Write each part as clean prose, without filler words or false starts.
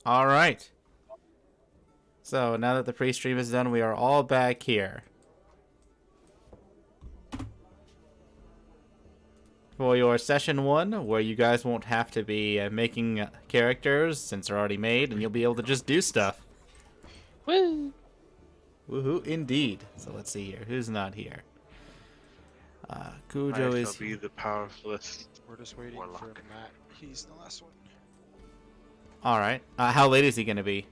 All right. So now that the pre-stream is done, we are all back here for your session 1, where you guys won't have to be making characters since they're already made, and you'll be able to just do stuff. Woo! Woohoo, indeed. So let's see here. Who's not here? Cujo is be the powerfulest. We're just waiting Warlock. for Matt. He's the last one. all right. How late is he gonna be?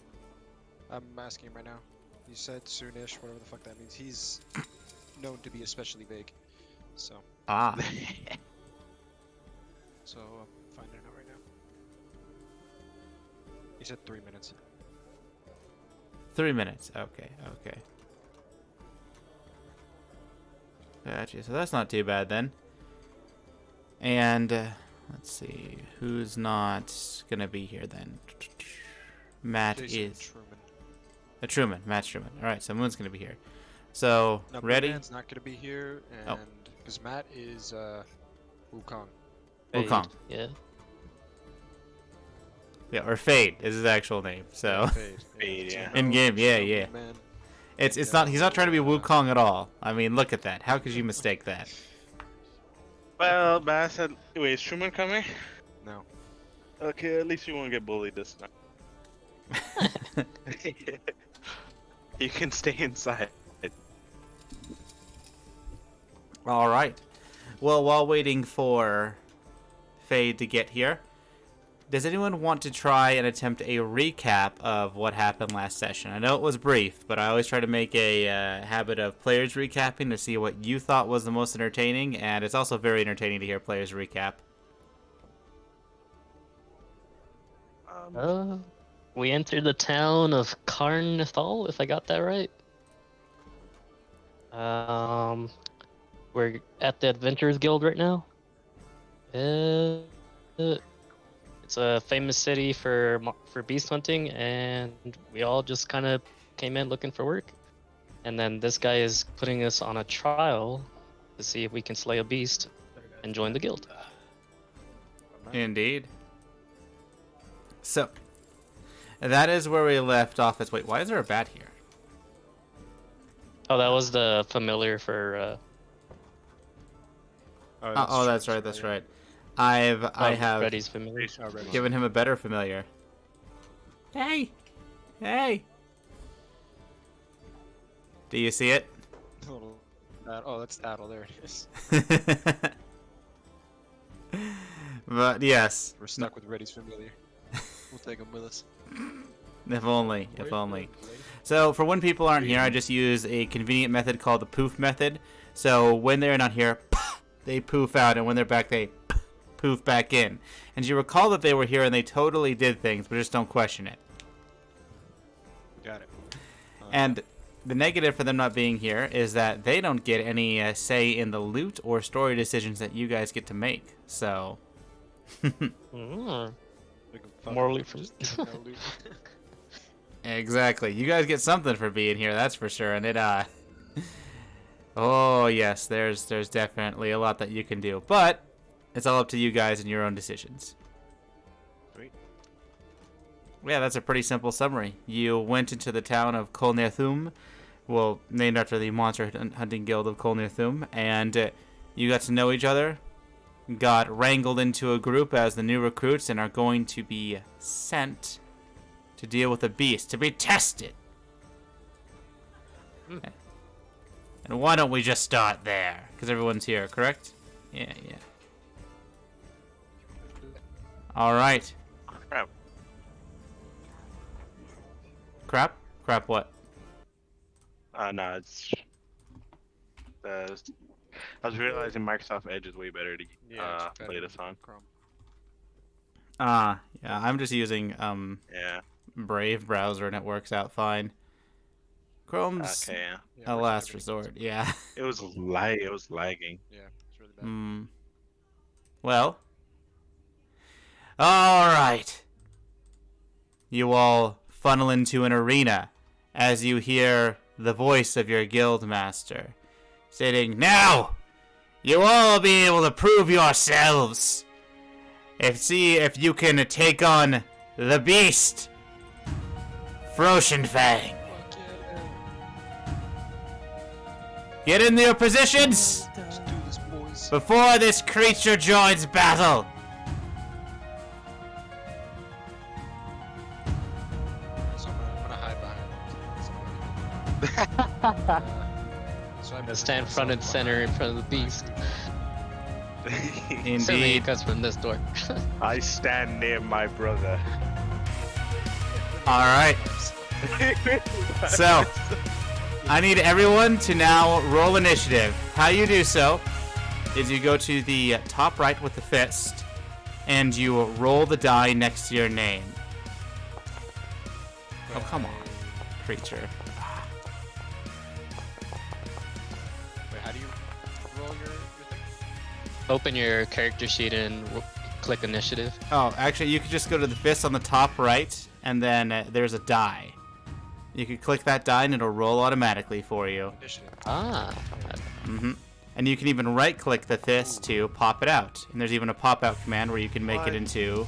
I'm asking him right now. He said soonish, whatever the fuck that means. He's known to be especially vague. So, Ah, I'm finding out right now. He said 3 minutes. 3 minutes. Okay. Gotcha. So that's not too bad then. And let's see, who's not gonna be here then? Matt Jason is. Truman. Truman. Matt Truman. All right. So Moon's gonna be here. So No, ready? Man's not gonna be here, and because Matt is Wukong. Wukong. Yeah. Yeah, or Fade is his actual name. So Fade, yeah. in game, yeah. Man. It's not. He's not trying to be Wukong at all. I mean, look at that. How could you mistake that? Well, but I said, wait, is Truman coming? No. Okay, at least you won't get bullied this time. You can stay inside. All right. Well, while waiting for Fade to get here, does anyone want to try and attempt a recap of what happened last session? I know it was brief, but I always try to make a habit of players recapping to see what you thought was the most entertaining, and it's also very entertaining to hear players recap. We entered the town of Carnithal, if I got that right. We're at the Adventurers Guild right now. It's a famous city for beast hunting, and we all just kind of came in looking for work. And then this guy is putting us on a trial to see if we can slay a beast and join the guild. Indeed. So, that is where we left off. Wait, why is there a bat here? Oh, that was the familiar for. Oh, that's right. That's right. I have Reddy's familiar. given him a better familiar. Hey! Do you see it? Oh, that's Adel. There it is. But yes, We're stuck with Reddy's familiar. We'll take him with us. if only. So for when people aren't here, I just use a convenient method called the poof method. So when they're not here, they poof out, and when they're back, they poof back in. And you recall that they were here and they totally did things, but just don't question it. Got it. And the negative for them not being here is that they don't get any say in the loot or story decisions that you guys get to make. So, Mm. More loot from. exactly. You guys get something for being here, that's for sure. And it, oh yes, there's definitely a lot that you can do. But it's all up to you guys and your own decisions. Sweet. Yeah, that's a pretty simple summary. You went into the town of Kolnethum, well, named after the Monster Hunting Guild of Kolnethum, and you got to know each other, got wrangled into a group as the new recruits, and are going to be sent to deal with a beast, to be tested. And why don't we just start there? Because everyone's here, correct? Yeah. Alright. Crap. Crap what? No, it's. I was realizing Microsoft Edge is way better to play this on. Chrome. Yeah, I'm just using Yeah. Brave browser and it works out fine. Chrome's Okay. Yeah. Yeah, a Microsoft last Edge. resort, yeah. It was lagging. Yeah, it's really bad. Well. Alright. You all funnel into an arena as you hear the voice of your guild master stating, "Now, you all be able to prove yourselves. See if you can take on the beast Frozen Fang. Fuck yeah. Get in your positions Let's do this, boys. before this creature joins battle. So I'm gonna hide behind. So I'm Gonna stand front and center in front of the beast. Certainly Indeed. it comes from this door. I stand near my brother. All right. So, I need everyone to now roll initiative. How you do so is you go to the top right with the fist, and you roll the die next to your name. Oh, come on, creature. Wait, how do you roll your thing? Open your character sheet and click initiative. Oh, actually, you could just go to the fist on the top right, and then there's a die. You could click that die, and it'll roll automatically for you. Initiative. Ah. And you can even right-click the fist to pop it out. And there's even a pop-out command where you can make it into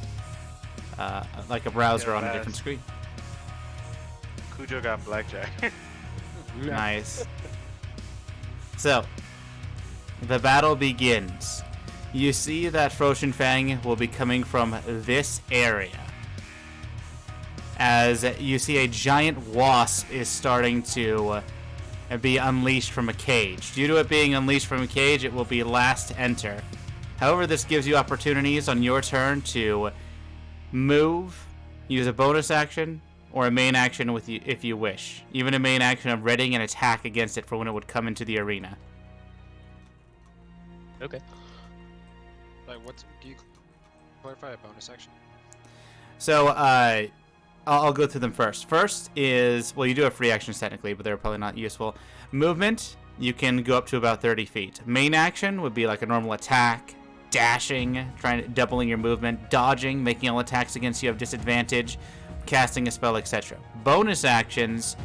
like a browser Yeah, on a that's- different screen. Cujo got blackjack. Nice. So, the battle begins. You see that Frozen Fang will be coming from this area. As you see a giant wasp is starting to be unleashed from a cage. Due to it being unleashed from a cage, it will be last to enter. However, this gives you opportunities on your turn to move, use a bonus action, or a main action with you if you wish. Even a main action of readying an attack against it for when it would come into the arena. Okay. Like, do you clarify a bonus action? So, I'll go through them first. First is, well, you do have free actions technically, but they're probably not useful. Movement, you can go up to about 30 feet. Main action would be like a normal attack, dashing, doubling your movement, dodging, making all attacks against you have disadvantage, casting a spell, etc. Bonus actions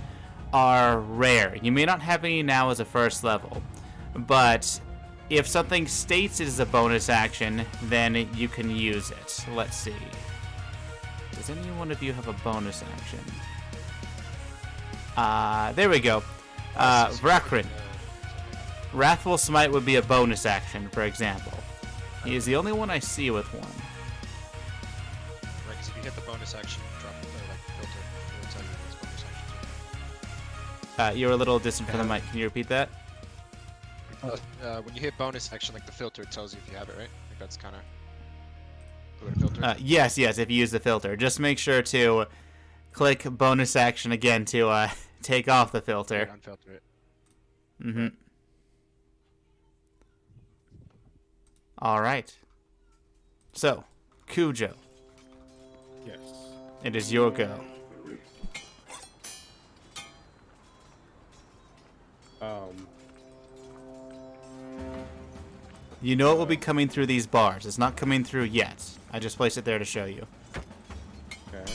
are rare. You may not have any now as a first level, but if something states it is a bonus action, then you can use it. Let's see. Does any one of you have a bonus action? There we go. Vrakrin. Wrathful Smite would be a bonus action, for example. He is the only one I see with one. Right, because if you hit the bonus action, you drop the filter. It will tell you these bonus actions. You're a little distant from the mic. Can you repeat that? When you hit bonus action, like the filter, it tells you if you have it, right? Like that's kind of the way to filter. Yes, if you use the filter. Just make sure to click bonus action again to take off the filter. Unfilter it. Mm-hmm. All right. So, Cujo, Yes. it is your go. You know it will be coming through these bars. It's not coming through yet. I just placed it there to show you. Okay.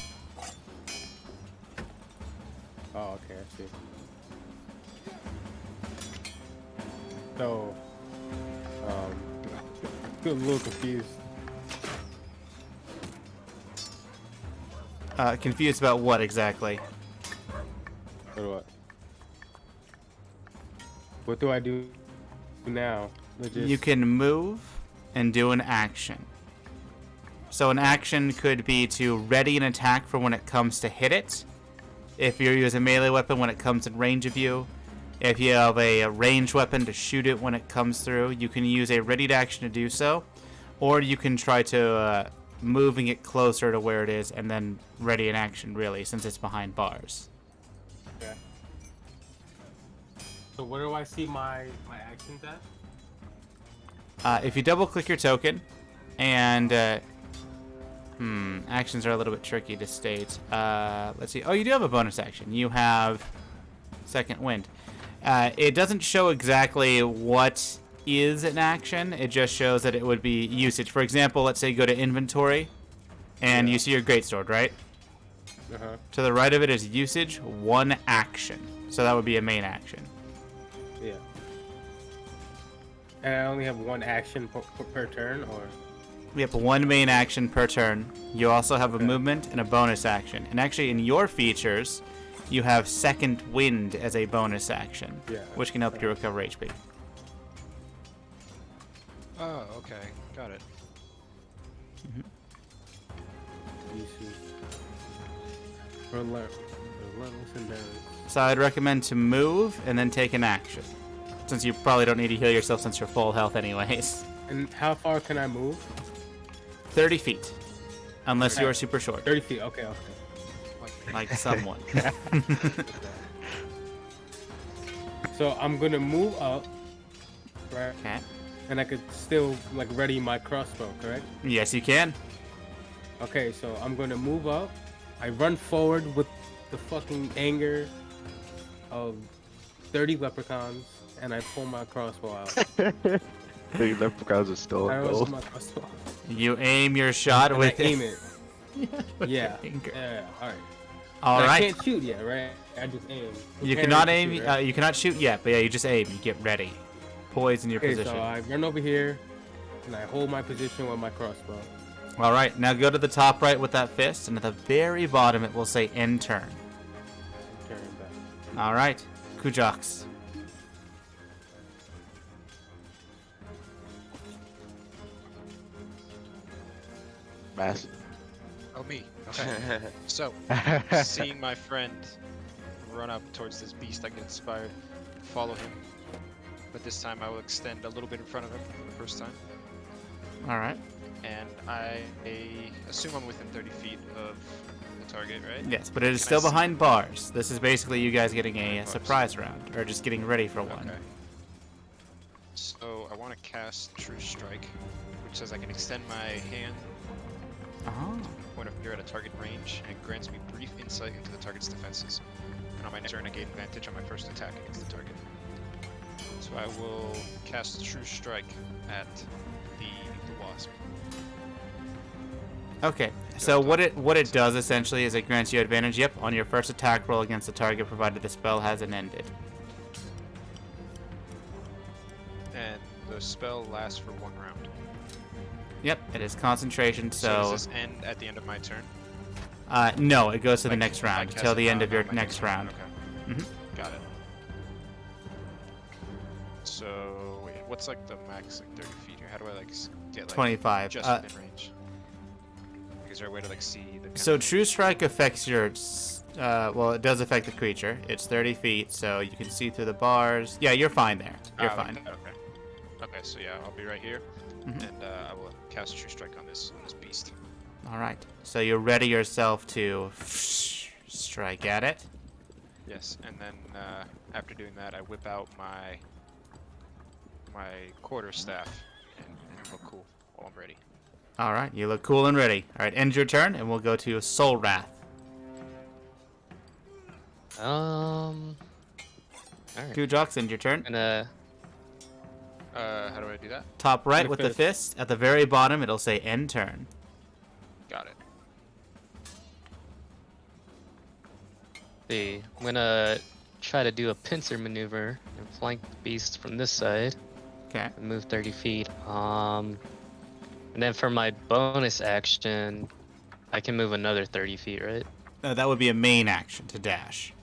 Oh, okay, I see. So, feel a little confused. Confused about what exactly? Or what? What do I do now? You can move and do an action. So an action could be to ready an attack for when it comes to hit it. If you use a melee weapon when it comes in range of you. If you have a ranged weapon to shoot it when it comes through, you can use a readied action to do so. Or you can try to moving it closer to where it is and then ready an action, really, since it's behind bars. Okay. So where do I see my actions at? If you double click your token, and actions are a little bit tricky to state. Let's see. Oh, you do have a bonus action. You have Second Wind. It doesn't show exactly what is an action. It just shows that it would be usage. For example, let's say you go to inventory, and you see your greatsword, right? Uh-huh. To the right of it is usage, one action. So that would be a main action. Yeah. And I only have one action per turn, or? We have one main action per turn. You also have a movement and a bonus action. And actually, in your features, you have Second Wind as a bonus action, Yeah. which can help you recover HP. Oh, okay. Got it. You see. Relentless endurance. So I'd recommend to move and then take an action, since you probably don't need to heal yourself since you're full health anyways. And how far can I move? 30 feet, unless you are super short, 30 feet. Okay. like someone. So I'm gonna move up, right? Okay. And I could still like ready my crossbow, correct? Yes, you can. Okay, so I'm gonna move up. I run forward with the fucking anger of 30 leprechauns, and I pull my crossbow out. The leprechauns are still I in roll gold. my crossbow. You aim your shot And with I aim it. with Yeah. anger. Yeah. All right. All And I right. can't shoot yet, right? I just aim. You Preparing cannot to aim. shoot, right? You cannot shoot yet, but yeah, you just aim. You get ready. Poise in your Okay, position. so I run over here, and I hold my position with my crossbow. All right. Now go to the top right with that fist, and at the very bottom it will say end turn. Turn back. All right. Kujox. Mass. Oh, me. Okay. So, seeing my friend run up towards this beast, I get inspired. Follow him. But this time I will extend a little bit in front of him for the first time. All right. And I assume I'm within 30 feet of the target, right? Yes, but it is Can I still see- behind bars. This is basically you guys getting a surprise round, or just getting ready for one. Okay. So I want to cast True Strike, which says I can extend my hand, Oh. point of finger at a target range, and it grants me brief insight into the target's defenses. And on my next turn, I gain advantage on my first attack against the target. So I will cast True Strike at the wasp. Okay. So what it does essentially is it grants you advantage, yep, on your first attack roll against the target, provided the spell hasn't ended. And the spell lasts for 1 round. Yep, it is concentration. So So, does this end at the end of my turn? no, it goes to the Like, next I round cast till it the end on- of your on my next turn. round. Okay. Mhm. Got it. So wait, what's like the max like 30 feet here? How do I like get like 25. just within range? Like, is there a way to like see the? Kind So of... True Strike affects your, well, it does affect the creature. It's 30 feet, so you can see through the bars. Yeah, you're fine there. You're Ah, fine. Okay. Okay, so yeah, I'll be right here, Mhm. and I will cast True Strike on this beast. All right. So you ready yourself to strike at it. Yes, and then after doing that, I whip out my quarterstaff and look cool while I'm ready. All right. You look cool and ready. All right. End your turn, and we'll go to Soul Wrath. All right. Kujox, end your turn. Gonna How do I do that? Top right The with the fist. At the very bottom, it'll say end turn. Got it. see. I'm gonna try to do a pincer maneuver and flank the beast from this side. Okay. And move 30 feet. And then for my bonus action, I can move another 30 feet, right? That would be a main action to dash.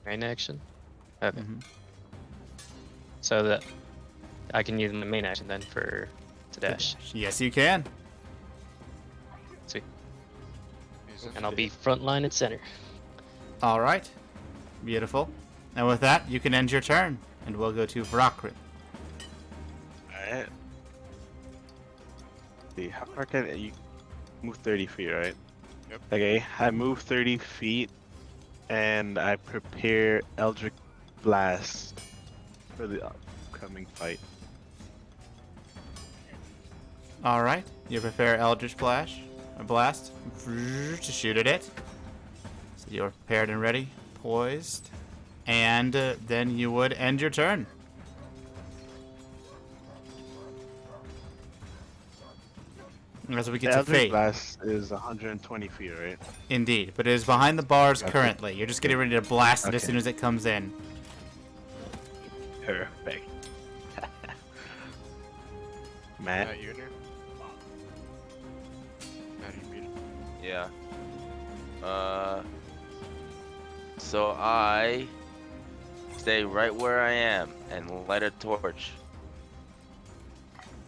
Main action. Okay. Mhm. So that I can use my main action then for to dash. Yes, you can. Sweet. Use it. And I'll be front line and center. All right. Beautiful. And with that, you can end your turn, and we'll go to Vrakrin. Alright. See, how far can you move 30 feet, right? Yep. Okay, I move 30 feet and I prepare Eldritch Blast for the upcoming fight. All right. You prepare Eldritch Blast to shoot at it. So you're prepared and ready, poised, and then you would end your turn. As we get to Eldritch fate. Blast is 120 feet, right? Indeed, but it is behind the bars Okay. currently. You're just getting ready to blast it as Okay. soon as it comes in. Perfect. Matt? Matt, you in here? Matt, are you muted? Yeah. So I stay right where I am and light a torch.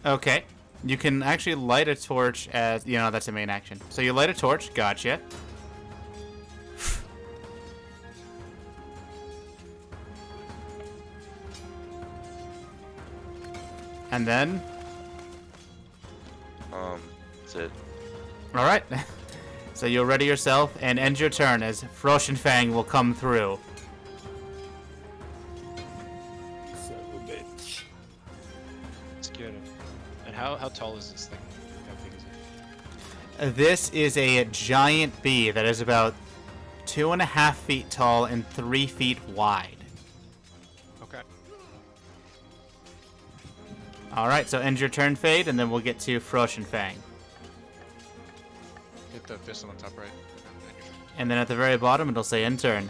Okay. You can actually light a torch as, that's a main action. So you light a torch, gotcha. And then? That's it. Alright. So you'll ready yourself and end your turn as Fang will come through. Son of a bitch. Let's get him. And how tall is this thing? How big is it? This is a giant bee that is about 2.5 feet tall and 3 feet wide. Okay. Alright, so end your turn, Fade, and then we'll get to Fang. Hit the fist on the top right. And then at the very bottom, it'll say end turn.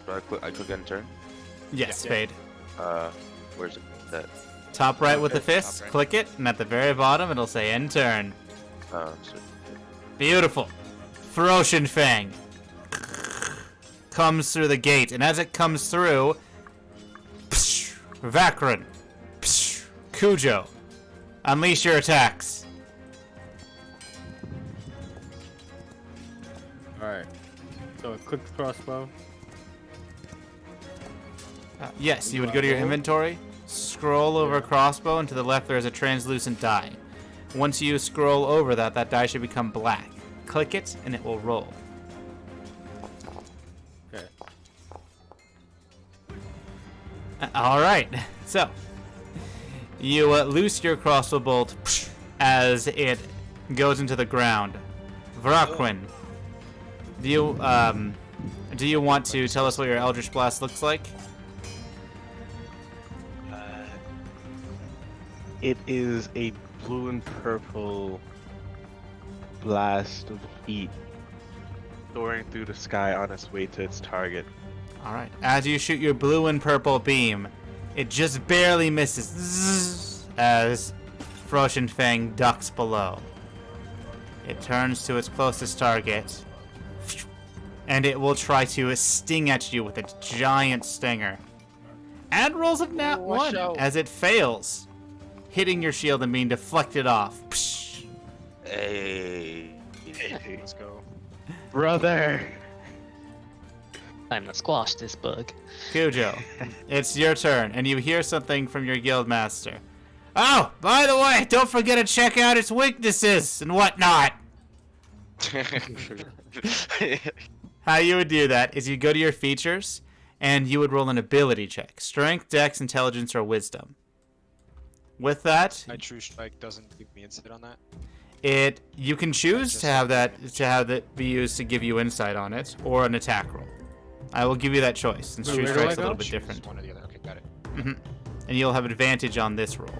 Do I click end turn? Yes, Yeah. Fade. Where's it? That. Top right with the Okay, fist, top right. click it, and at the very bottom, it'll say end turn. So, Beautiful. Fang comes through the gate, and as it comes through, Vakran, Cujo, unleash your attacks. Alright. So I click the crossbow. Yes, you would go to your inventory, scroll over crossbow, and to the left there is a translucent die. Once you scroll over that, that die should become black. Click it, and it will roll. Okay. Alright, so you loose your crossbow bolt as it goes into the ground. Vraquin, do you want to tell us what your Eldritch Blast looks like? It is a blue and purple blast of heat soaring through the sky on its way to its target. Alright, as you shoot your blue and purple beam, it just barely misses Zzz, as Fang ducks below. It turns to its closest target, and it will try to sting at you with a giant stinger. And rolls a nat 1 as it fails, hitting your shield and being deflected off. Hey. Let's go. Brother! Time to squash this bug. Cujo, it's your turn, and you hear something from your guild master. Oh, by the way, don't forget to check out its weaknesses and whatnot. How you would do that is you go to your features, and you would roll an ability check. Strength, Dex, Intelligence, or Wisdom. With that, My true strike doesn't give me insight on that. you can choose to have that be used to give you insight on it, or an attack roll. I will give you that choice, since Wait, true where do I strike's a go? little bit Choose different. one or the other. Okay, got it. And you'll have advantage on this roll.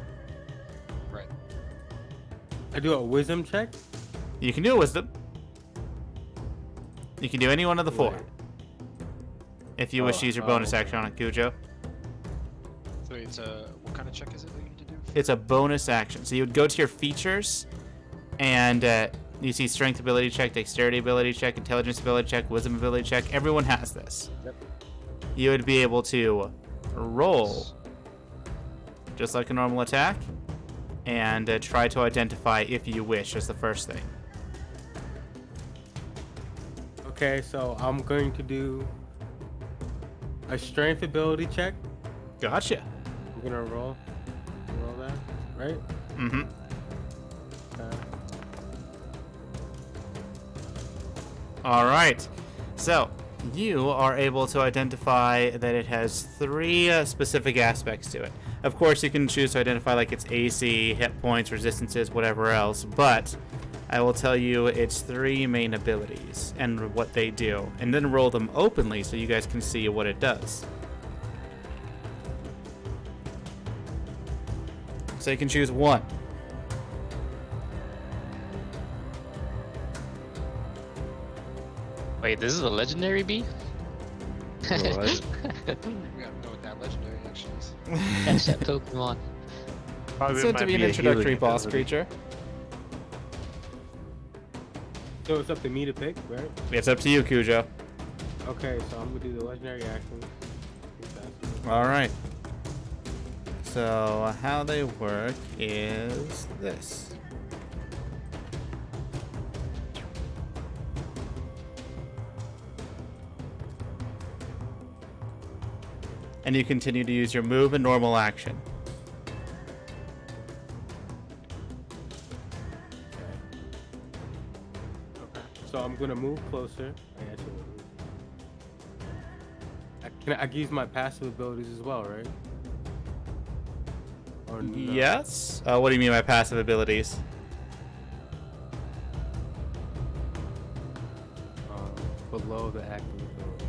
Right. I do a wisdom check. You can do a Wisdom. You can do any one of the 4. Wait. If you wish to use your bonus action on it, Cujo. So it's what kind of check is it that you need to do? It's a bonus action. So you would go to your features, and you see Strength ability check, Dexterity ability check, Intelligence ability check, Wisdom ability check. Everyone has this. Yep. You would be able to roll just like a normal attack, and try to identify if you wish as the first thing. Okay, so I'm going to do a strength ability check. Gotcha. I'm gonna roll that, right? Mm-hmm. Okay. All right. So you are able to identify that it has 3 specific aspects to it. Of course, you can choose to identify like its AC, hit points, resistances, whatever else, but I will tell you its 3 main abilities and what they do, and then roll them openly so you guys can see what it does. So you can choose 1. Wait, this is a legendary bee? What? We gotta know what that legendary actually is. Catch that Pokemon. It's Probably said might to be an a introductory healing boss ability. creature. So it's up to me to pick, right? It's up to you, Cujo. Okay, so I'm gonna do the legendary action. All right. So how they work is this. And you continue to use your move and normal action. Okay. So I'm gonna move closer. I can use my passive abilities as well, right? Or no? Yes. What do you mean by passive abilities? Below the active abilities.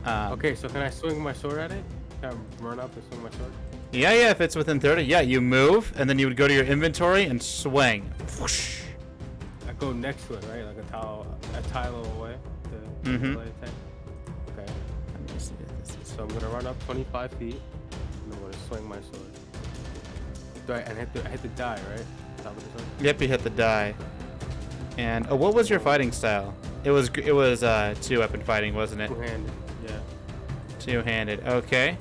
No. Okay, so can I swing my sword at it? Can I run up and swing my sword? Yeah, if it's within 30. Yeah, you move, and then you would go to your inventory and swing. Whoosh. I go next to it, right? Like a tile away. Mhm. Okay. Let me see if this is- So I'm gonna run up 25 feet, and I'm gonna swing my sword. And I hit the die, right? Top of the sword. Yep, you hit the die. And what was your fighting style? It was two-weapon fighting, wasn't it? Two-handed. Yeah. Two-handed. Okay.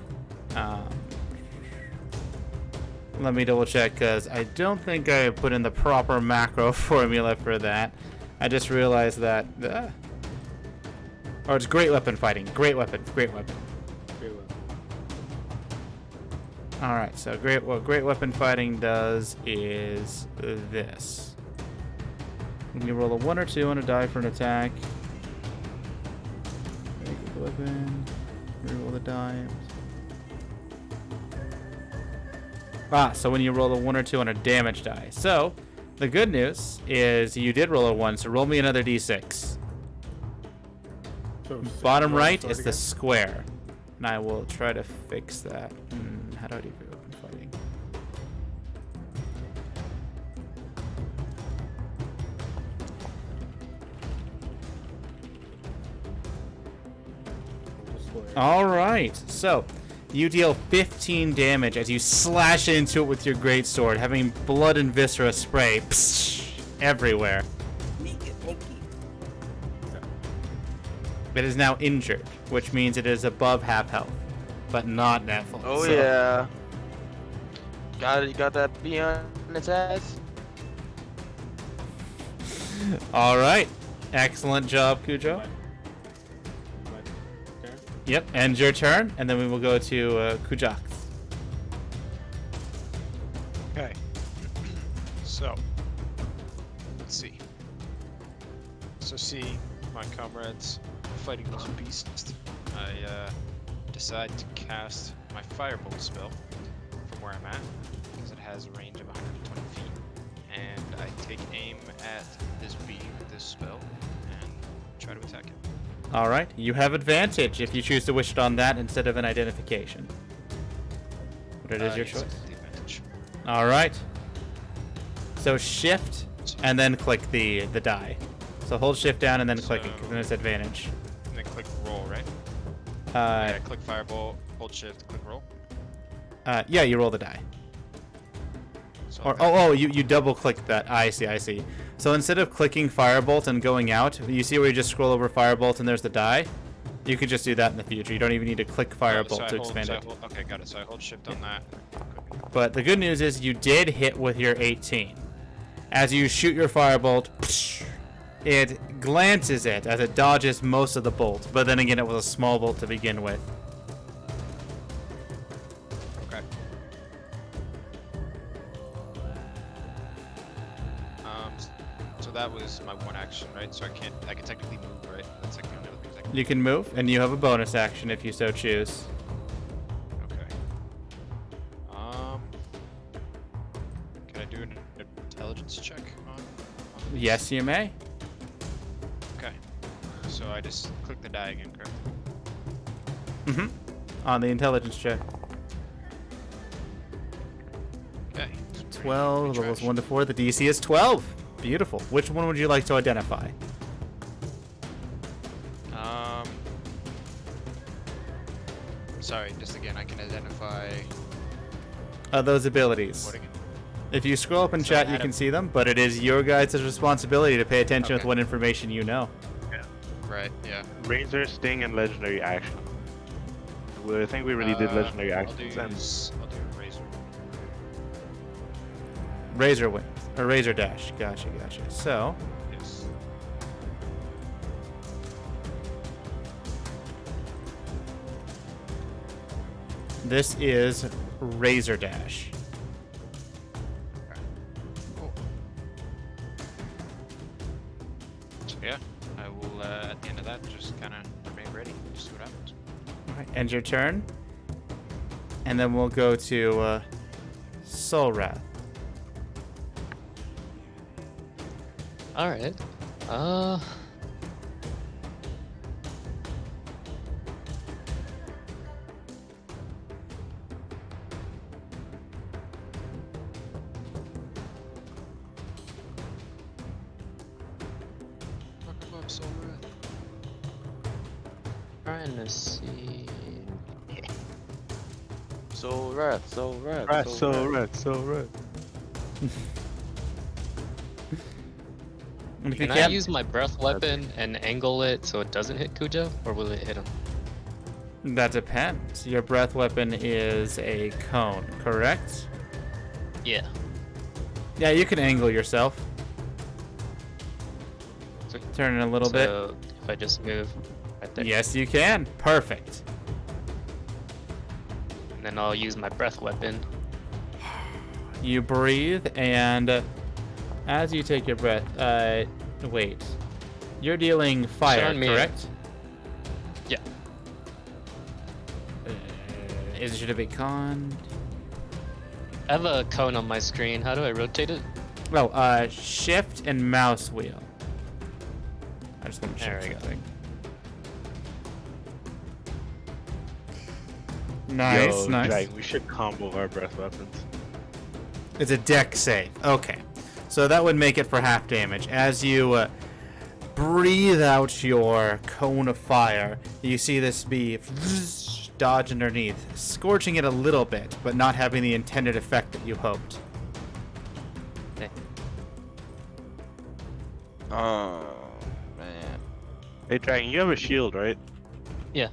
Let me double check because I don't think I put in the proper macro formula for that. I just realized that. Or it's great weapon fighting. Great weapon. Great weapon. All right. So what great weapon fighting does is this. You roll a 1 or 2 on a die for an attack. Make the weapon. Reroll the die. So when you roll a 1 or 2 on a damage die. So, the good news is you did roll a 1, so roll me another d6. So Bottom right sword is the again? square. And I will try to fix that. How do I do open fighting? The square. Alright, so you deal 15 damage as you slash into it with your greatsword, having blood and viscera spray everywhere. It is now injured, which means it is above half health, but not at full. Oh So- yeah. You got that bee on its ass? Alright, excellent job, Cujo. My turn? Yep, end your turn, and then we will go to Kujax. Okay. So, let's see. So, see, my comrades fighting this beast. I decide to cast my Firebolt spell from where I'm at, because it has a range of 120 feet. And I take aim at this bee with this spell and try to attack it. Alright, you have advantage if you choose to wish it on that instead of an identification. But it is your Yes, I choice. get the advantage. Alright. So shift and then click the die. So hold shift down and then click it, because then it's advantage. And then click roll, right? Uh, Yeah, click Firebolt, hold shift, click roll. yeah, you roll the die. So Or you double click that. I see. So instead of clicking Firebolt and going out, you see where you just scroll over Firebolt and there's the die? You could just do that in the future. You don't even need to click Firebolt to expand it. Okay, got it. So I hold shift on that. But the good news is you did hit with your 18. As you shoot your Firebolt, it glances it as it dodges most of the bolt. But then again, it was a small bolt to begin with. Okay. So that was my one action, right? So I can technically move, right? That's like the only other thing I can. You can move, and you have a bonus action if you so choose. Okay. Can I do an intelligence check on Yes, you may. Okay. So I just click the die again, correct? On the intelligence check. Okay. 12, levels 1 to 4. The DC is 12. Beautiful. Which one would you like to identify? Sorry, just again, I can identify Those abilities. what again? If you scroll up in chat, you can see them, but it is your guys' responsibility to pay attention with Okay. what information you know. Right, yeah. Razor, Sting, and Legendary Action. Well, I think we already did Legendary I'll Actions. do Razor. Razor wings, or Razor Dash. Gotcha. So, Yes. this is Razor Dash. Cool. So yeah, I will at the end of that just kind of remain ready. Just see what happens. Alright, end your turn. And then we'll go to Soul Wrath. All right. Fuck up, Soul Wrath. Trying to see. So red, so red, Right, so so red. red, so red. And if you Can I can't, use my breath weapon and angle it so it doesn't hit Cujo, or will it hit him? that depends. Your breath weapon is a cone, correct? Yeah. Yeah, you can angle yourself. So, Turn it a little bit. so if I just move right there, Yes, you can. Perfect. and then I'll use my breath weapon. You breathe, and as you take your breath, wait. You're dealing fire, Turn me. correct? Yeah. Is it a big con? I have a cone on my screen. How do I rotate it? Oh, shift and mouse wheel. I just want to There check we go. something. Nice, Yo, nice. Dragon, we should combo our breath weapons. It's a deck save. Okay. So that would make it for half damage. As you breathe out your cone of fire, you see this bee dodge underneath, scorching it a little bit, but not having the intended effect that you hoped. Okay. Oh man. Hey, Dragon, you have a shield, right? Yeah.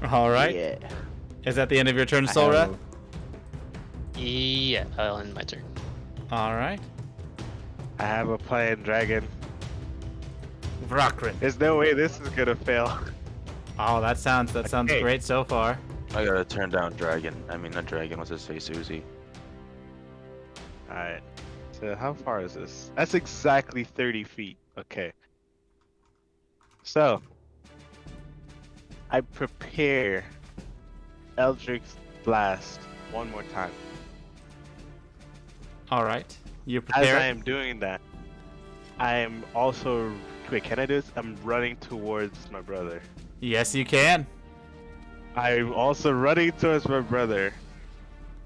All right. Yeah. Is that the end of your turn, I Solra? have- Yeah, I'll end my turn. All right. I have a plan, Dragon. Vrakrin. There's no way this is gonna fail. Oh, that sounds Okay. great so far. I gotta turn down Dragon. I mean, not Dragon. What's his face? Uzi. Alright. So how far is this? That's exactly 30 feet. Okay. So I prepare Eldritch Blast one more time. All right. You As prepare. I am doing that, I am also wait, can I do this? I'm running towards my brother. Yes, you can. I'm also running towards my brother,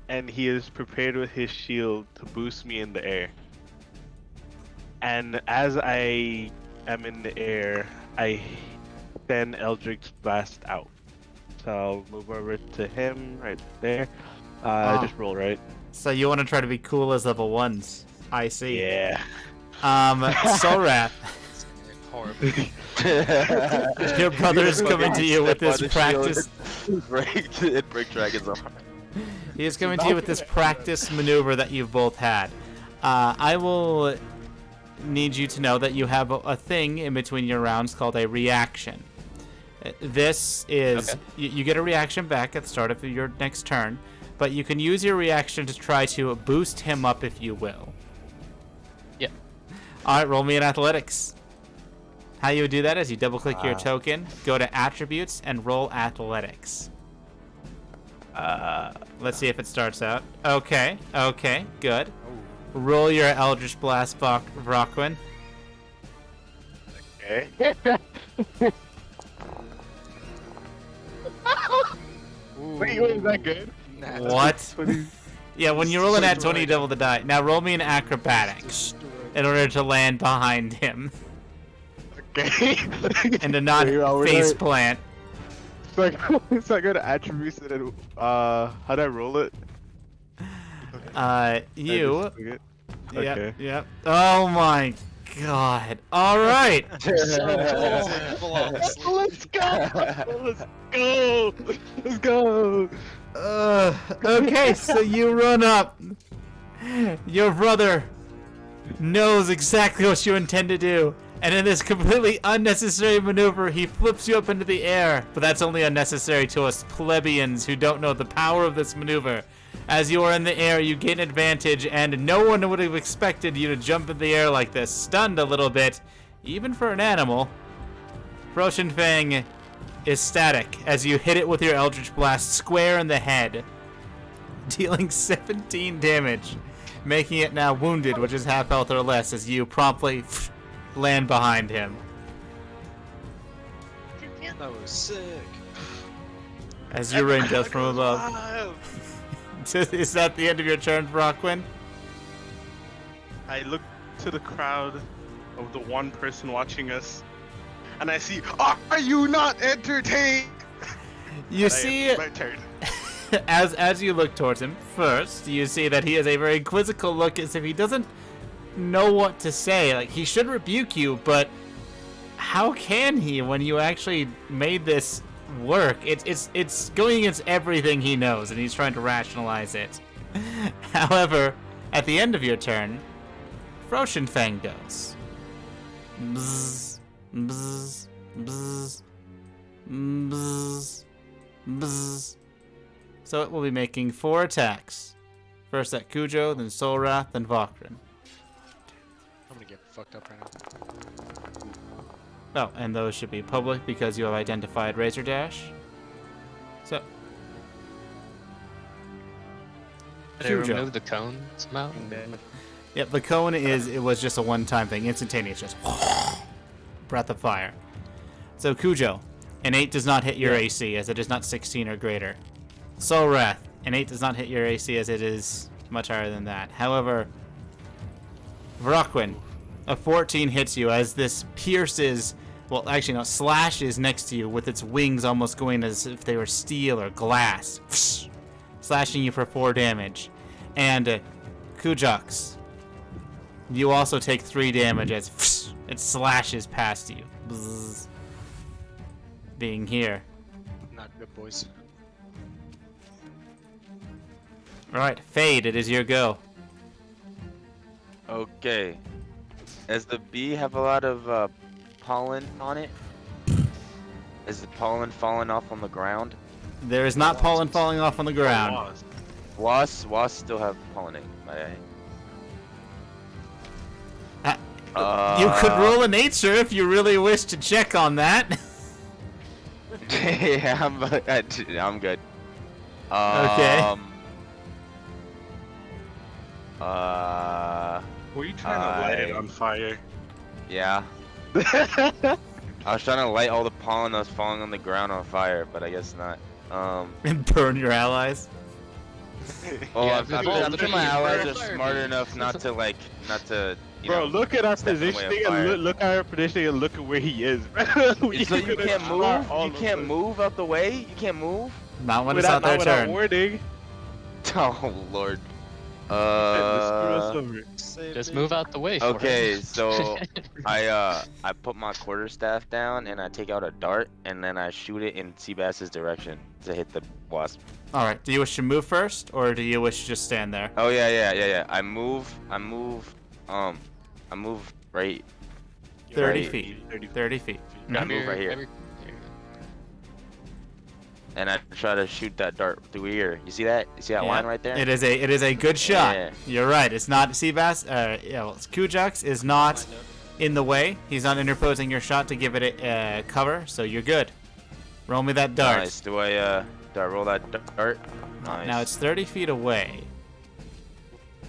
and he is prepared with his shield to boost me in the air. And as I am in the air, I send Eldritch Blast out. So I'll move over to him right there. Just roll, right? So you want to try to be cool as level 1s. I see. Yeah. Solrath, Horrible. your brother is coming to you with this practice. It break Dragon's arm. He is coming to you with this practice maneuver that you've both had. I will need you to know that you have a thing in between your rounds called a reaction. This is Okay. you get a reaction back at the start of your next turn, but you can use your reaction to try to boost him up if you will. Yeah. All right, roll me in athletics. How you would do that is you double click your token, go to attributes, and roll athletics. Let's see if it starts out. Okay, good. Roll your Eldritch Blast, Vrokwin. Okay. Wait, is that good? What? Yeah, when you roll an at 20, you double the die. Now roll me an acrobatics in order to land behind him Okay. and to not face plant. So I got attributes and then, how do I roll it? You. Okay. Yep. Yep. Oh my god. All right. Flawlessly. Let's go! Let's go! Let's go! Okay, so you run up. Your brother knows exactly what you intend to do. And in this completely unnecessary maneuver, he flips you up into the air. But that's only unnecessary to us plebeians who don't know the power of this maneuver. As you are in the air, you gain advantage, and no one would have expected you to jump in the air like this. Stunned a little bit, even for an animal. Roshan Fang is static as you hit it with your Eldritch Blast square in the head, dealing 17 damage, making it now wounded, which is half health or less, as you promptly land behind him. That was sick. As you rain dust from above. Is that the end of your turn, Brockwin? I look to the crowd of the one person watching us, and I see, are you not entertained? You see, My turn. as you look towards him, first, you see that he has a very quizzical look as if he doesn't know what to say. Like, he should rebuke you, but how can he when you actually made this work? It's going against everything he knows, and he's trying to rationalize it. However, at the end of your turn, Roshan Fang goes. Bzz, bzz, bzz, bzz, bzz. So it will be making 4 attacks. First at Cujo, then Soul Wrath, then Vokrin. I'm gonna get fucked up right now. Oh, and those should be public because you have identified Razor Dash. So. Did I remove the cone somehow? Yep, the cone it was just a one-time thing. Instantaneous, just breath of fire. So Cujo, an 8 does not hit your AC as it is not 16 or greater. Soul Wrath, an 8 does not hit your AC as it is much higher than that. However, Vrokwin, a 14 hits you as this pierces, well, actually no, slashes next to you with its wings almost going as if they were steel or glass, slashing you for 4 damage. And Kujox, you also take 3 damage as it slashes past you. Bzzz. Being here. Not good, boys. Alright, Fade, it is your go. Okay. Does the bee have a lot of pollen on it? Is the pollen falling off on the ground? There is not pollen falling off on the ground. Wasps still have pollen in it. You could roll a nature if you really wish to check on that. Yeah, I'm good. Okay. Were you trying to light it on fire? Yeah. I was trying to light all the pollen that was falling on the ground on fire, but I guess not. And burn your allies. Well, Yeah, I'm sure my allies are fire smart beam. enough not to, you Bro, know, look at our step in the way of positioning fire. and look at our positioning and look at where he is. So you can't move? You can't move out the way? You can't move? Not when it's not their turn. Warning. Oh, Lord. Just move out the way. For Okay, him. so I put my quarterstaff down and I take out a dart and then I shoot it in Seabass's direction to hit the wasp. Alright, do you wish to move first, or do you wish to just stand there? Oh yeah. I move right. 30 right, feet. 30 feet. I move right here. And I try to shoot that dart through here. You see that? You see that Yeah. line right there? It is a good shot. Yeah. You're right. It's not Seabass. Kujox is not in the way. He's not interposing your shot to give it a cover, so you're good. Roll me that dart. Nice. Do I roll that dart? Nice. Now it's 30 feet away.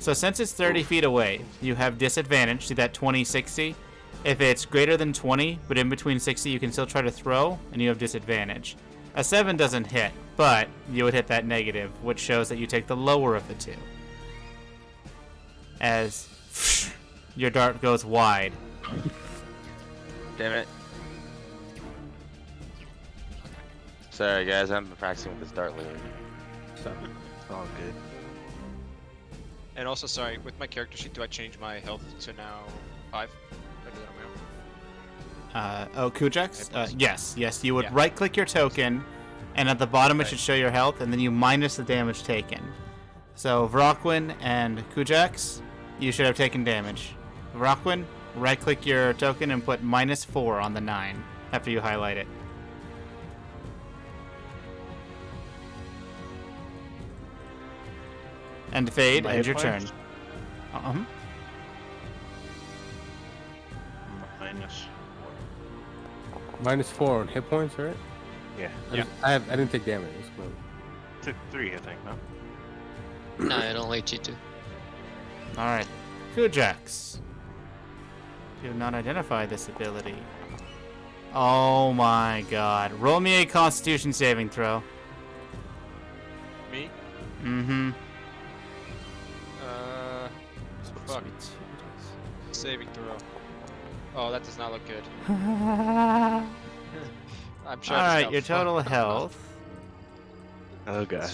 So since it's 30 feet away, you have disadvantage to that 20-60. If it's greater than 20, but in between 60, you can still try to throw, and you have disadvantage. A 7 doesn't hit, but you would hit that negative, which shows that you take the lower of the two. As your dart goes wide. Damn it. Sorry guys, I haven't been practicing with this dart lately. All good. And also, sorry, with my character sheet, do I change my health to now 5? Or do that on my own? Kujax? Yes. You would Yeah. right-click your token, and at the bottom it Right. should show your health, and then you minus the damage taken. So Vrokwin and Kujax, you should have taken damage. Vrokwin, right-click your token and put -4 on the 9 after you highlight it. And Fade, My end hit your turn. points? Minus. -4 on hit points, right? Yeah. I didn't take damage. But... Took 3, I think, no? No, I don't like you to. Alright. Kujax. Do not identify this ability. Oh my god. Roll me a Constitution saving throw. Me? Mm-hmm. Fuck. Saving throw. Oh, that does not look good. I'm sure. Alright, your total health. Oh god.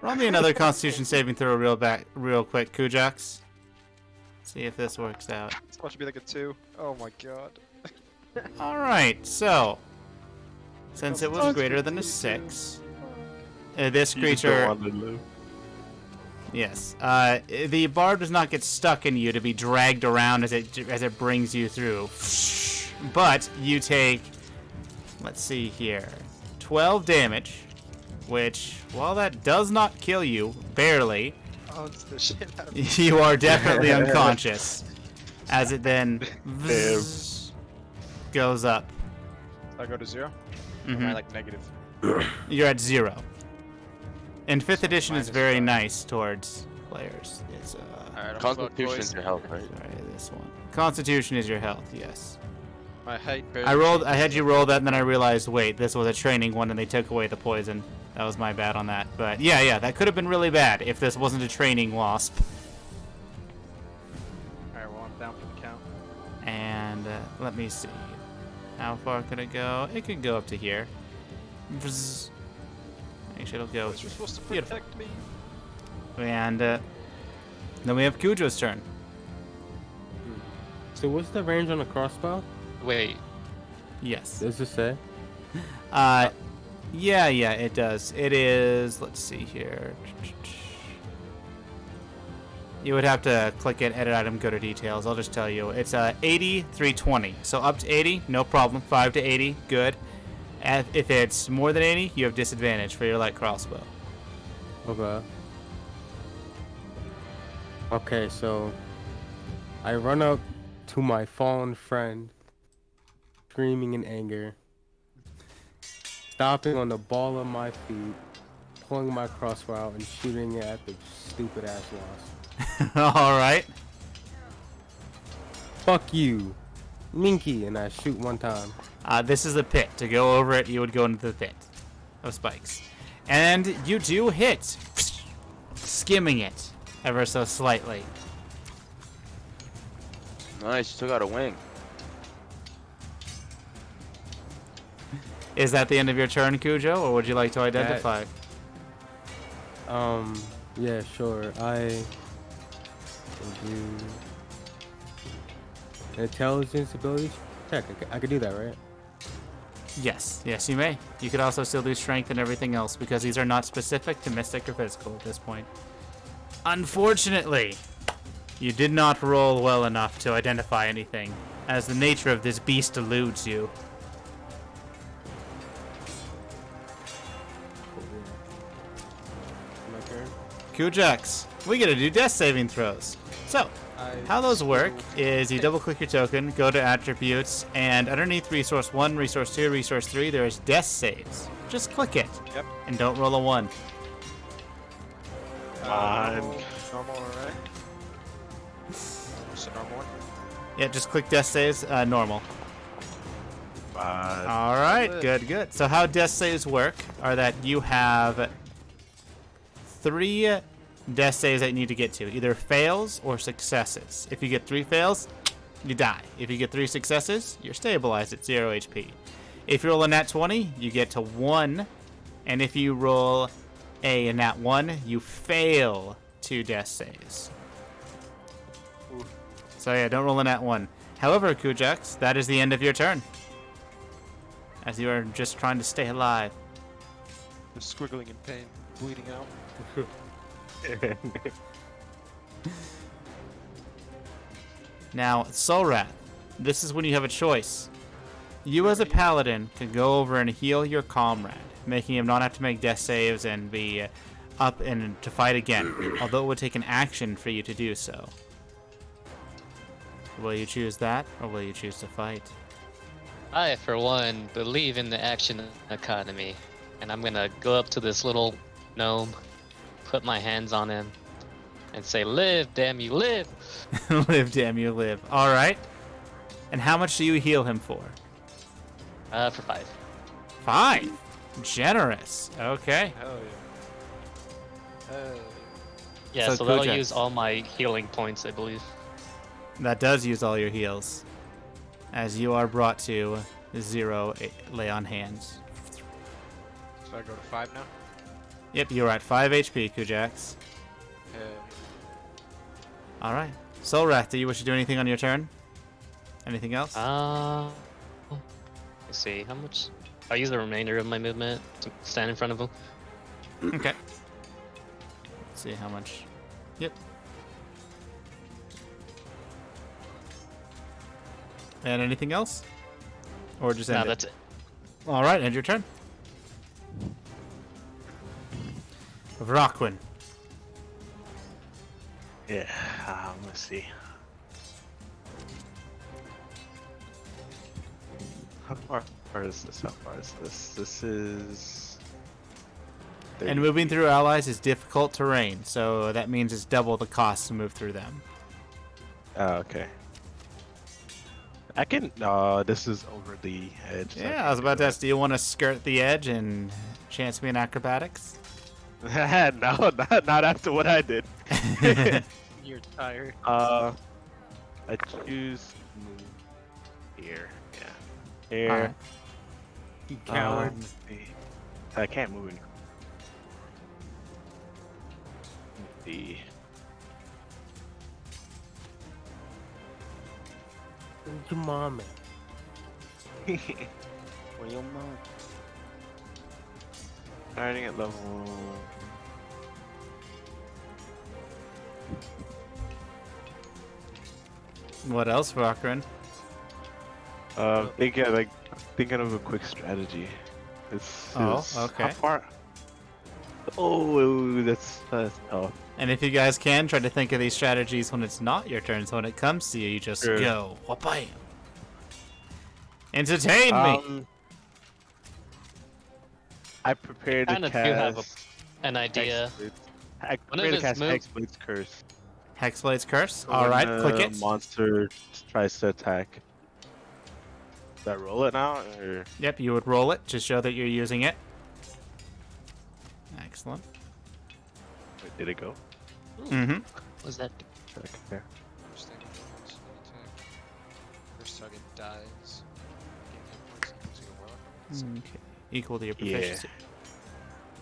Roll me another Constitution saving throw real quick, Kujax. See if this works out. It's supposed to be like a 2. Oh my god. Alright, so. Since it was greater than a 6, this You just don't creature. want to live. Yes. The barb does not get stuck in you to be dragged around as it brings you through. But you take, let's see here, 12 damage, which, while that does not kill you, barely, Oh, it's the shit out of me. you are definitely unconscious. As it then goes up. I go to 0? Or am Mhm. I like negative? You're at 0. And 5th edition is minus very 5. nice towards players. It's Alright, I'm Constitution's your health, right? sorry, this one. Constitution is your health, yes. My height I had you roll that, and then I realized, wait, this was a training one, and they took away the poison. That was my bad on that. But yeah, that could have been really bad if this wasn't a training wasp. Alright, well, I'm down for the count. And let me see. How far could it go? It could go up to here. Bzz. Actually, it'll go. You're supposed to Beautiful. protect me. And then we have Kujo's turn. So what's the range on a crossbow? Wait, Yes. Does it say? Yeah, it does. It is. Let's see here. You would have to click it, edit item, go to details. I'll just tell you. It's 80, 320. So up to 80, no problem. 5 to 80, good. And if it's more than 80, you have disadvantage for your light crossbow. Okay. Okay, so I run up to my fallen friend, screaming in anger, stopping on the ball of my feet, pulling my crossbow out and shooting it at the stupid ass wasp. All right. Fuck you, Minky, and I shoot one time. This is the pit. To go over it, you would go into the pit of spikes. And you do hit, skimming it ever so slightly. Nice, you took out a wing. Is that the end of your turn, Cujo, or would you like to identify? Yeah, sure. I will do an intelligence ability check. I could do that, right? Yes, you may. You could also still do strength and everything else because these are not specific to mystic or physical at this point. Unfortunately, you did not roll well enough to identify anything, as the nature of this beast eludes you. My turn. Kujax, we gotta do death saving throws. So, how those work is you double click your token, go to attributes, and underneath resource 1, resource 2, resource 3, there is death saves. Just click it. Yep. And don't roll a 1. Fine. Normal, alright. What's the normal one? Yeah, just click death saves, normal. Fine. Alright, good. So how death saves work are that you have 3 death saves that you need to get to, either fails or successes. If you get 3 fails, you die. If you get 3 successes, you're stabilized at 0 HP. If you roll a nat 20, you get to 1, and if you roll a nat 1, you fail 2 death saves. So yeah, don't roll a nat 1. However, Kujax, that is the end of your turn. As you are just trying to stay alive. Just squiggling in pain, bleeding out. Now, Solrath, this is when you have a choice. You as a paladin can go over and heal your comrade, making him not have to make death saves and be up and to fight again, although it would take an action for you to do so. Will you choose that, or will you choose to fight? I, for one, believe in the action economy, and I'm gonna go up to this little gnome, put my hands on him, and say, "Live, damn you, live!" Live, damn you, live. All right. And how much do you heal him for? For 5. 5. Generous. Okay. Hell yeah. Yeah, So so that'll Kujax. use all my healing points, I believe. That does use all your heals, as you are brought to 0 lay on hands. So I go to 5 now? Yep, you're at 5 HP, Kujax. All right. Solrath, do you wish to do anything on your turn? Anything else? Let's see, how much? I'll use the remainder of my movement to stand in front of him. Okay. Let's see how much. Yep. And anything else? Or just end No, it? that's it. All right, end your turn. Vrokwin. Yeah, let's see. How far is this? How far is this? This is... And 30 moving feet. through allies is difficult terrain, so that means it's double the cost to move through them. Oh, okay. I can... this is over the edge. so Yeah, I was can about to do ask, do you want to skirt the edge and chance me in acrobatics? it. No, not after what I did. You're tired. I choose move here. Yeah. Here. Alright. You coward. Let's see. I can't move any. Let's see. Where's your mom at? Where your mom? Starting at level. What else, Vakrin? Thinking of a quick strategy. Oh, How okay. far? Oh, that's tough. And if you guys can, try to think of these strategies when it's not your turn, so when it comes to you, you just Sure. go, wha-bam. Entertain me! I prepared to Kind of cast. do have an idea. I One of prepared to his cast moves- Hexblade's Curse. Hexblade's Curse. So Alright, when click the it. Monster tries to attack. Should I roll it now? Or... Yep, you would roll it to show that you're using it. Excellent. Wait, did it go? Mm-hmm. Was that? Okay. First thing is an attack. First target dies. Gain hit points equal to your Warlock. Okay. Equal to your Yeah. proficiency.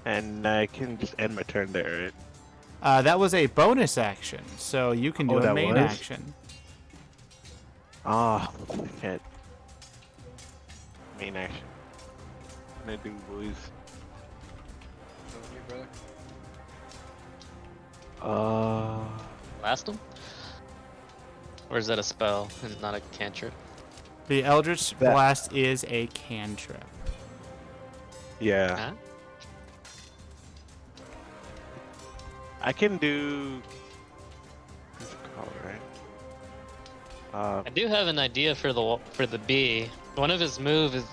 And I can just end my turn there, right? That was a bonus action, so you can do Oh, a that main was? action. Ah, I can't. Main action. What can I do, boys? Go with me, brother. Blast him? Or is that a spell and not a cantrip? The Eldritch That- Blast is a cantrip. Yeah. Huh? I can do. What's it called, right? I do have an idea for the bee. One of his moves is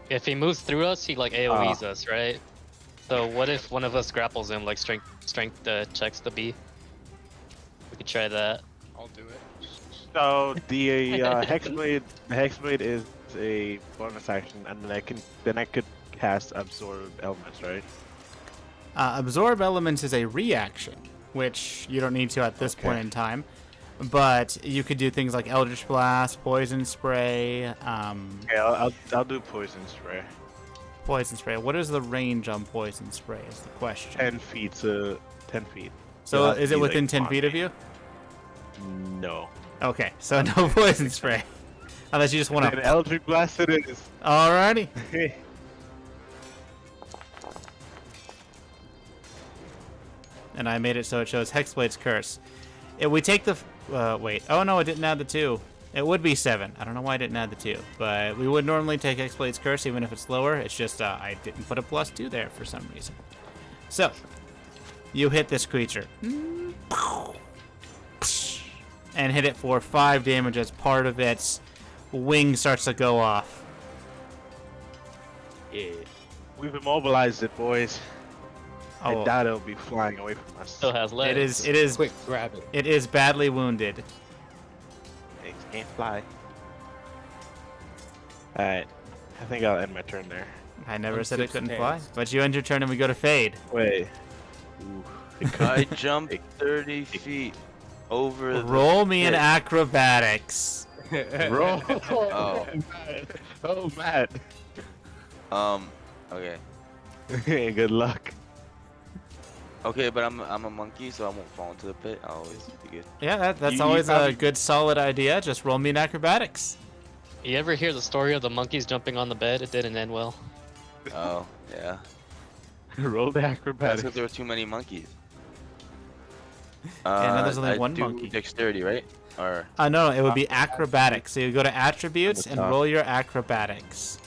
if he moves through us, he like AoEs us, right? So what if one of us grapples him, like strength checks the bee? We could try that. I'll do it. So the Hexblade is a bonus action, and then I could cast Absorb Elements, right? Absorb Elements is a reaction, which you don't need to at this point in time. But you could do things like Eldritch Blast, Poison Spray. Yeah, I'll do Poison Spray. Poison Spray. What is the range on Poison Spray? Is the question. 10 feet to 10 feet. So You'll have is to it be, within like, 10 on feet me. of you? No. Okay, so no poison spray. Unless you just want An to. Eldritch Blast it is. Alrighty. And I made it so it shows Hexblade's Curse. If we take the... wait. Oh, no, it didn't add the 2. It would be 7. I don't know why I didn't add the 2. But we would normally take Hexblade's Curse even if it's lower. It's just I didn't put a +2 there for some reason. So, you hit this creature. And hit it for 5 damage as part of its wing starts to go off. Yeah. We've immobilized it, boys. I Oh, doubt it'll be flying away from us. Still has legs. it is Quick, grab it. it is badly wounded. It can't fly. Alright. I think I'll end my turn there. I never I'm said it six couldn't hands. fly. But you end your turn and we go to Fade. Wait. Ooh, it could- I jumped 30 feet over the Roll me an pit. acrobatics. Roll. Oh. Oh, Matt. Okay. Good luck. Okay, but I'm a monkey, so I won't fall into the pit. I'll always be good. Yeah, that's You always a probably- good solid idea. Just roll me an acrobatics. You ever hear the story of the monkeys jumping on the bed? It didn't end well. Oh, yeah. Roll the That's acrobatics. because there were too many monkeys. now there's only I one do monkey. Dexterity, right? Or No, it would be acrobatics. So you go to attributes and top. roll your acrobatics.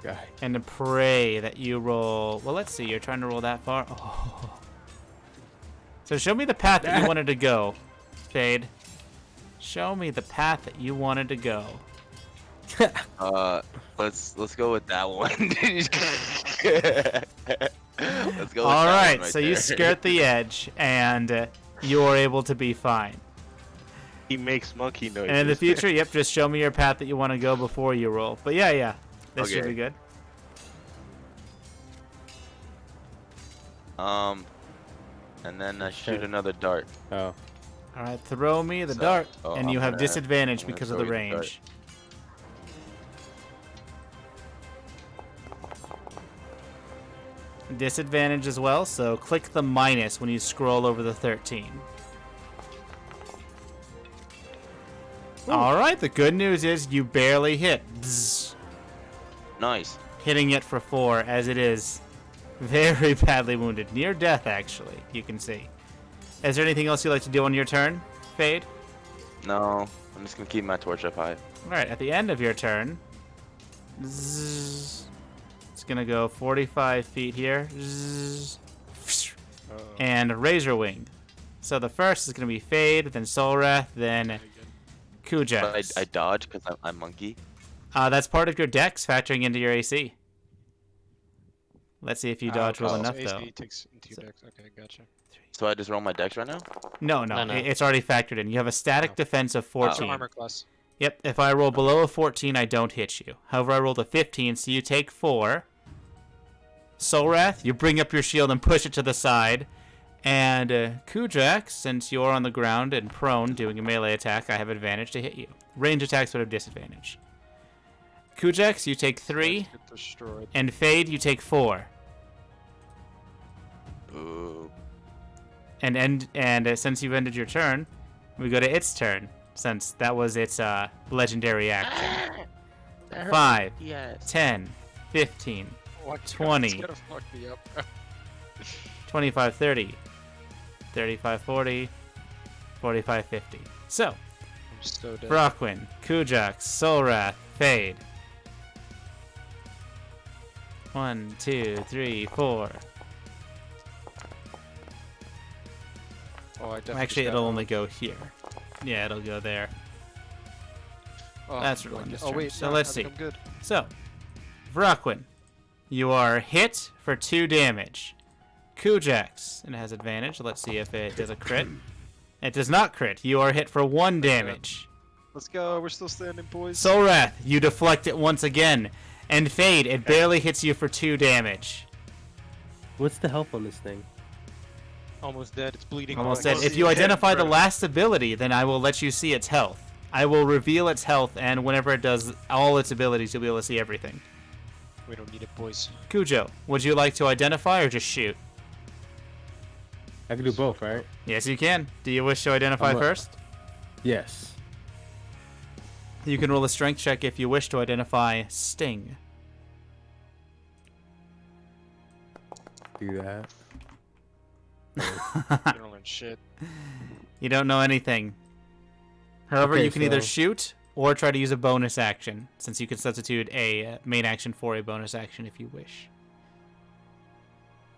Guy. And pray that you roll. Well, let's see. You're trying to roll that far. Oh. So show me the path that you wanted to go, Fade. Show me the path that you wanted to go. let's go with that one. Let's go. With All that right. one So you there. skirt the edge, and you are able to be fine. He makes monkey noises. And in the future, yep, just show me your path that you want to go before you roll. But yeah, this should Okay. be good. And then I shoot Okay. another dart. Oh. All right, throw me the So- dart, oh, and I'm you have gonna- disadvantage I'm gonna because of throw the you the dart. range. Disadvantage as well, so click the minus when you scroll over the 13. All right, the good news is you barely hit. Bzz. Nice. Hitting it for 4 as it is very badly wounded. Near death, actually, you can see. Is there anything else you'd like to do on your turn, Fade? No, I'm just gonna keep my torch up high. All right, at the end of your turn, zzz, it's going to go 45 feet here. Zzz, and Razor Wing. So the first is going to be Fade, then Soul Wrath, then Kujax. But I dodge because I'm monkey. That's part of your dex factoring into your AC. Let's see if you dodge well enough, AC though. takes into your dex. Okay, gotcha. So I just roll my dex right now. No, No, no. it's already factored in. You have a static Oh. defense of What's 14. your armor class? Yep, if I roll below a 14, I don't hit you. However, I rolled a 15, so you take 4. Soul Wrath, you bring up your shield and push it to the side. And Kujax, since you're on the ground and prone doing a melee attack, I have advantage to hit you. Range attacks would have disadvantage. Kujax, you take 3, Get destroyed. and Fade, you take 4. Ooh. And since you've ended your turn, we go to its turn, since that was its legendary action. 5, Yes. 10, 15, Oh my God, 20. It's gonna fuck me up. 25, 30, 35, 40, 45, 50. So, I'm so dead. Brockwin, Kujax, Soul Wrath, Fade. 1, 2, 3, 4. Oh, I definitely Actually, just it'll got- only go here. Yeah, it'll go there. Oh, that's I'm really going- this Oh turn. wait, So no, let's I think see. I'm good. So, Vrockwin, you are hit for 2 damage. Kujax, it has advantage. Let's see if it does a crit. It does not crit. You are hit for 1 damage. Let's go. We're still standing, boys. Soul Wrath, you deflect it once again. And Fade, it barely hits you for 2 damage. What's the health on this thing? Almost dead. It's bleeding. Almost Oh, dead. I If see you it. identify the bro. last ability, then I will let you see its health. I will reveal its health, and whenever it does all its abilities, you'll be able to see everything. We don't need it, boys. Cujo, would you like to identify or just shoot? I can do both, right? Yes, you can. Do you wish to identify first? Yes. You can roll a strength check if you wish to identify Sting. Do that. You don't learn shit. You don't know anything. However, Okay, you can either so- shoot or try to use a bonus action, since you can substitute a main action for a bonus action if you wish.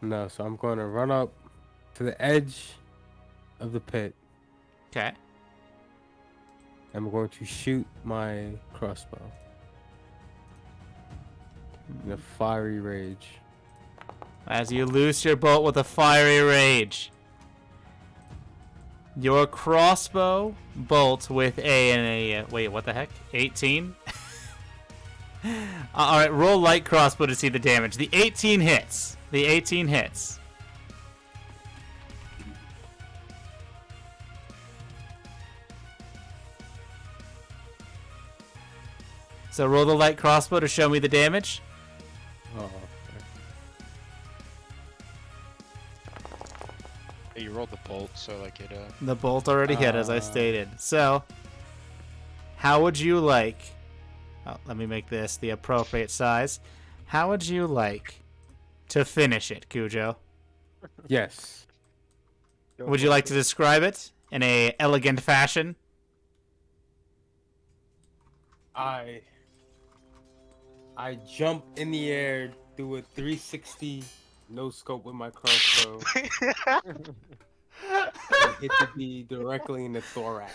No, so I'm going to run up to the edge of the pit. Okay. I'm going to shoot my crossbow. In a fiery rage. As you loose your bolt with a fiery rage. Your crossbow bolt with wait, what the heck? 18? Alright, roll light crossbow to see the damage. The 18 hits. The 18 hits. So roll the light crossbow to show me the damage. Oh, You rolled the bolt, so like it. The bolt already hit, as I stated. So, how would you like... Oh, let me make this the appropriate size. How would you like to finish it, Cujo? yes. Would you like to describe it in a elegant fashion? I jump in the air, do a 360 no scope with my crossbow, and hit the bee directly in the thorax.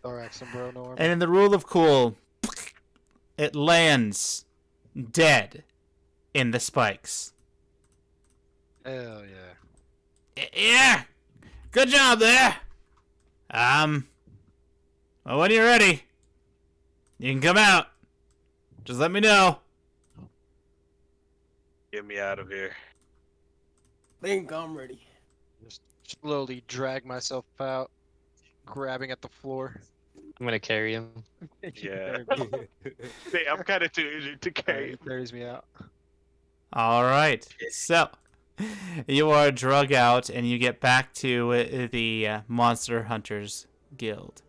Thorax and bro, no armor. And in the rule of cool, it lands dead in the spikes. Hell yeah. Yeah! Good job there! Well, when you're ready, you can come out. Just let me know. Get me out of here. Think I'm ready. Just slowly drag myself out, grabbing at the floor. I'm gonna carry him. Yeah. Hey, I'm kind of too easy to carry. He carries me out. All right. So, you are drug out and you get back to the Monster Hunters Guild.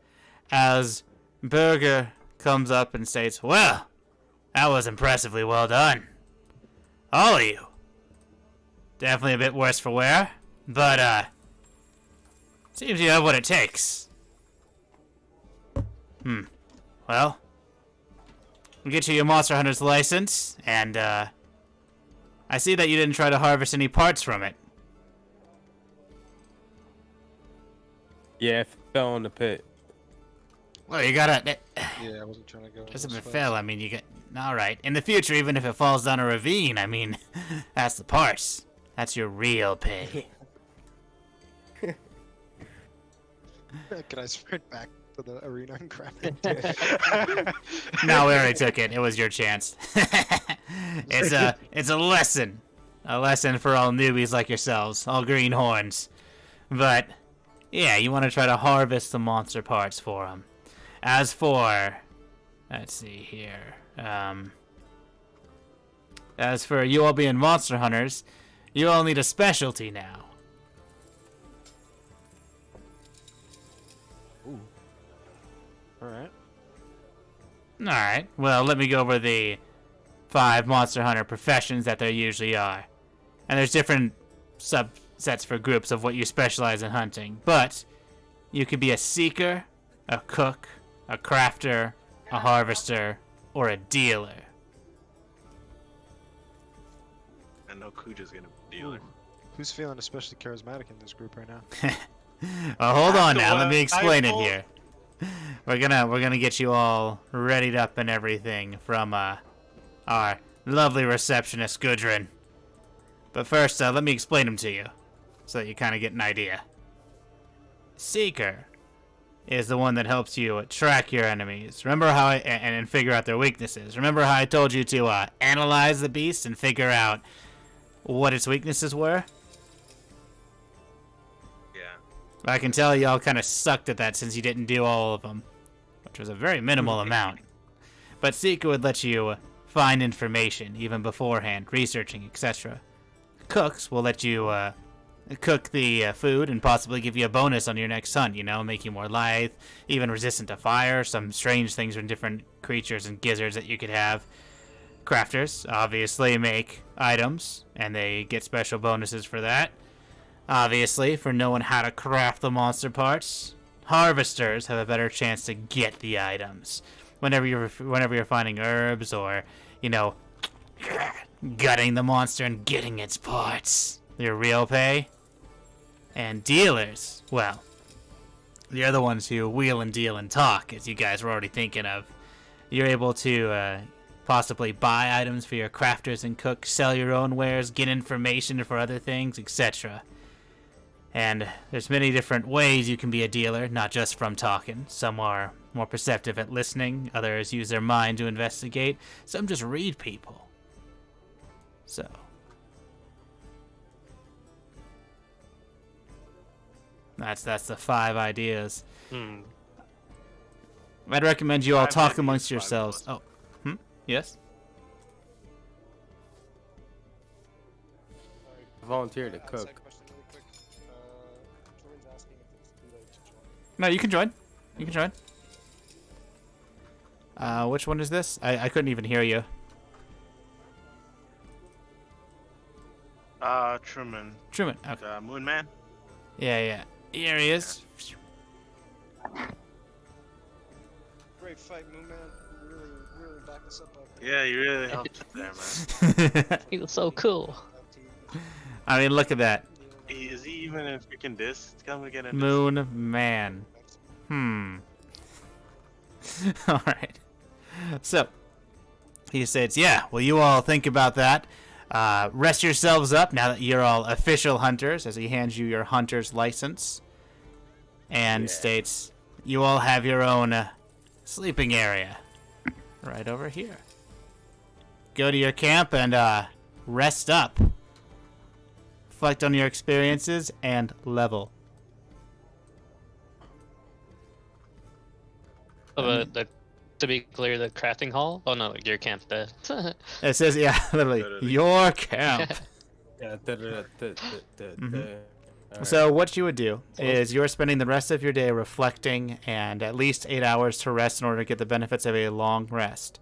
As Burger comes up and states, "Well, that was impressively well done. All of you. Definitely a bit worse for wear, but seems you have what it takes. Well, we'll get you your Monster Hunter's license, and I see that you didn't try to harvest any parts from it. Yeah, it fell in the pit. Well, you gotta... Yeah, I wasn't trying to go. Just if this it fast. fell, I mean, you get... Alright, in the future, even if it falls down a ravine, I mean, that's the parts. That's your real pay. Can I sprint back to the arena and grab it? No, we already took it. It was your chance. It's a lesson. A lesson for all newbies like yourselves, all greenhorns. But, yeah, you want to try to harvest the monster parts for them. As for... Let's see here. As for you all being monster hunters, you all need a specialty now. Alright. Alright, well, let me go over the 5 monster hunter professions that there usually are. And there's different subsets for groups of what you specialize in hunting. But you could be a seeker, a cook, a crafter, a harvester, or a dealer. I know Kuja's gonna be dealer. Who's feeling especially charismatic in this group right now? Hold on the now, let one me explain it I here. We're gonna get you all readied up and everything from our lovely receptionist Gudrun. But first, let me explain them to you, so that you kind of get an idea. Seeker is the one that helps you track your enemies. Remember how and figure out their weaknesses. Remember how I told you to analyze the beast and figure out what its weaknesses were? Yeah. I can tell y'all kind of sucked at that since you didn't do all of them, which was a very minimal amount. But Seeker would let you find information even beforehand, researching, etc. Cooks will let you cook the food and possibly give you a bonus on your next hunt, make you more lithe, even resistant to fire, some strange things from different creatures and gizzards that you could have. Crafters obviously make items, and they get special bonuses for that. Obviously, for knowing how to craft the monster parts. Harvesters have a better chance to get the items. Whenever you're finding herbs or, gutting the monster and getting its parts. Your real pay. And dealers, well, they're the ones who wheel and deal and talk, as you guys were already thinking of. You're able to possibly buy items for your crafters and cooks, sell your own wares, get information for other things, etc. And there's many different ways you can be a dealer, not just from talking. Some are more perceptive at listening, others use their mind to investigate, some just read people. So... That's the 5 ideas. I'd recommend you all talk amongst yourselves. Oh, yes? Volunteer to cook. No, you can join. You can join. Which one is this? I couldn't even hear you. Truman. Truman, okay. Moon Man? Yeah. Here he is. Great fight, Moon Man. You really backed us up. Yeah, you really helped us there, man. He was so cool. I mean, look at that. Is he even in freaking disc? Come again in Moon Man. Alright. So, he says, yeah, well, you all think about that. Rest yourselves up now that you're all official hunters, as he hands you your hunter's license. And states, you all have your own sleeping area. Right over here. Go to your camp and rest up. Reflect on your experiences and level. To be clear, the crafting hall? Oh no, your camp. It says, yeah, literally, your camp. Yeah. So what you would do is you're spending the rest of your day reflecting and at least 8 hours to rest in order to get the benefits of a long rest.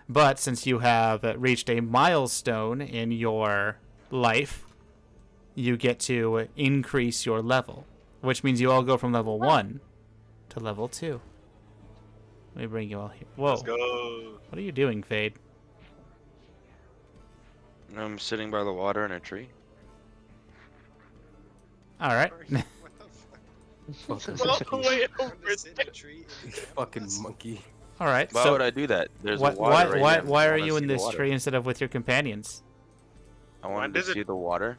But since you have reached a milestone in your life, you get to increase your level, which means you all go from level 1 to level 2. Let me bring you all here. Whoa. Let's go. What are you doing, Fade? I'm sitting by the water in a tree. All right. What the fuck? All the way over Sit in a tree in the camp? Fucking monkey. All right. Why so would I do that? There's why, water right here. why I are wanna you in see the this water. tree instead of with your companions? I wanted does to it- see the water.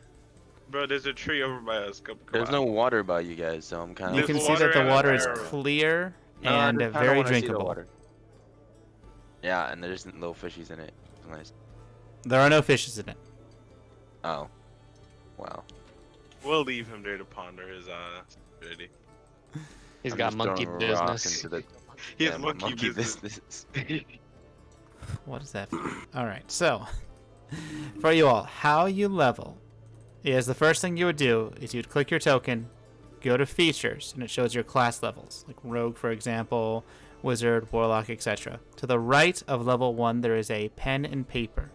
Bro, there's a tree over by us. Come There's on. no water by you guys, so I'm kind of. You There's can see that the water water is everywhere. clear No, I and just kinda very wanna see the drinkable. water. Yeah, and there's little fishies in it. It's nice. There are no fishes in it. Oh. Wow. We'll leave him there to ponder his stupidity. He's I'm got just monkey throwing a rock business. into the- He has yeah, monkey business. What is that? All right. So, for you all, how you level is the first thing you would do is you'd click your token, go to features, and it shows your class levels, like rogue, for example, wizard, warlock, etc. To the right of level 1, there is a pen and paper.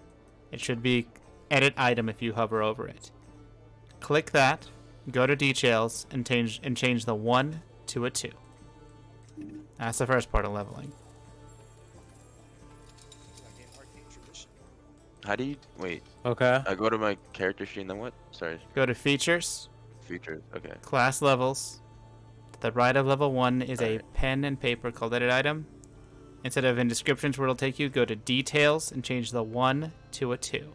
It should be edit item if you hover over it. Click that, go to details, and change the 1 to a 2. That's the first part of leveling. Like in Arcane Tradition. How do you wait? Okay. I go to my character sheet and then what? Sorry, Go to features, features. Okay. class levels. To the right of level 1 is a Alright. pen and paper called edit item. Instead of in descriptions where it'll take you, go to details and change the 1 to a 2.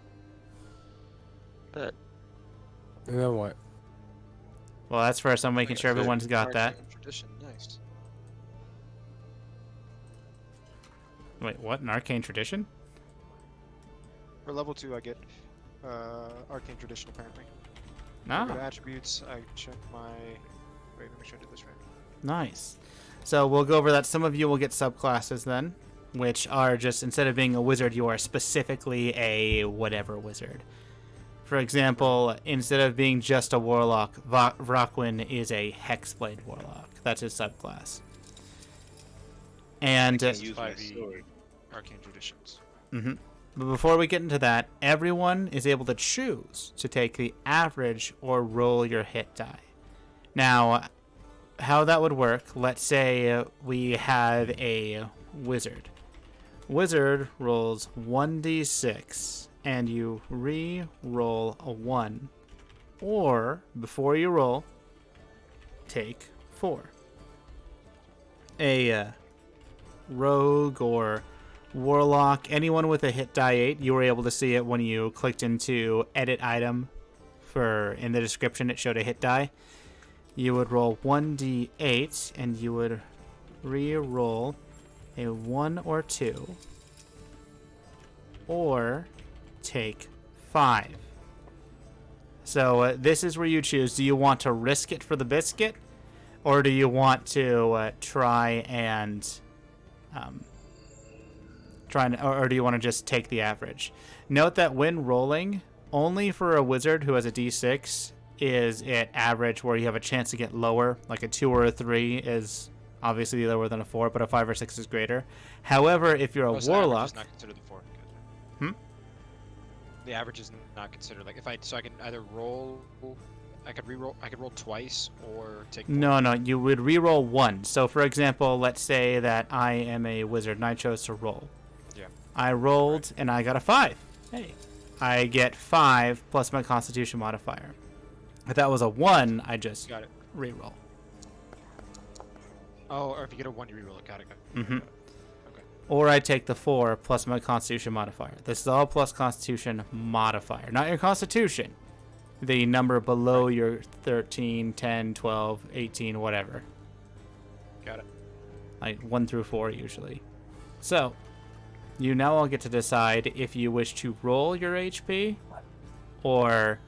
That. And then what? Well, that's first. I'm making sure That's it. everyone's got that. Arcane Tradition, nice. Wait, what? An arcane tradition? For level 2, I get Arcane Tradition apparently. I go to No. attributes, I check my. Wait, let me make sure I did this right. Nice. So we'll go over that. Some of you will get subclasses then, which are just, instead of being a wizard, you are specifically a whatever wizard. For example, instead of being just a warlock, Vrakwin is a hexblade warlock. That's his subclass. And I use my 5e sword. Arcane Traditions. But before we get into that, everyone is able to choose to take the average or roll your hit die. Now, how that would work, let's say we have a wizard. Wizard rolls 1d6, and you re-roll a 1. Or, before you roll, take 4. A rogue or warlock, anyone with a hit die 8, you were able to see it when you clicked into edit item. In the description it showed a hit die. You would roll 1d8 and you would re-roll a 1 or 2 or take 5. So this is where you choose. Do you want to risk it for the biscuit, or do you want to try and or do you want to just take the average? Note that when rolling, only for a wizard who has a d6 is it average, where you have a chance to get lower, like a 2 or a 3 is obviously lower than a 4, but a 5 or 6 is greater. However, if you're a So the average warlock, is not considered the 4. Hmm? The average is not considered. Like, so I can either roll, I could roll twice or take 4. no, you would re-roll 1. So for example, let's say that I am a wizard and I chose to roll. Yeah. I rolled and I got a 5. Hey, I get 5 plus my Constitution modifier. If that was a 1, I just Got it. re-roll. Oh, or if you get a 1, you reroll it. Got it. Mhm. Okay. Or I take the 4 plus my Constitution modifier. This is all plus Constitution modifier, not your Constitution. The number below your 13, 10, 12, 18, whatever. Got it. Like 1 through 4 usually. So, you now all get to decide if you wish to roll your HP or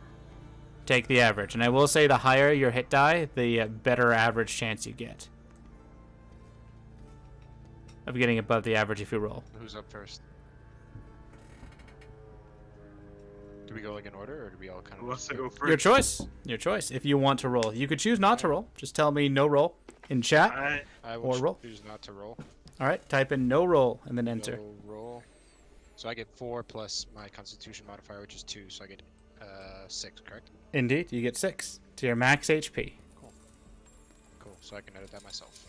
take the average. And I will say the higher your hit die, the better average chance you get of getting above the average if you roll. Who's up first? Do we go like in order, or do we all kind of? Who wants to go first? Your choice. Your choice. If you want to roll, you could choose not to roll. Just tell me no roll in chat. I Or will roll. choose not to roll. All right. Type in no roll and then enter. No roll. So I get 4 plus my Constitution modifier, which is 2. So I get 6, correct? Indeed, you get 6 to your max HP. Cool. So I can edit that myself.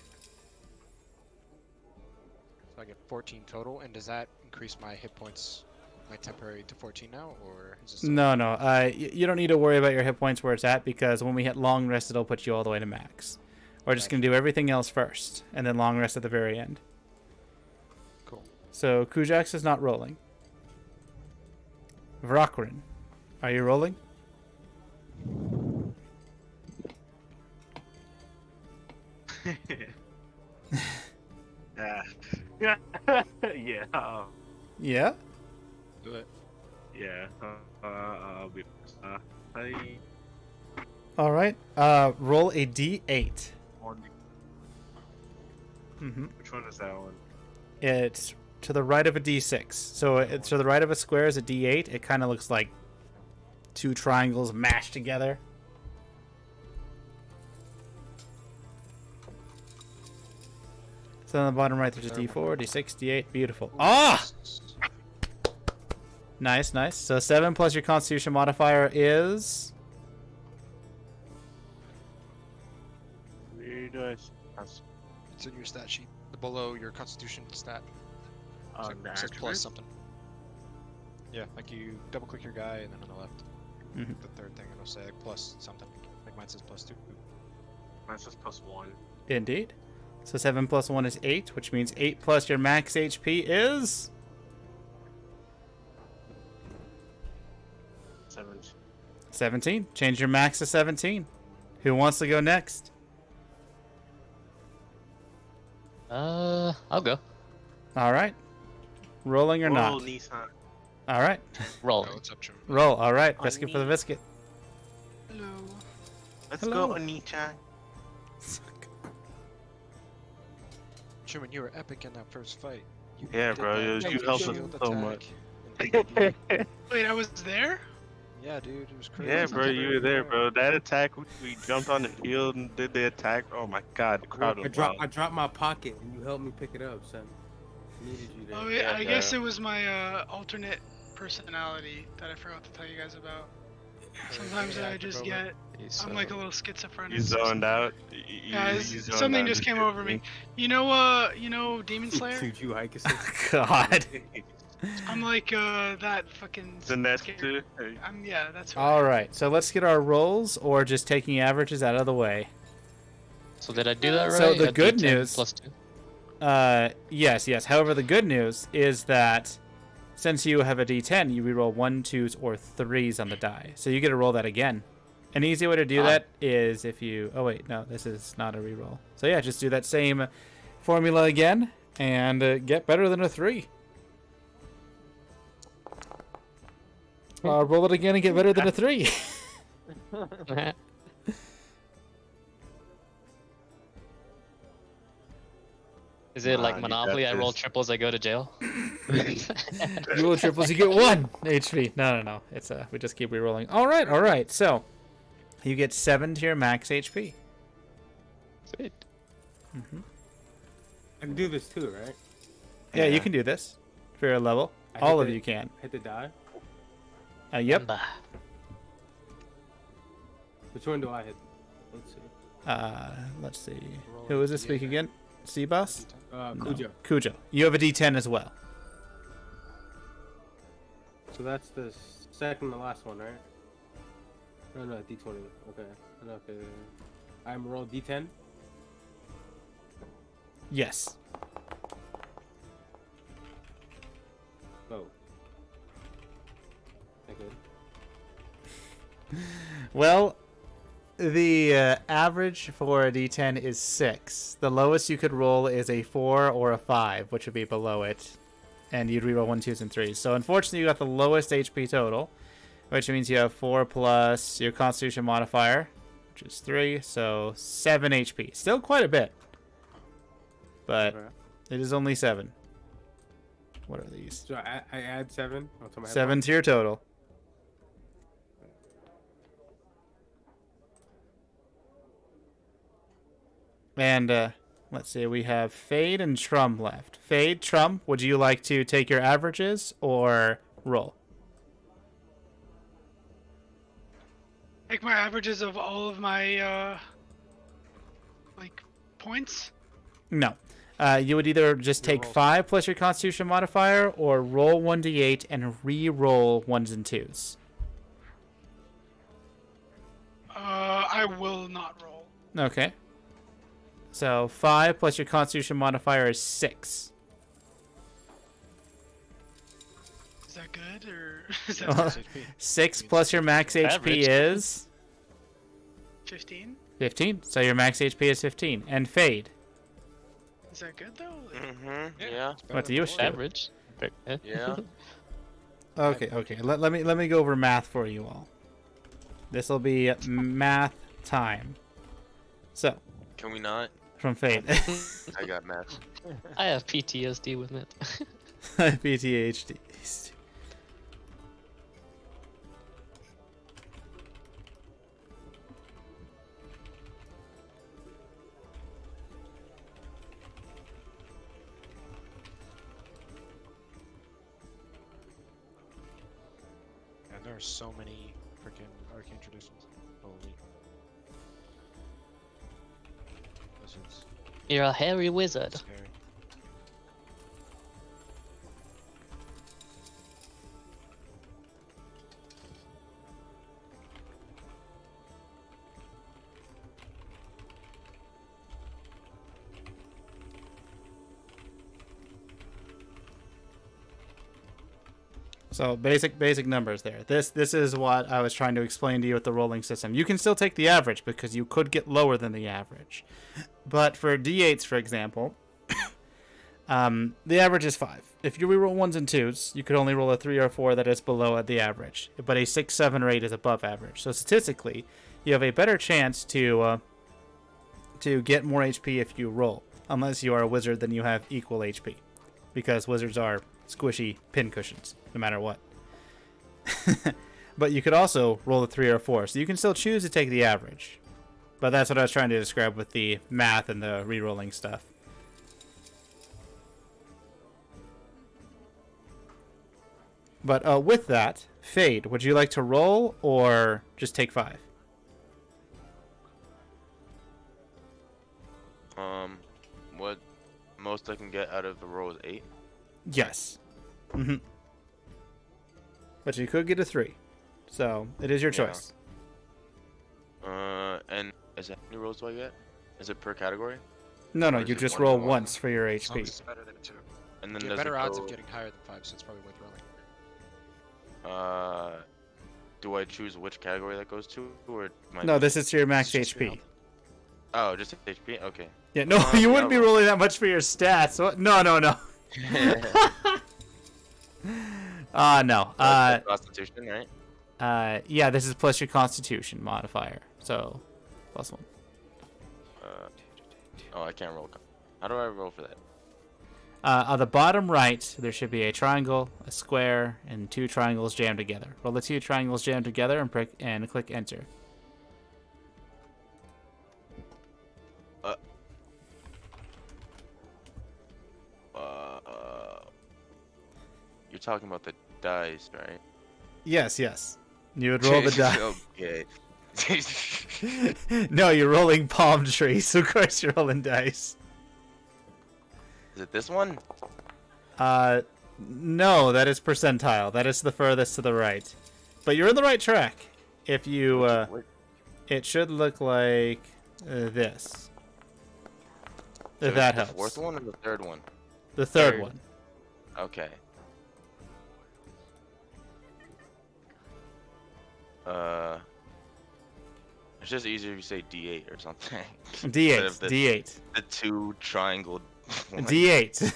So I get 14 total, and does that increase my hit points, my temporary, to 14 now, or is this still- No. You don't need to worry about your hit points where it's at, because when we hit long rest, it'll put you all the way to max. We're just going to do everything else first, and then long rest at the very end. Cool. So Kujax is not rolling. Vrakrin, are you rolling? Yeah. Yeah. Do it. Yeah. I All right. Roll a d8. Which one is that one? It's to the right of a d6. So it's to the right of a square is a d8. It kind of looks like 2 triangles mashed together. So on the bottom right, there's a d4, d6, d8. Beautiful. Ah! Nice. So 7 plus your Constitution modifier is... Where do I? It's in your stat sheet, below your Constitution stat. On So the it says plus attribute? something. Yeah, like you double click your guy, and then on the left, Mhm. the third thing, it'll say like plus something. Like mine says plus 2. Mine says +1. Indeed. So 7 plus 1 is 8, which means 8 plus your max HP is... 7. 17. Change your max to 17. Who wants to go next? I'll go. All right. Rolling or Roll, not? Nissan. All right. Roll. Oh, it's up to Roll. All right. Biscuit for the biscuit. Hello. Let's Hello. go, Anita. Truman, you were epic in that first fight. You Yeah, did bro, that you magic helped us shield so attack much. and AoE. Wait, I was there? Yeah, dude, it was crazy. Yeah, bro, you were there, bro. That attack, we jumped on the field and did the attack. Oh my god, the crowd was wild. I dropped my pocket and you helped me pick it up, son. I needed you there. Oh, yeah, I guess it was my alternate personality that I forgot to tell you guys about. Sometimes I just get, I'm like a little schizophrenic. You zoned out. Yeah, something just came over me. You know Demon Slayer? Juju God. I'm like that fucking. The next two. Yeah, that's right. All right, so let's get our rolls, or just taking averages out of the way. So did I do that right? So the A good D10 news- plus 2. Yes. However, the good news is that since you have a D10, you reroll 1s, 2s, or 3s on the die. So you get to roll that again. An easy way to do that is if you... Oh, wait. No, this is not a reroll. So yeah, just do that same formula again and get better than a 3. Roll it again and get better than a 3. Is it like you Monopoly? got I roll this. triples, I go to jail. You roll triples, you get 1 HP. No. It's we just keep rerolling. All right. So you get 7 to your max HP. Sweet. I can do this too, right? Yeah, you can do this for your level. I All hit of the- you can. Hit the die. Yep. Which one do I hit? Let's see. Let's see. Who is this speak again? Seaboss? Cujo. Cujo. You have a D10 as well. So that's the second to last one, right? No, D20. Okay. Okay. I'm roll D10. Yes. Oh. That good. Well, the average for a D10 is 6. The lowest you could roll is a 4 or a 5, which would be below it. And you'd reroll 1s, 2s, and 3s. So unfortunately, you got the lowest HP total, which means you have 4 plus your Constitution modifier, which is 3, so 7 HP. Still quite a bit. But it is only 7. What are these? So I add 7. To my 7 to your total. And let's see, we have Fade and Trum left. Fade, Trum, would you like to take your averages or roll? Take my averages of all of my points. No. You would either just take 5 plus your Constitution modifier or roll 1d8 and re-roll 1s and 2s. I will not roll. Okay. So 5 plus your Constitution modifier is 6. Is that good or is that 6 plus your max HP Average. is 15? 15. So your max HP is 15. And Fade. Is that good though? Yeah. What do you wish to? Average. Yeah. Okay. Let me go over math for you all. This will be math time. So, Can we not? from Fade. I got math. I have PTSD with it. PTHD. And there are so many freaking arcane traditions. Holy. Wizards. You're a hairy wizard. Scary. So basic numbers there. This is what I was trying to explain to you with the rolling system. You can still take the average because you could get lower than the average. But for D8s, for example, the average is 5. If you reroll 1s and 2s, you could only roll a 3 or 4 that is below the average. But a 6, 7, or 8 is above average. So statistically, you have a better chance to get more HP if you roll. Unless you are a wizard, then you have equal HP. Because wizards are squishy pincushions, no matter what. But you could also roll a 3 or 4, so you can still choose to take the average. But that's what I was trying to describe with the math and the re-rolling stuff. But with that, Fade, would you like to roll or just take 5? What most I can get out of the roll is 8? Yes. Mm-hmm. But you could get a 3. So, it is your Yeah. choice. And is it how many rolls do I get? Is it per category? No, Or you is it just one roll to one? once for your As long as HP. it's better than a 2. And then You does have better it odds go, of getting higher than 5, so it's probably worth rolling. do I choose which category that goes to, or my... No, this is your max It's just your HP. Oh, just HP? Okay. Yeah, no, Uh, you yeah, wouldn't be roll. rolling that much for your stats. What? No. No. No. That's the Constitution, right? Yeah, this is plus your Constitution modifier. So, +1. Oh, I can't roll. How do I roll for that? On the bottom right, there should be a triangle, a square, and 2 triangles jammed together. Roll the 2 triangles jammed together and click Enter. You're talking about the dice, right? Yes. You would roll the die. Okay. No, you're rolling palm trees. Of course, you're rolling dice. Is it this one? No, that is percentile. That is the furthest to the right. But you're in the right track. If you, it should look like this. So If that the helps. fourth one or the third one? The third Third. one. Okay. It's just easier if you say D8 or something. Instead D8. of the, D8. The 2 triangle. D8.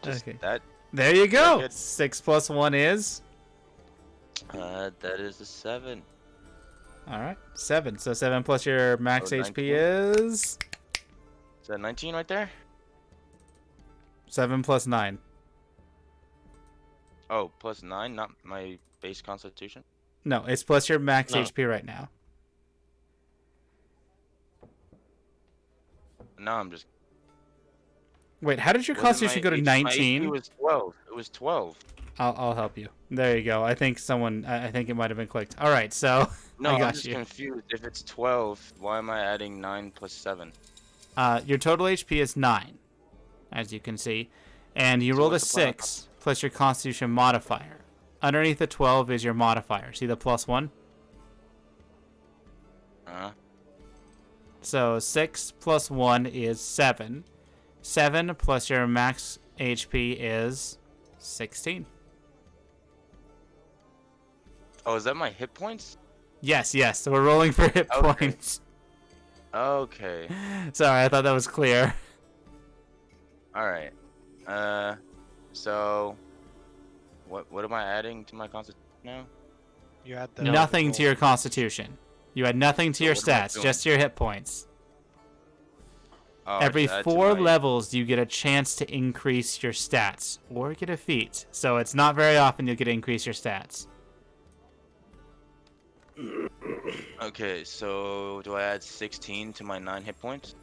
Just Okay. that. There you go. Good. 6 plus 1 is. That is a 7. All right. 7. So 7 plus your max So HP 19. is. Is that 19 right there? 7 plus 9. Oh, plus 9, not my base constitution? No, it's plus your max No. HP right now. No, I'm just. Wait, how did your Wasn't constitution my go to My 19? HP was 12. It was 12. I'll help you. There you go. I think I think it might have been clicked. All right, so No, I I'm got just you. confused. If it's 12, why am I adding 9 plus 7? Your total HP is 9, as you can see, and you So rolled a what's the plan? 6 plus your Constitution modifier. Underneath the 12 is your modifier. See the +1? So 6 plus 1 is 7. 7 plus your max HP is 16. Oh, is that my hit points? Yes. So we're rolling for hit Okay. points. Okay. Sorry, I thought that was clear. Alright. So. What am I adding to my constitution now? You add the Nothing to your Constitution. You had nothing to So your what am I stats, doing? just your hit points. Oh, I Every just add to 4 my- levels, you get a chance to increase your stats or get a feat. So it's not very often you'll get to increase your stats. Okay, so do I add 16 to my 9 hit points?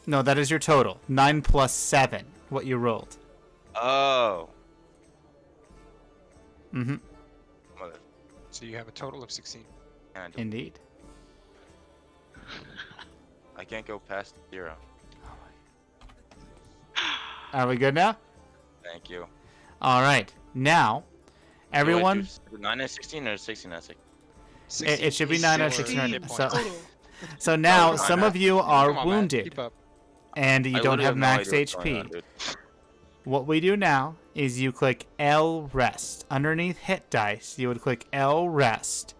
No, that is your total. 9 plus 7, what you rolled. Oh. Mm-hmm. Mother. So you have a total of 16. Indeed. I can't go past 0. Are we good now? Thank you. All right. Now, everyone, Do I do 9 out of 16 or 16 out of 6? it should be 9 out of 16. hit So, Total. so now, Oh, some nine of you are Come on, man, wounded, keep up. and you I don't literally have no max idea what's going HP. on, dude. What we do now is you click L rest. Underneath hit dice, you would click L rest,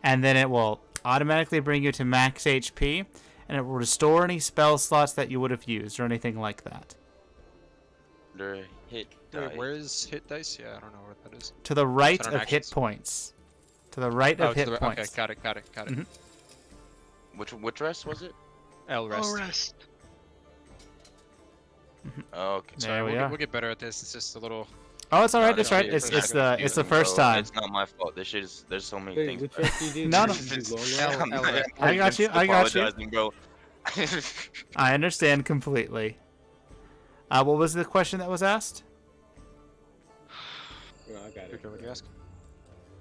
and then it will automatically bring you to max HP, and it will restore any spell slots that you would have used or anything like that. Under hit Wait, die. where is hit dice? Yeah, I don't know what that is. To the right Is of that an hit actions? points. To the right of to hit the- points. Okay, got it. Mhm. Which rest was it? L rest. Oh, rest. Oh, okay. There we we'll, are. we'll get better at this. It's just a little Oh, it's all right. this It's right. shit is It's the confusing, first bro. time. It's not my fault. This shit is. There's so many Wait, things. which bro. rest you did? No, Did no. you do long Yeah, rest? I'm not- I got you, just I got you. apologizing, bro. I understand completely. What was the question that was asked? No, I got it. Kujo, what do you ask?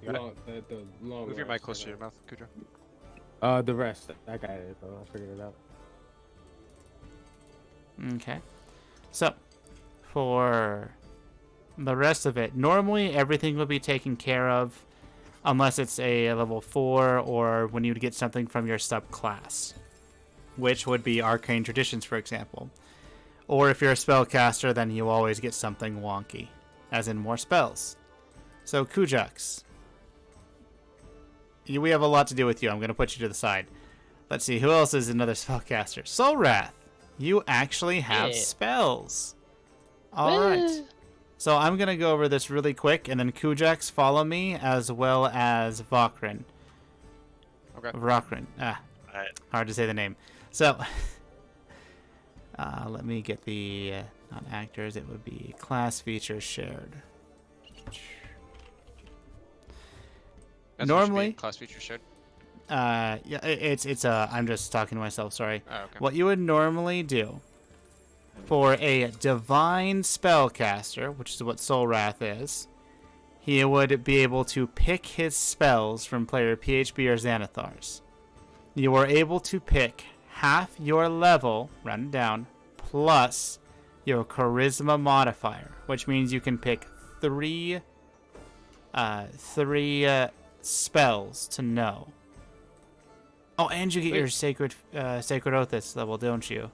You got it? The long Move your rest, mic close I to your got mouth, Kujo. it. The rest. I got it, bro. I figured it out. Okay. So, for the rest of it, normally everything will be taken care of unless it's a level 4 or when you would get something from your subclass, which would be Arcane Traditions, for example. Or if you're a spellcaster, then you always get something wonky, as in more spells. So, Kujux, we have a lot to do with you. I'm going to put you to the side. Let's see, who else is another spellcaster? Soul Wrath, you actually have Yeah. spells. All right. So I'm going to go over this really quick, and then Kujux, follow me, as well as Vokrin. Okay. Vokrin. Alright. Hard to say the name. So, let me get the, not actors, it would be class features shared. That's what should be Normally, in class feature shared. yeah, I'm just talking to myself, sorry. Oh, okay. What you would normally do for a divine spellcaster, which is what Soul Wrath is, he would be able to pick his spells from player PHB or Xanathars. You are able to pick half your level, round it down, plus your charisma modifier, which means you can pick three spells to know. Oh, and you get your sacred oath this level, don't you?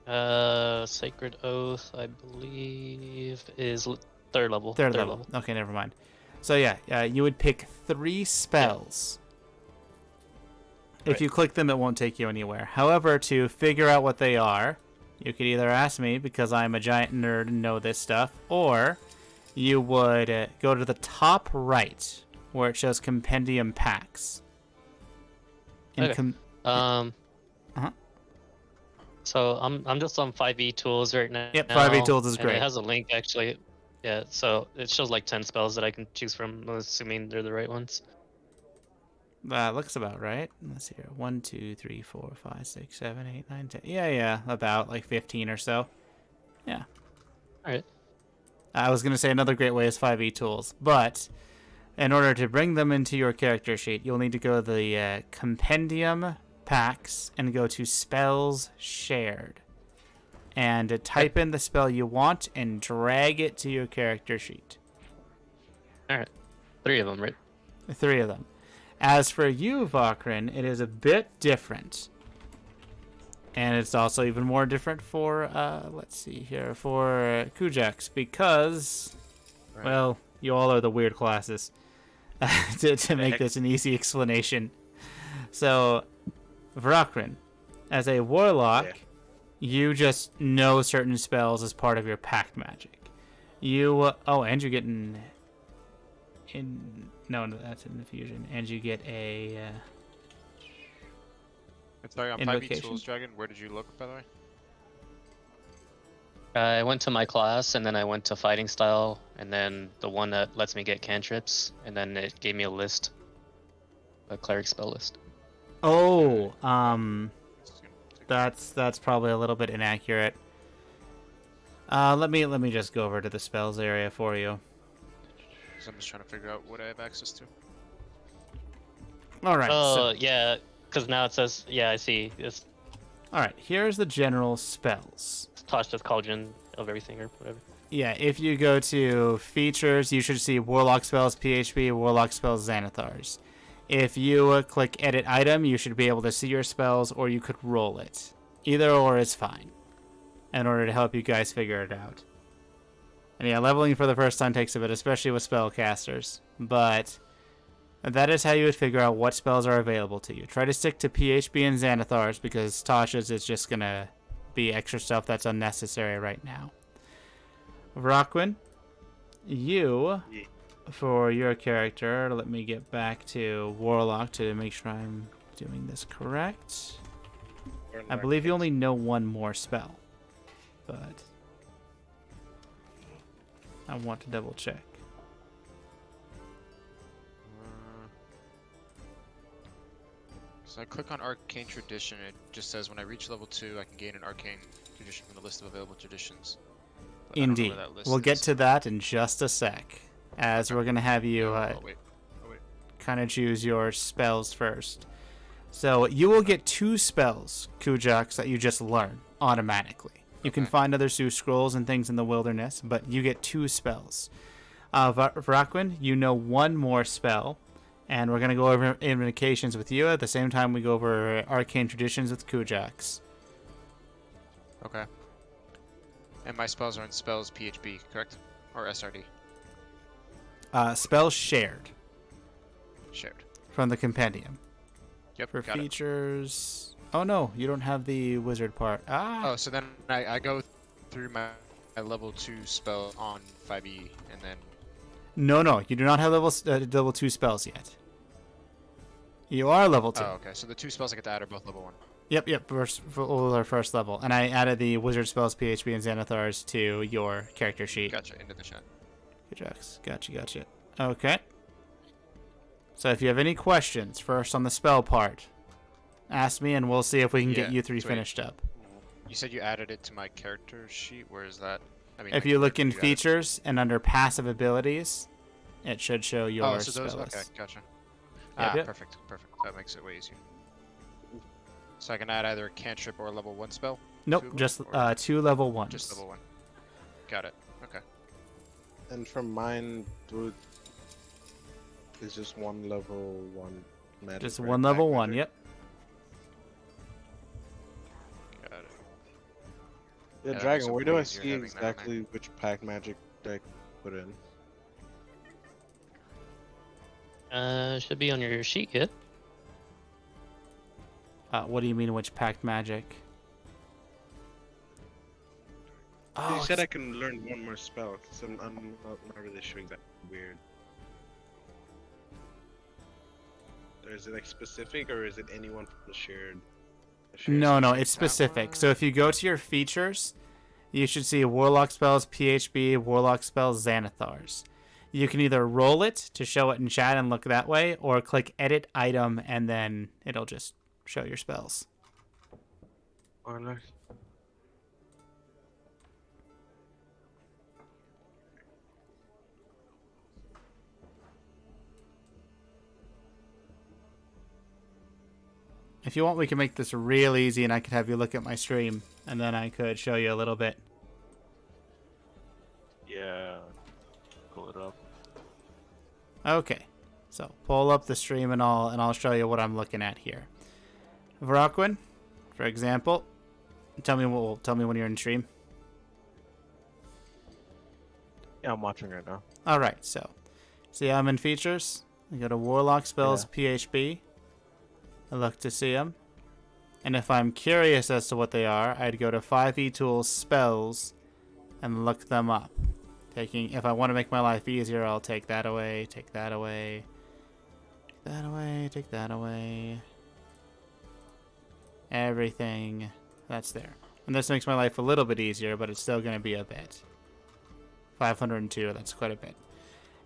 Sacred Oath, I believe, is third level. Third level. Okay, never mind. So yeah, you would pick 3 spells. If Right. you click them, it won't take you anywhere. However, to figure out what they are, you could either ask me, because I'm a giant nerd and know this stuff, or you would go to the top right, where it shows Compendium Packs. And Okay. Uh-huh. So I'm just on 5e tools right now. Yep, 5e tools is and great. It has a link actually. Yeah, so it shows like 10 spells that I can choose from, assuming they're the right ones. Looks about right. Let's see here. 1, 2, 3, 4, 5, 6, 7, 8, 9, 10. Yeah, about like 15 or so. Yeah. Alright. I was going to say another great way is 5e tools, but in order to bring them into your character sheet, you'll need to go to the Compendium Packs and go to Spells Shared. And type in the spell you want and drag it to your character sheet. Alright. 3 of them, right? 3 of them. As for you, Vokrin, it is a bit different. And it's also even more different for, let's see here, for Kujux, because, Right. well, you all are the weird classes, to make this an easy explanation. So, Vokrin, as a warlock, you just know certain spells as part of your pact magic. You, and you're getting... No, that's an infusion. And you get a Sorry, on 5e Invocation. tools, Dragon, where did you look, by the way? I went to my class, and then I went to fighting style, and then the one that lets me get cantrips, and then it gave me a list, a cleric spell list. Oh, This is gonna take- that's probably a little bit inaccurate. Let me just go over to the spells area for you. 'cause I'm just trying to figure out what I have access to. All right. Oh, yeah, because now it says, yeah, I see. It's All right. Here's the general spells. Tasha's Cauldron of everything, or whatever. Yeah, if you go to features, you should see Warlock Spells PHB, Warlock Spells Xanathars. If you click Edit Item, you should be able to see your spells, or you could roll it. Either or is fine, in order to help you guys figure it out. And yeah, leveling for the first time takes a bit, especially with spellcasters. But that is how you would figure out what spells are available to you. Try to stick to PHB and Xanathars, because Tasha's is just going to be extra stuff that's unnecessary right now. Vrokwin, you, Yeah. for your character, let me get back to Warlock to make sure I'm doing this correct. I believe you only know one more spell, but I want to double check. So I click on Arcane Tradition, it just says when I reach level 2, I can gain an Arcane Tradition from the list of available traditions. But I don't know Indeed. where that list We'll get is. to that in just a sec, as we're going to have you Oh, wait. kind of choose your spells first. So you will get 2 spells, Kujax, that you just learn automatically. You can Okay. find other Sue scrolls and things in the wilderness, but you get 2 spells. Vrakwin, you know 1 more spell, and we're going to go over Invocations with you at the same time we go over Arcane Traditions with Kujax. Okay. And my spells are in spells PHB, correct? Or SRD? Spells shared Shared. from the compendium. Yep, For got it. features... Oh no, you don't have the wizard part. Oh, so then I go through my level 2 spell on 5e, and then... No, you do not have level 2 spells yet. You are level 2. Oh, okay. So the 2 spells I get to add are both level 1. Yep, for our first level. And I added the wizard spells, PHB, and Xanathars to your character sheet. Gotcha, into the chat. Gotcha. Okay. So if you have any questions first on the spell part, ask me and we'll see if we can get Yeah, you 3 sweet. finished up. You said you added it to my character sheet. Where is that? I mean, If my you look character in you added- features and under passive abilities, it should show your Oh, so those. spell Okay, list. gotcha. Yep. Perfect. That makes it way easier. So I can add either a cantrip or a level 1 spell. Nope, Two of them, just or 2 level 1s. just level 1. Got it. Okay. And from mine, it's just 1 level 1 magic. Just right? 1 level Black 1, magic. yep. Got it. Yeah, that makes Dragon, it where way do I easier see having that on there. exactly which pack magic deck put in? Should be on your sheet, yeah? What do you mean, which packed magic? You said it's- I can learn 1 more spell, so I'm not really sure exactly. Weird. Is it like specific, or is it anyone from the shared? No, space? it's specific. So if you go to your features, you should see Warlock Spells, PHB, Warlock Spells, Xanathars. You can either roll it to show it in chat and look that way, or click Edit Item, and then it'll just show your spells. Warlock. If you want, we can make this real easy, and I could have you look at my stream, and then I could show you a little bit. Yeah. Pull it up. Okay, so pull up the stream and I'll show you what I'm looking at here. Vrakwin, for example, tell me when you're in stream. Yeah, I'm watching right now. All right, so see I'm in features. I go to Warlock Spells, PHB. I look to see them, and if I'm curious as to what they are, I'd go to 5e Tools Spells and look them up. If I want to make my life easier, I'll take that away, take that away, take that away, take that away. Everything that's there. And this makes my life a little bit easier, but it's still going to be a bit. 502, that's quite a bit.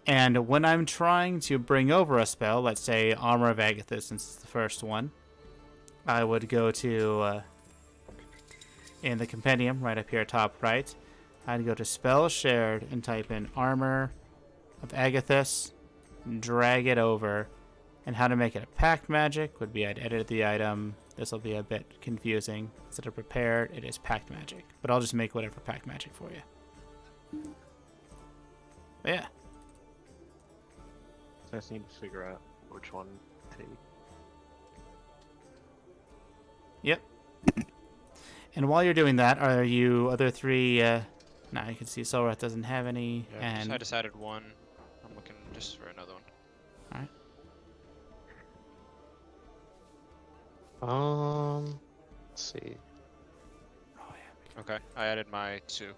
And when I'm trying to bring over a spell, let's say Armor of Agathis, since it's the first one, I would go to, in the compendium, right up here top right, I'd go to Spell Shared and type in Armor of Agathis, drag it over, and how to make it a packed magic would be I'd edit the item. This will be a bit confusing. Instead of prepared, it is packed magic. But I'll just make whatever packed magic for you. But yeah. So I just need to figure out which one to take. Yep. And while you're doing that, are you other 3... now you can see Solrath doesn't have any, Yeah, and... I just added 1. I'm looking just for another one. Alright. Let's see. Okay, I added my 2.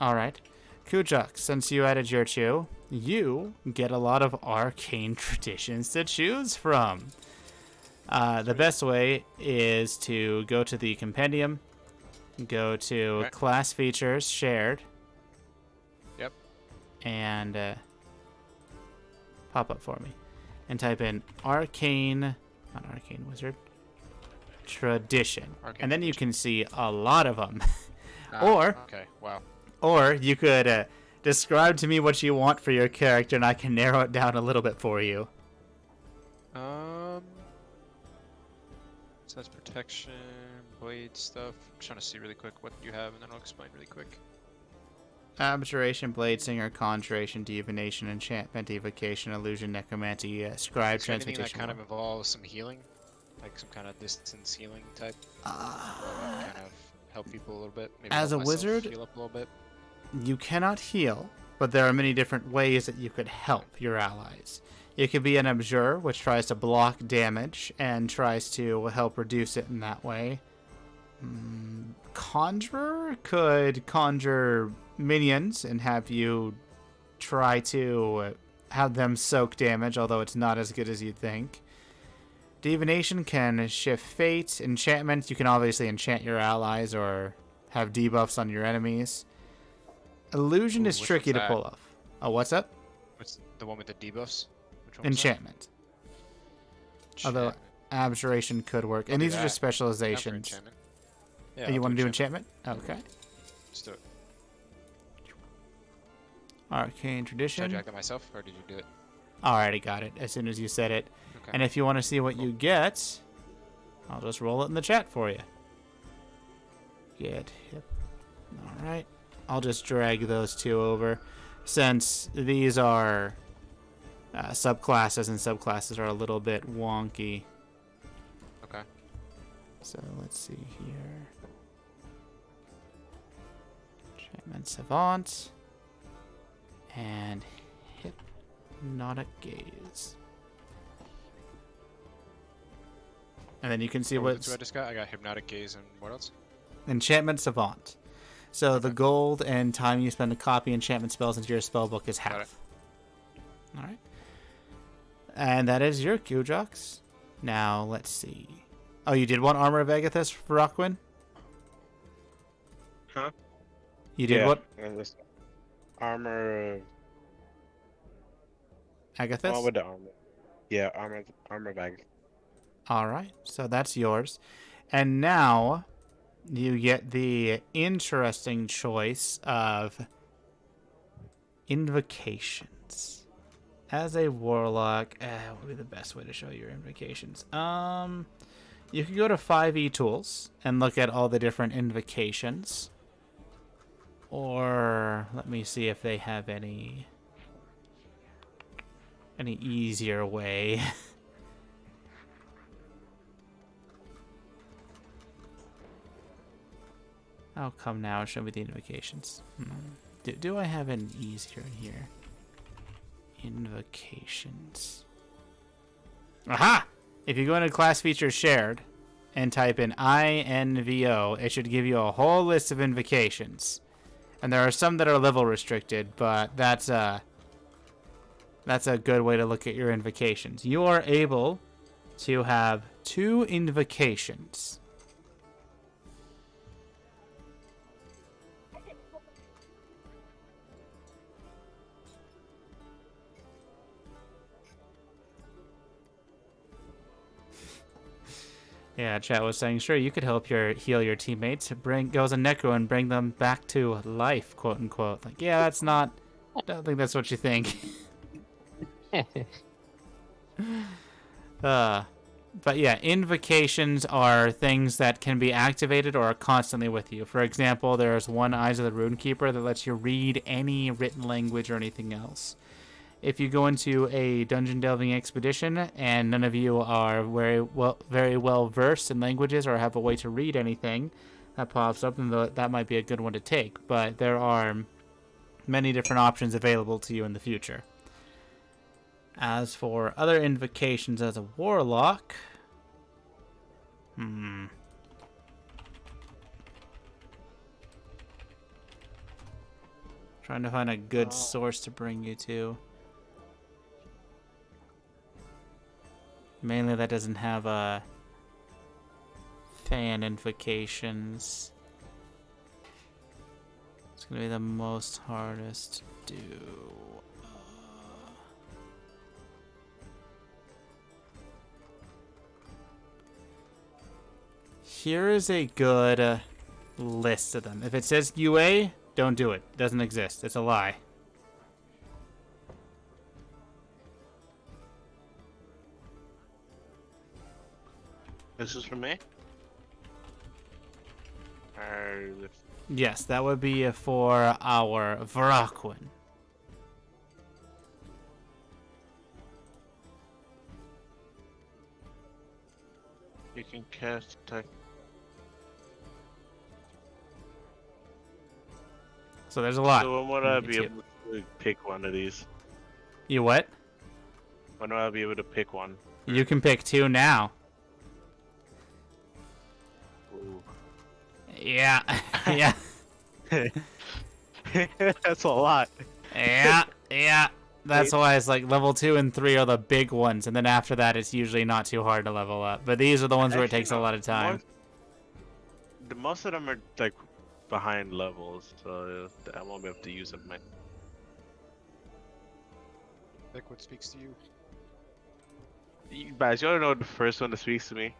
Alright. Kujuk, since you added your 2, you get a lot of arcane traditions to choose from. The best way is to go to the compendium, go to Okay. class features, shared. Yep. and pop up for me, and type in Arcane, not Arcane Wizard, Tradition, Arcane and then you Tradition. can see a lot of them. Ah, Or okay, wow. Or you could describe to me what you want for your character, and I can narrow it down a little bit for you. So that's protection, blade stuff. I'm trying to see really quick what you have, and then I'll explain really quick. Abjuration, Blade Singer, Conjuration, Divination, Enchantment, Evocation, Illusion, Necromancy, Scribe, Is there anything that Transmutation. kind of involves some healing, like some kind of distance healing type, kind of help people a little bit? Maybe As help a myself wizard, heal up a little bit. You cannot heal, but there are many different ways that you could help your allies. You could be an Abjure, which tries to block damage and tries to help reduce it in that way. Conjurer could conjure minions and have you try to have them soak damage, although it's not as good as you'd think. Divination can shift fate. Enchantment, you can obviously enchant your allies or have debuffs on your enemies. Illusion Ooh, is which tricky one's to that? pull off. Oh, what's up? What's the one with the debuffs? Which one was that? Enchantment. Although Enchantment. Abjuration could work. And do these are just that. Time for specializations. enchantment. Oh, Yeah, you I'll want to do enchantment? Okay. Let's do it. Arcane Should I Tradition. drag that myself, or did you do it? I already got it as soon as you said it. Okay. And if you want to see what you get, I'll just roll it in the chat for you. Get hip. Alright. I'll just drag those two over. Since these are subclasses, and subclasses are a little bit wonky. Okay. So let's see here. Enchantment Savant. And Hypnotic Gaze. And then you can see What were the what's two I just got? I got Hypnotic Gaze and what else? Enchantment Savant. So the gold and time you spend to copy enchantment spells into your spellbook is Got it. half. Alright. And that is your Kujox. Now, let's see. Oh, you did want Armor of Agathis for Rockwind? Huh? You did what? Armor. Agathis? Oh, with the armor. Yeah, armor bag. Alright, so that's yours. And now you get the interesting choice of Invocations. As a warlock, what would be the best way to show your invocations? You can go to 5e tools and look at all the different invocations. Or let me see if they have any easier way. Oh, come now, show me the invocations. Do I have an easier in here? Invocations. Aha! If you go into class features shared and type in INVO, it should give you a whole list of invocations. And there are some that are level restricted, but that's a good way to look at your invocations. You are able to have 2 invocations. Yeah, chat was saying, sure, you could help heal your teammates. Goes a necro and bring them back to life, quote unquote. Like, yeah, that's not. I don't think that's what you think. But yeah, invocations are things that can be activated or are constantly with you. For example, there's one Eyes of the Runekeeper that lets you read any written language or anything else. If you go into a dungeon delving expedition and none of you are very well versed in languages or have a way to read anything that pops up, then that might be a good one to take. But there are many different options available to you in the future. As for other invocations as a warlock, trying to find a good source to bring you to. Mainly that doesn't have fan invocations. gonna be the most hardest to do. Here is a good list of them. If it says UA, don't do it. It doesn't exist. It's a lie. This is for me? Yes, that would be for our Varaquin. You can cast attack. So there's a lot. So when would I Me be too. able to pick one of these? You what? When will I be able to pick one? You can pick 2 now. Ooh. Yeah. Yeah. That's a lot. Yeah. Yeah. That's why it's like level 2 and 3 are the big ones, and then after that it's usually not too hard to level up. But these are the ones where it takes a lot of time. Most of them are like behind levels, so I won't be able to use them. Vic, what speaks to you? You guys, you wanna know the first one that speaks to me?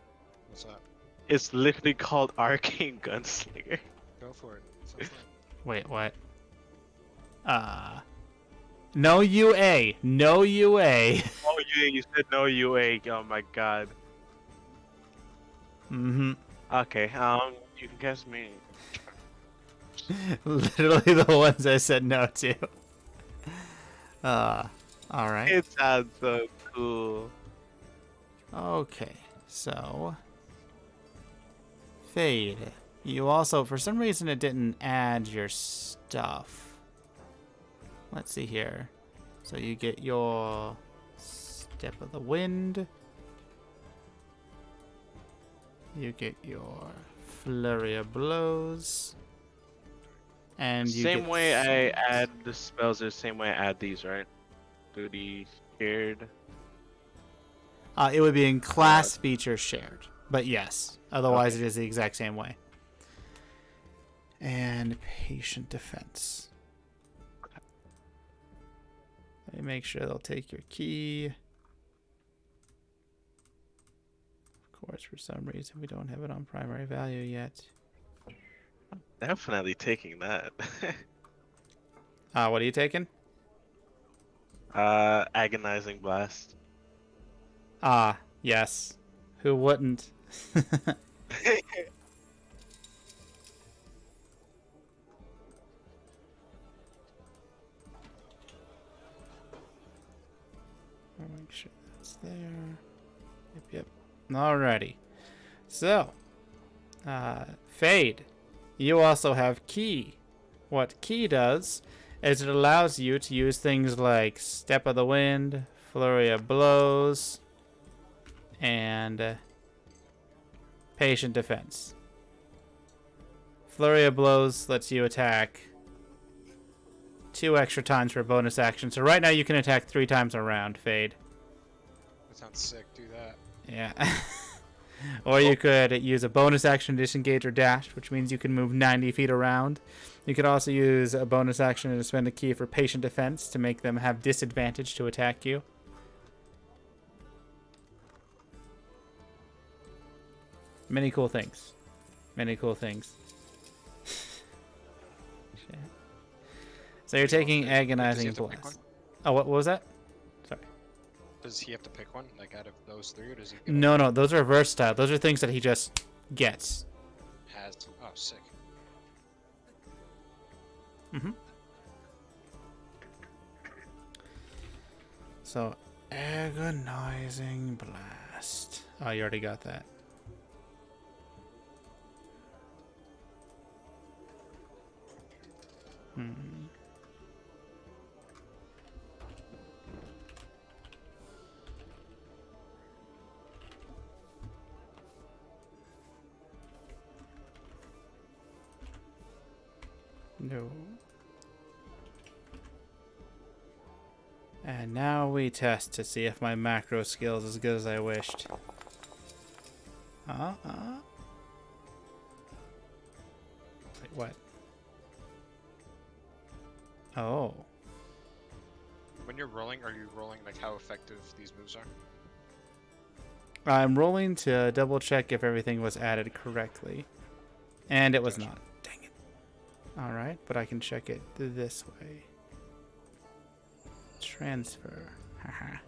What's that? It's literally called Arcane Gunslinger. Go for it. Sounds fun. Wait, what? No UA. No UA. Oh, you said no UA. Oh my god. Mm-hmm. Okay, you can guess me. Literally the ones I said no to. Alright. It sounds so cool. Okay, so Fade. You also, for some reason, it didn't add your stuff. Let's see here. So you get your Step of the Wind. You get your Flurry of Blows. And you Same get way I add the spells, the same way I add these, right? Do the shared. it would be in class feature shared, but yes. Otherwise, it is the exact same way. And patient defense. Let me make sure they'll take your key. Of course, for some reason, we don't have it on primary value yet. Definitely taking that. What are you taking? Agonizing Blast. Yes. Who wouldn't? I'll make sure that's there. Yep. Alrighty. So, Fade. You also have Key. What Key does is it allows you to use things like Step of the Wind, Flurry of Blows, and Patient Defense. Flurry of Blows lets you attack 2 extra times for a bonus action. So right now you can attack 3 times a round, Fade. That sounds sick. Do that. Yeah. Or you could use a bonus action to disengage or dash, which means you can move 90 feet around. You could also use a bonus action to spend a key for patient defense to make them have disadvantage to attack you. Many cool things. Many cool things. Shit. So you're taking Agonizing Blast. Oh, what was that? Sorry. Does he have to pick one, like out of those 3, or does he? No, those are versatile. Those are things that he just gets. Has. Oh, sick. Mm-hmm. So, Agonizing Blast. Oh, you already got that. No. And now we test to see if my macro skill is as good as I wished. Wait, what? Oh. When you're rolling, are you rolling like how effective these moves are? I'm rolling to double check if everything was added correctly. And it was Gotcha. not. Dang it. Alright, but I can check it this way. Transfer. Haha.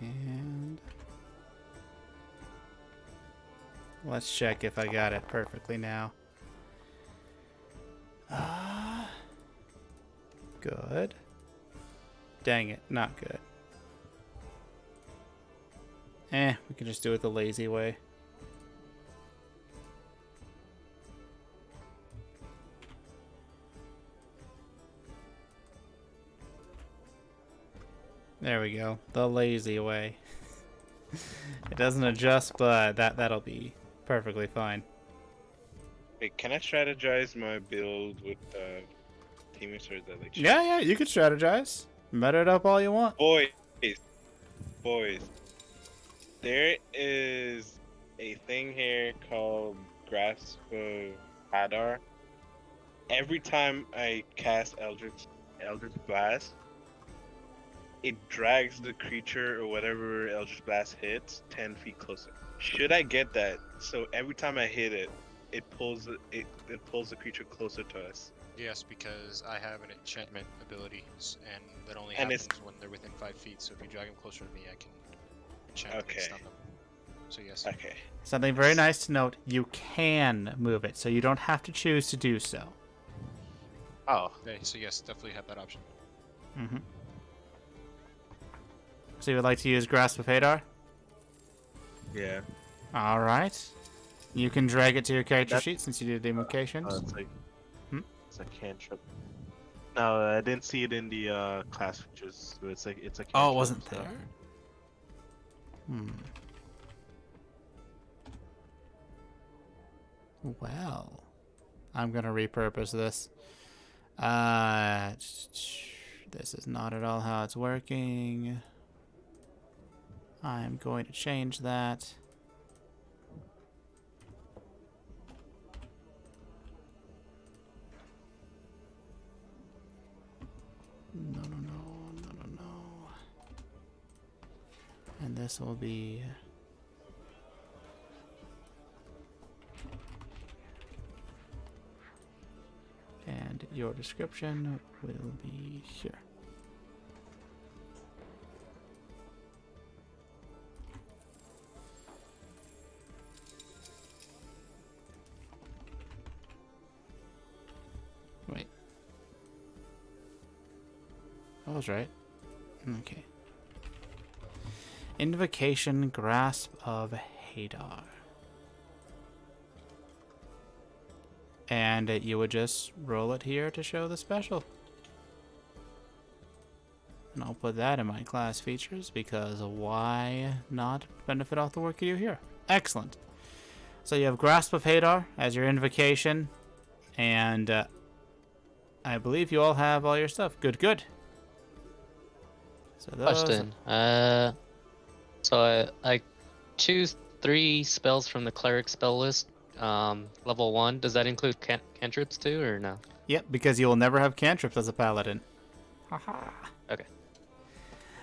And let's check if I got it perfectly now. Good. Dang it, not good. We can just do it the lazy way. There we go. The lazy way. It doesn't adjust, but that'll be perfectly fine. Wait, can I strategize my build with teammates or is that like? Yeah, you can strategize. Meta it up all you want. Boys, there is a thing here called Grasp of Hadar. Every time I cast Eldritch Blast, it drags the creature or whatever Eldritch Blast hits 10 feet closer. Should I get that? So every time I hit it, it pulls the creature closer to us. Yes, because I have an enchantment ability, and that only And happens when they're within 5 feet. So if you drag them closer to me, I can enchant and stun them. So yes. Okay. Something very nice to note, you can move it, so you don't have to choose to do so. Oh. Okay, so yes, definitely have that option. Mm-hmm. So you would like to use Grasp of Hadar? Yeah. Alright. You can drag it to your character That- sheet since you did Invocations. It's like Hmm? it's a cantrip. No, I didn't see it in the class features. So it's a cantrip. Oh, it wasn't so- there? Well, I'm gonna repurpose this. This is not at all how it's working. I'm going to change that. No. And this will be... And your description will be here. Wait. I was right. Okay. Invocation Grasp of Hadar. And you would just roll it here to show the special. And I'll put that in my class features because why not benefit off the work you do here? Excellent. So you have Grasp of Hadar as your invocation. And I believe you all have all your stuff. Good. So those... Question. So I choose 3 spells from the cleric spell list. Level 1. Does that include cantrips too, or no? Yep, because you will never have cantrips as a paladin. Haha. Okay.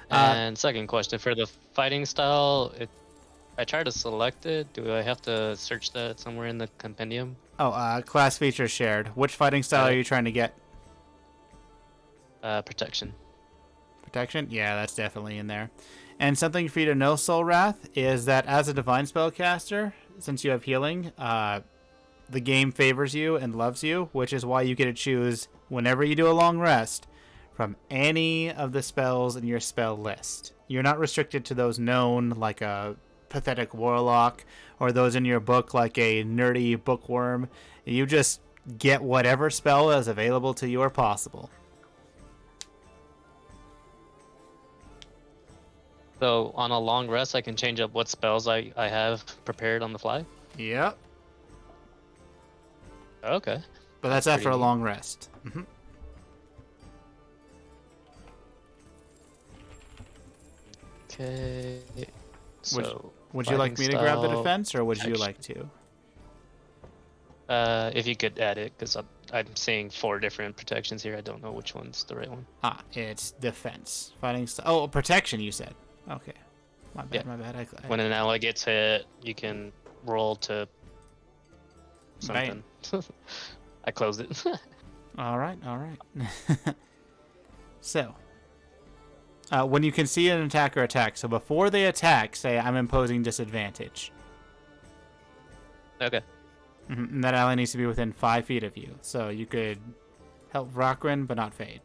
And second question, for the fighting style, I try to select it. Do I have to search that somewhere in the compendium? Oh, class features shared. Which fighting style are you trying to get? Protection. Protection? Yeah, that's definitely in there. And something for you to know, Soul Wrath, is that as a divine spellcaster, since you have healing, the game favors you and loves you, which is why you get to choose, whenever you do a long rest, from any of the spells in your spell list. You're not restricted to those known, like a pathetic warlock, or those in your book, like a nerdy bookworm. You just get whatever spell is available to you or possible. So on a long rest, I can change up what spells I have prepared on the fly. Yep. Okay. But that's That's after a pretty neat. long rest. Hmm. Okay. So Would you like me to grab the fighting defense, or would you protection. like to? If you could add it, because I'm seeing 4 different protections here. I don't know which one's the right one. Ah, it's defense. Fighting Oh, protection, you said. Okay. My bad, Yeah. my bad. When an ally gets hit, you can roll to something. I closed it. All right, all right. So, when you can see an attacker attack, so before they attack, say, I'm imposing disadvantage. Okay. And that ally needs to be within 5 feet of you. So you could help Rockrin, but not Fade.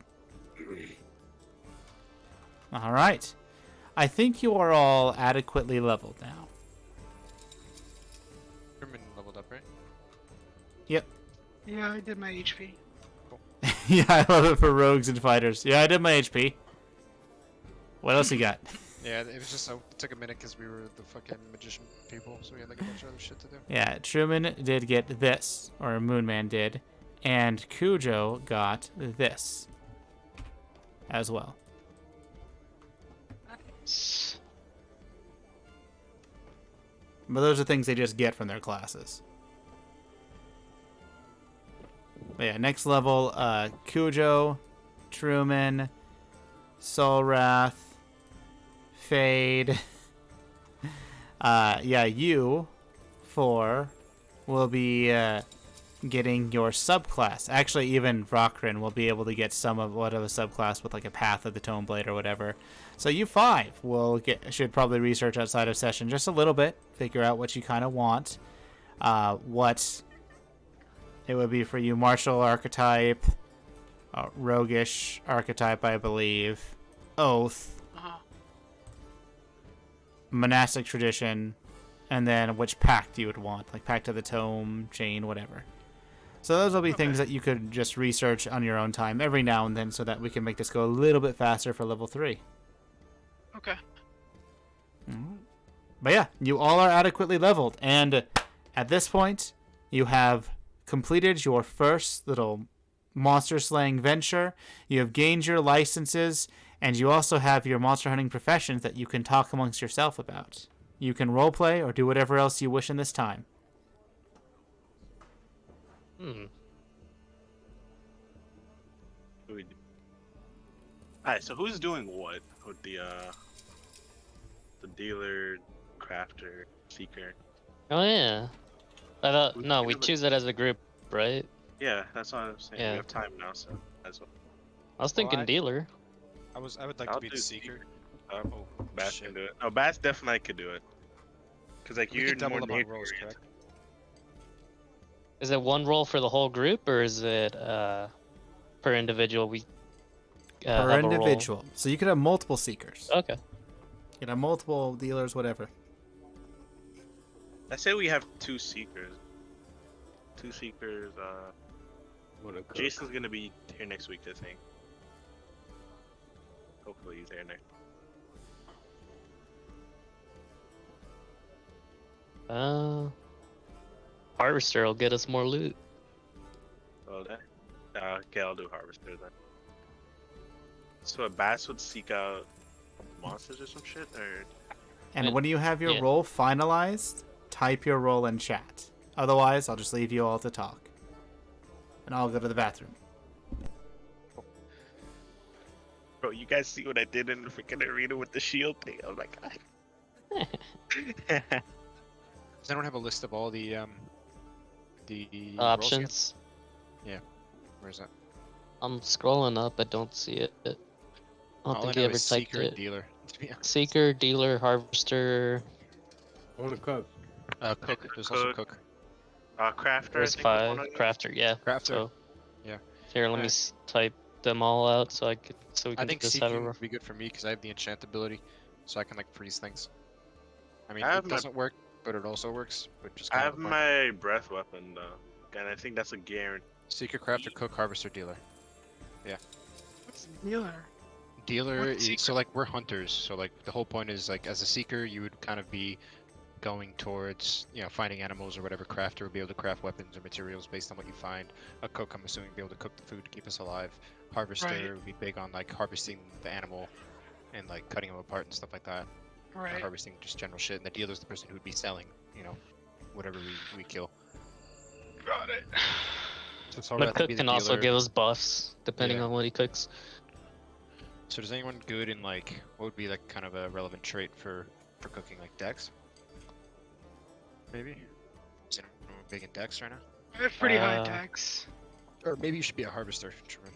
All right. I think you are all adequately leveled now. Truman leveled up, right? Yep. Yeah, I did my HP. Yeah, I love it for rogues and fighters. Yeah, I did my HP. What else you got? Yeah, it was just it took a minute because we were the fucking magician people, so we had like a bunch of other shit to do. Yeah, Truman did get this, or Moonman did, and Cujo got this as well. But those are things they just get from their classes. But yeah, next level, Cujo, Truman, Soulwrath, Fade. Yeah, you, 4, will be getting your subclass. Actually, even Rockrin will be able to get some of what of a subclass with like a Path of the Tome Blade or whatever. So you 5 should probably research outside of session just a little bit, figure out what you kind of want, what it would be for you. Martial archetype, roguish archetype, I believe, oath, monastic tradition, and then which pact you would want, like Pact of the Tome, Chain, whatever. So those will be things that you could just research on your own time every now and then so that we can make this go a little bit faster for level 3. Okay. But yeah, you all are adequately leveled, and at this point, you have completed your first little monster slaying venture. You have gained your licenses, and you also have your monster hunting professions that you can talk amongst yourself about. You can roleplay or do whatever else you wish in this time. Alright, so who's doing what with the dealer, crafter, seeker? Oh yeah. I thought Who's no, doing we it? choose it as a group, right? Yeah, that's what I'm saying. Yeah. We have time now, so that's what. I was thinking I- dealer. I would like I'll to be do the seeker. Bass shit. can do it. No, Bass definitely could do it. Cause like We you're can double more up on nature rolls, oriented. correct? Is it one roll for the whole group, or is it per individual? We Per have a roll? individual. So you could have multiple seekers. Okay. You could have multiple dealers, whatever. I say we have 2 seekers. 2 seekers. Jason's gonna be here next week, I think. Hopefully he's here next. Harvester will get us more loot. Well, okay, I'll do Harvester then. So a Bass would seek out monsters or some shit, or And And- when you have your yeah. roll finalized, type your roll in chat. Otherwise, I'll just leave you all to talk. And I'll go to the bathroom. bro, you guys see what I did in the freaking arena with the shield thing? Oh my god. Does anyone have a list of all the rolls again? Options. Where's that? I'm scrolling up. I don't see it. I don't All I think know you ever is typed seeker and it. dealer. To be honest. Seeker, dealer, harvester. I want to cook. Cook. There's also cook. Crafter. There's I think was 5. one of them. Crafter, yeah. Crafter. So Yeah. here, let me type them all out so we I can think just have a. seeking would be good for me because I have the enchant ability, so I can like freeze things. I mean, I have it my- doesn't work, but it also works. But just I kind have of like my breath weapon though, and I think that's a guarantee. seeker, crafter, cook, harvester, dealer. What's dealer? Dealer, What's so like we're hunters, so like the whole point is like as a seeker, you would kind of be going towards, you know, finding animals or whatever. Crafter would be able to craft weapons or materials based on what you find. A cook, I'm assuming, would be able to cook the food to keep us alive. Harvester Right. would be big on like harvesting the animal and like cutting them apart and stuff like that. Or Right. harvesting just general shit. And the dealer's the person who would be selling, you know, whatever we kill. Got it. So it's all But right to cook be the can also dealer. give us buffs depending Yeah. on what he cooks. So does anyone good in like what would be like kind of a relevant trait for cooking, like Dex? Maybe. Is anyone big in Dex right now? I have pretty high Uh, dex. Or maybe you should be a harvester, Truman.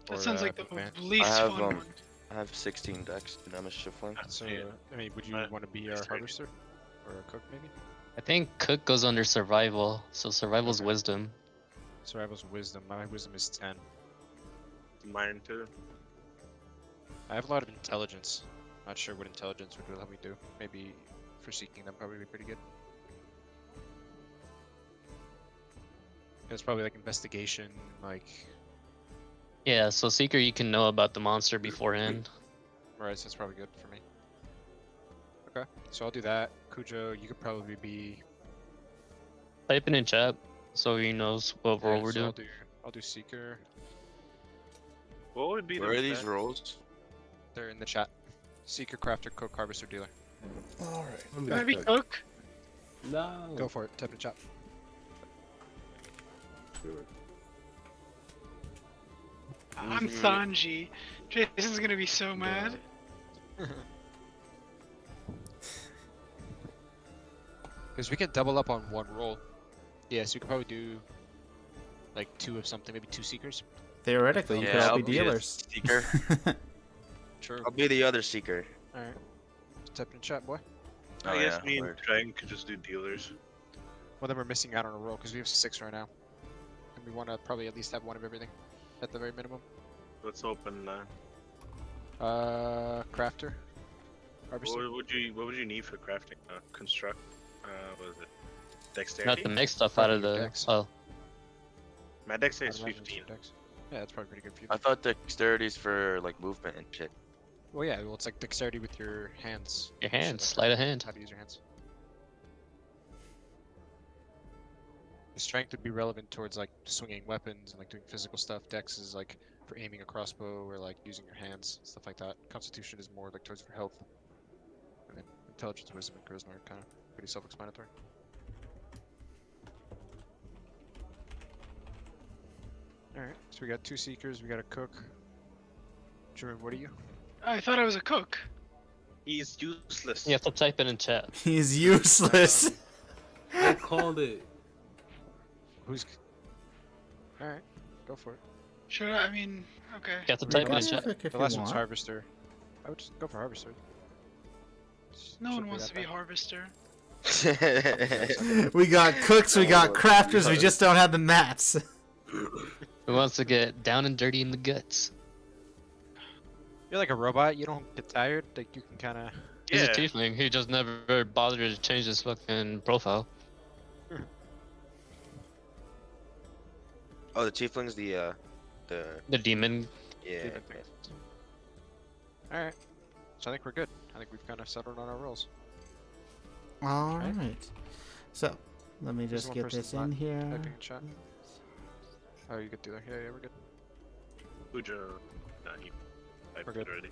That Or, sounds like the Bookman. least I have, fun one. I have 16 decks, and I'm a shiftling. So Yeah. I mean, would you Uh, want to be a just harvester or a cook maybe? I think cook goes under survival, so survival's Okay. wisdom. Survival's wisdom. My wisdom is 10. Mine too. I have a lot of intelligence. Not sure what intelligence would help me do. Maybe for seeking them, probably be pretty good. It's probably like investigation, like Yeah, so seeker you can know about the monster beforehand. right. So that's probably good for me. Okay, so I'll do that. Cujo, you could probably be. Type it in chat so he knows what role we're so doing. I'll do seeker. What would be Where the are these best- rolls? They're in the chat. Seeker, crafter, cook, harvester, dealer. All right. I'm Can I gonna be cook. cook? No. Go for it. Type in chat. I'm Mhm. Sanji. Jason's gonna be so mad. Because we can double up on one roll. Yeah, so you could probably do like 2 of something, maybe 2 seekers. Theoretically, you could Yeah, all I'll be be a dealers. seeker. True. I'll be the other seeker. Alright. Type in chat, boy. Oh, I guess yeah, me and word. Dragon could just do dealers. Well, then we're missing out on a roll because we have 6 right now. And we want to probably at least have 1 of everything at the very minimum. Let's open. Crafter. Harvester. What would you need for crafting? Construct. What is it? Not Dexterity. to make stuff out of Probably the. dex. Oh, My dexterity is I'd imagine it's 15. your dex. Yeah, that's probably pretty good for you. I thought dexterity's for like movement and shit. Well, yeah, well, it's like dexterity with your hands. your shit hands, like sleight that. of hand. How to use your hands. The strength would be relevant towards like swinging weapons and like doing physical stuff. Dex is like for aiming a crossbow or like using your hands, stuff like that. Constitution is more like towards for health. And then intelligence, wisdom, and charisma are kind of pretty self-explanatory. Alright, so we got 2 seekers, we got a cook. Jerome, what are you? I thought I was a cook. He's useless. You have to type it in chat. He's useless. I called it. Who's. Alright, go for it. Should I? I mean, okay. You have to Wait, type it in last chat. If The you last one's want. Harvester. I would just go for Harvester. No Shouldn't one wants that to be bad. harvester. We got cooks, we got Oh, crafters, we God. just don't have the mats. Who wants to get down and dirty in the guts? You're like a robot, you don't get tired, like you can kinda. He's a Yeah. tiefling. He just never bothered to change his fucking profile. Oh, the tiefling's the The demon. yeah. Demon thing. Alright. So I think we're good. I think we've kind of settled on our roles. All Right. right. So, let me There's just one get person this not in here. Typing in chat. Oh, you could do that. Yeah, yeah, we're good. Ujo. Nah, he typed We're it good. already.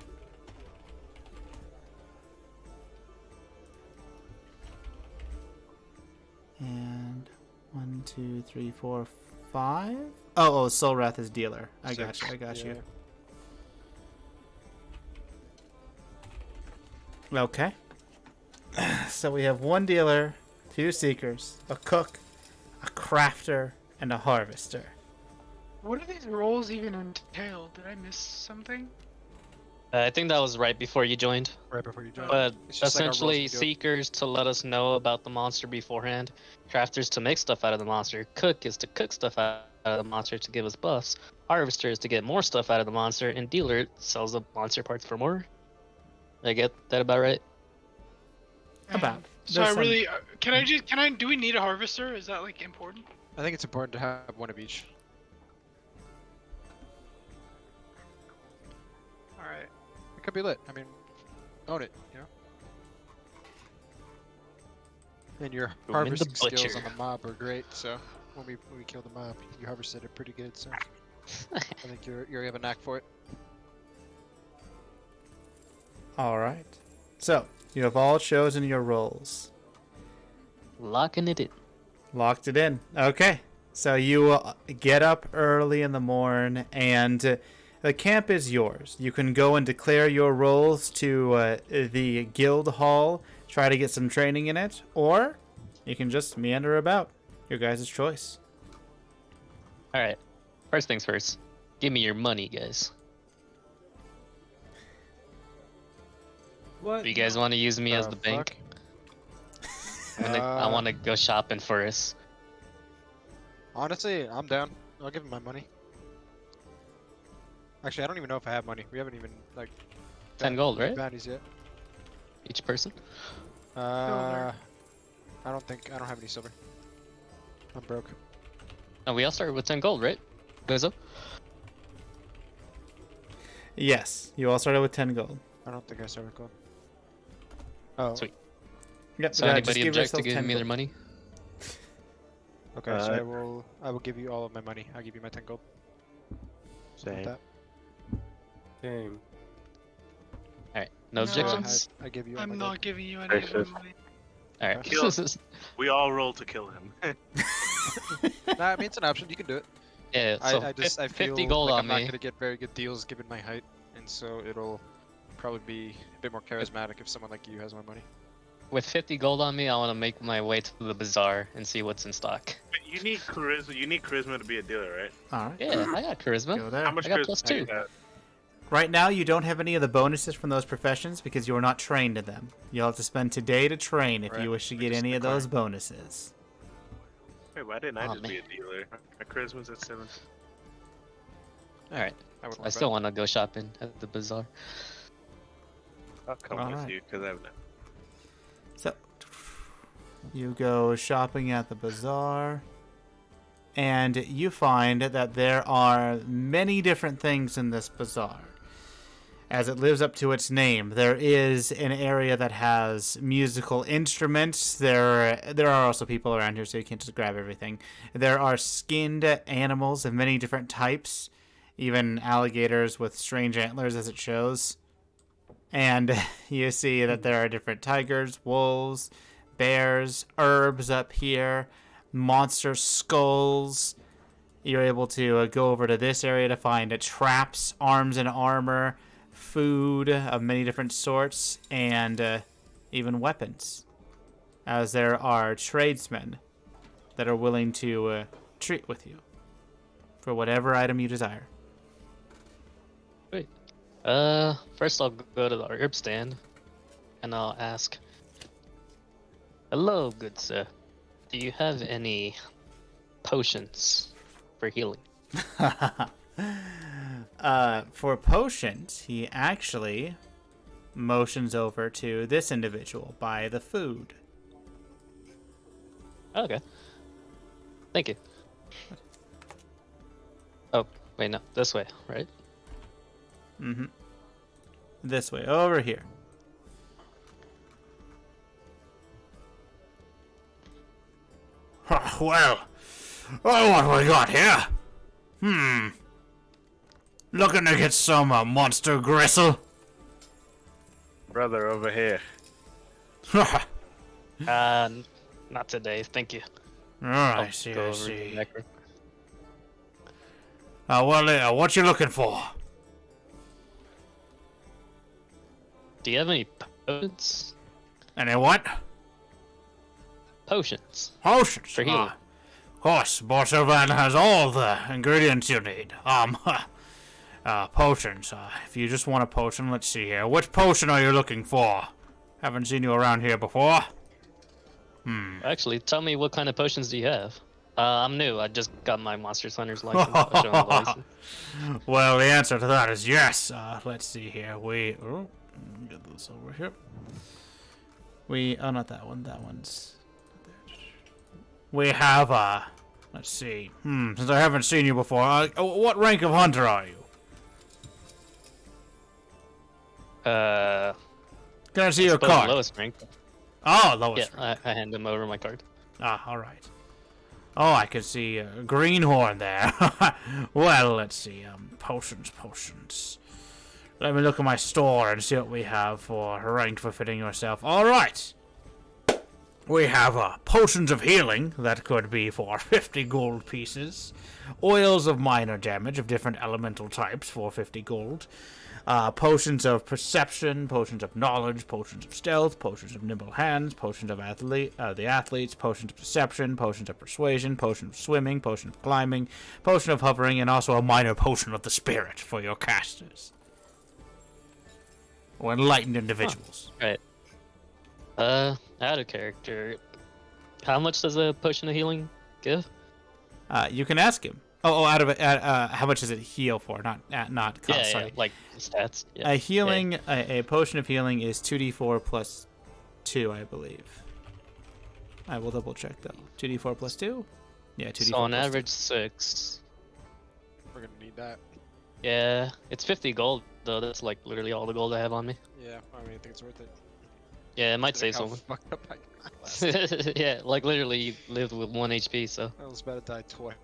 And 1, 2, 3, 4, 5. Oh, Soul Wrath is dealer. I got 6. you. I got Yeah. you. Okay. So we have 1 dealer, 2 seekers, a cook, a crafter, and a harvester. What do these roles even entail? Did I miss something? I think that was right before you joined. Right before you join. But It's just like our roles essentially, we do. seekers to let us know about the monster beforehand, crafters to make stuff out of the monster, cook is to cook stuff out of the monster to give us buffs, harvester is to get more stuff out of the monster, and dealer sells the monster parts for more. Did I get that about right? About. So There's I some- really can I do we need a harvester? Is that like important? I think it's important to have 1 of each. All right. Could be lit. I mean, own it, you know? And your the harvesting skills butcher. on the mob are great, so when we kill the mob, you harvested it pretty good, so I think you have a knack for it. All right. So, you have all chosen your roles. Locking it in. Locked it in. Okay. So you get up early in the morn, and the camp is yours. You can go and declare your roles to the guild hall, try to get some training in it, or you can just meander about. Your guys' choice. All right. First things first. Give me your money, guys. What? Do you guys want to use me as the bank? I want to go shopping for us. Honestly, I'm down. I'll give him my money. Actually, I don't even know if I have money. We haven't even, like... 10 gold, right? Bounties yet. Each person? I don't have any silver. I'm broke. No, we all started with 10 gold, right? Wizo? Yes. You all started with 10 gold. I don't think I started with gold. Oh. Sweet. Yep. So just anybody give object to yourself 10 giving me their gold. money? Okay, so I will give you all of my money. I'll give you my 10 gold. Same. That. Same. Alright. No No, objections? I give you all I'm my not gold. giving you any of my Gracious. money. Alright. Kill. We all roll to kill him. Nah, I mean, it's an option. You can do it. Yeah, so I feel 50 gold like on I'm not me. gonna get very good deals given my height, and so it'll probably be a bit more charismatic if someone like you has my money. With 50 gold on me, I want to make my way to the bazaar and see what's in stock. But you need charisma. You need charisma to be a dealer, right? All right. Yeah, I got charisma. Go there. How much I got charisma +2. do you have? Right now, you don't have any of the bonuses from those professions because you are not trained in them. You'll have to spend today to train if Right. you wish to We get just any of declare. those bonuses. Wait, why didn't I Aw, just be a man. dealer? My charisma's at 7. Alright. I would I still want to go shopping at the bazaar. I'll come All with right. you because I have no. So, you go shopping at the bazaar, and you find that there are many different things in this bazaar. As it lives up to its name, there is an area that has musical instruments. There are also people around here, so you can't just grab everything. There are skinned animals of many different types, even alligators with strange antlers, as it shows. And you see that there are different tigers, wolves, bears, herbs up here, monster skulls. You're able to go over to this area to find traps, arms and armor, food of many different sorts, and even weapons. As there are tradesmen that are willing to treat with you for whatever item you desire. Wait. First I'll go to the herb stand, and I'll ask, "Hello, good sir. Do you have any potions for healing?" For potions, he actually motions over to this individual by the food. Okay. Thank you. Oh, wait, no. This way, right? Mm-hmm. This way, over here. Well, what we got here? Looking to get some monster gristle? Brother over here. Not today. Thank you. I see, Go I over to see. the necro. Well, what you looking for? Do you have any potions? Any what? Potions. Potions. For healing. Of course, Borsylvan has all the ingredients you need. Potions. If you just want a potion, let's see here. Which potion are you looking for? Haven't seen you around here before. Actually, tell me what kind of potions do you have? I'm new. I just got my Monster Hunters license. I'll show 'em the license. Well, the answer to that is yes. Let's see here. Get this over here. Oh, not that one. That one's. We have, let's see. Since I haven't seen you before, what rank of hunter are you? Uh, Can I see your suppose card? lowest rank. Oh, lowest Yeah, rank. I hand him over my card. Ah, all right. Oh, I can see a greenhorn there. Well, let's see. Potions. Let me look at my store and see what we have for rank for fitting yourself. All right. We have potions of healing that could be for 50 gold pieces. Oils of minor damage of different elemental types for 50 gold. Potions of perception, potions of knowledge, potions of stealth, potions of nimble hands, potions of the athletes, potions of deception, potions of persuasion, potion of swimming, potion of climbing, potion of hovering, and also a minor potion of the spirit for your casters. Or enlightened individuals. Right. Out of character. How much does a potion of healing give? You can ask him. Out of it, how much does it heal for? Not cost. Yeah, sorry. like stats. Yeah. A healing, a potion of healing is 2d4 plus 2, I believe. I will double check though. 2d4 plus 2? Yeah, 2d4 So on plus average 6. We're gonna need that. Yeah, it's 50 gold though. That's like literally all the gold I have on me. Yeah, I mean, I think it's worth it. Yeah, it might say Considering so. how fucked up I got last time. Yeah, like literally you lived with 1 HP, so. I was about to die twice.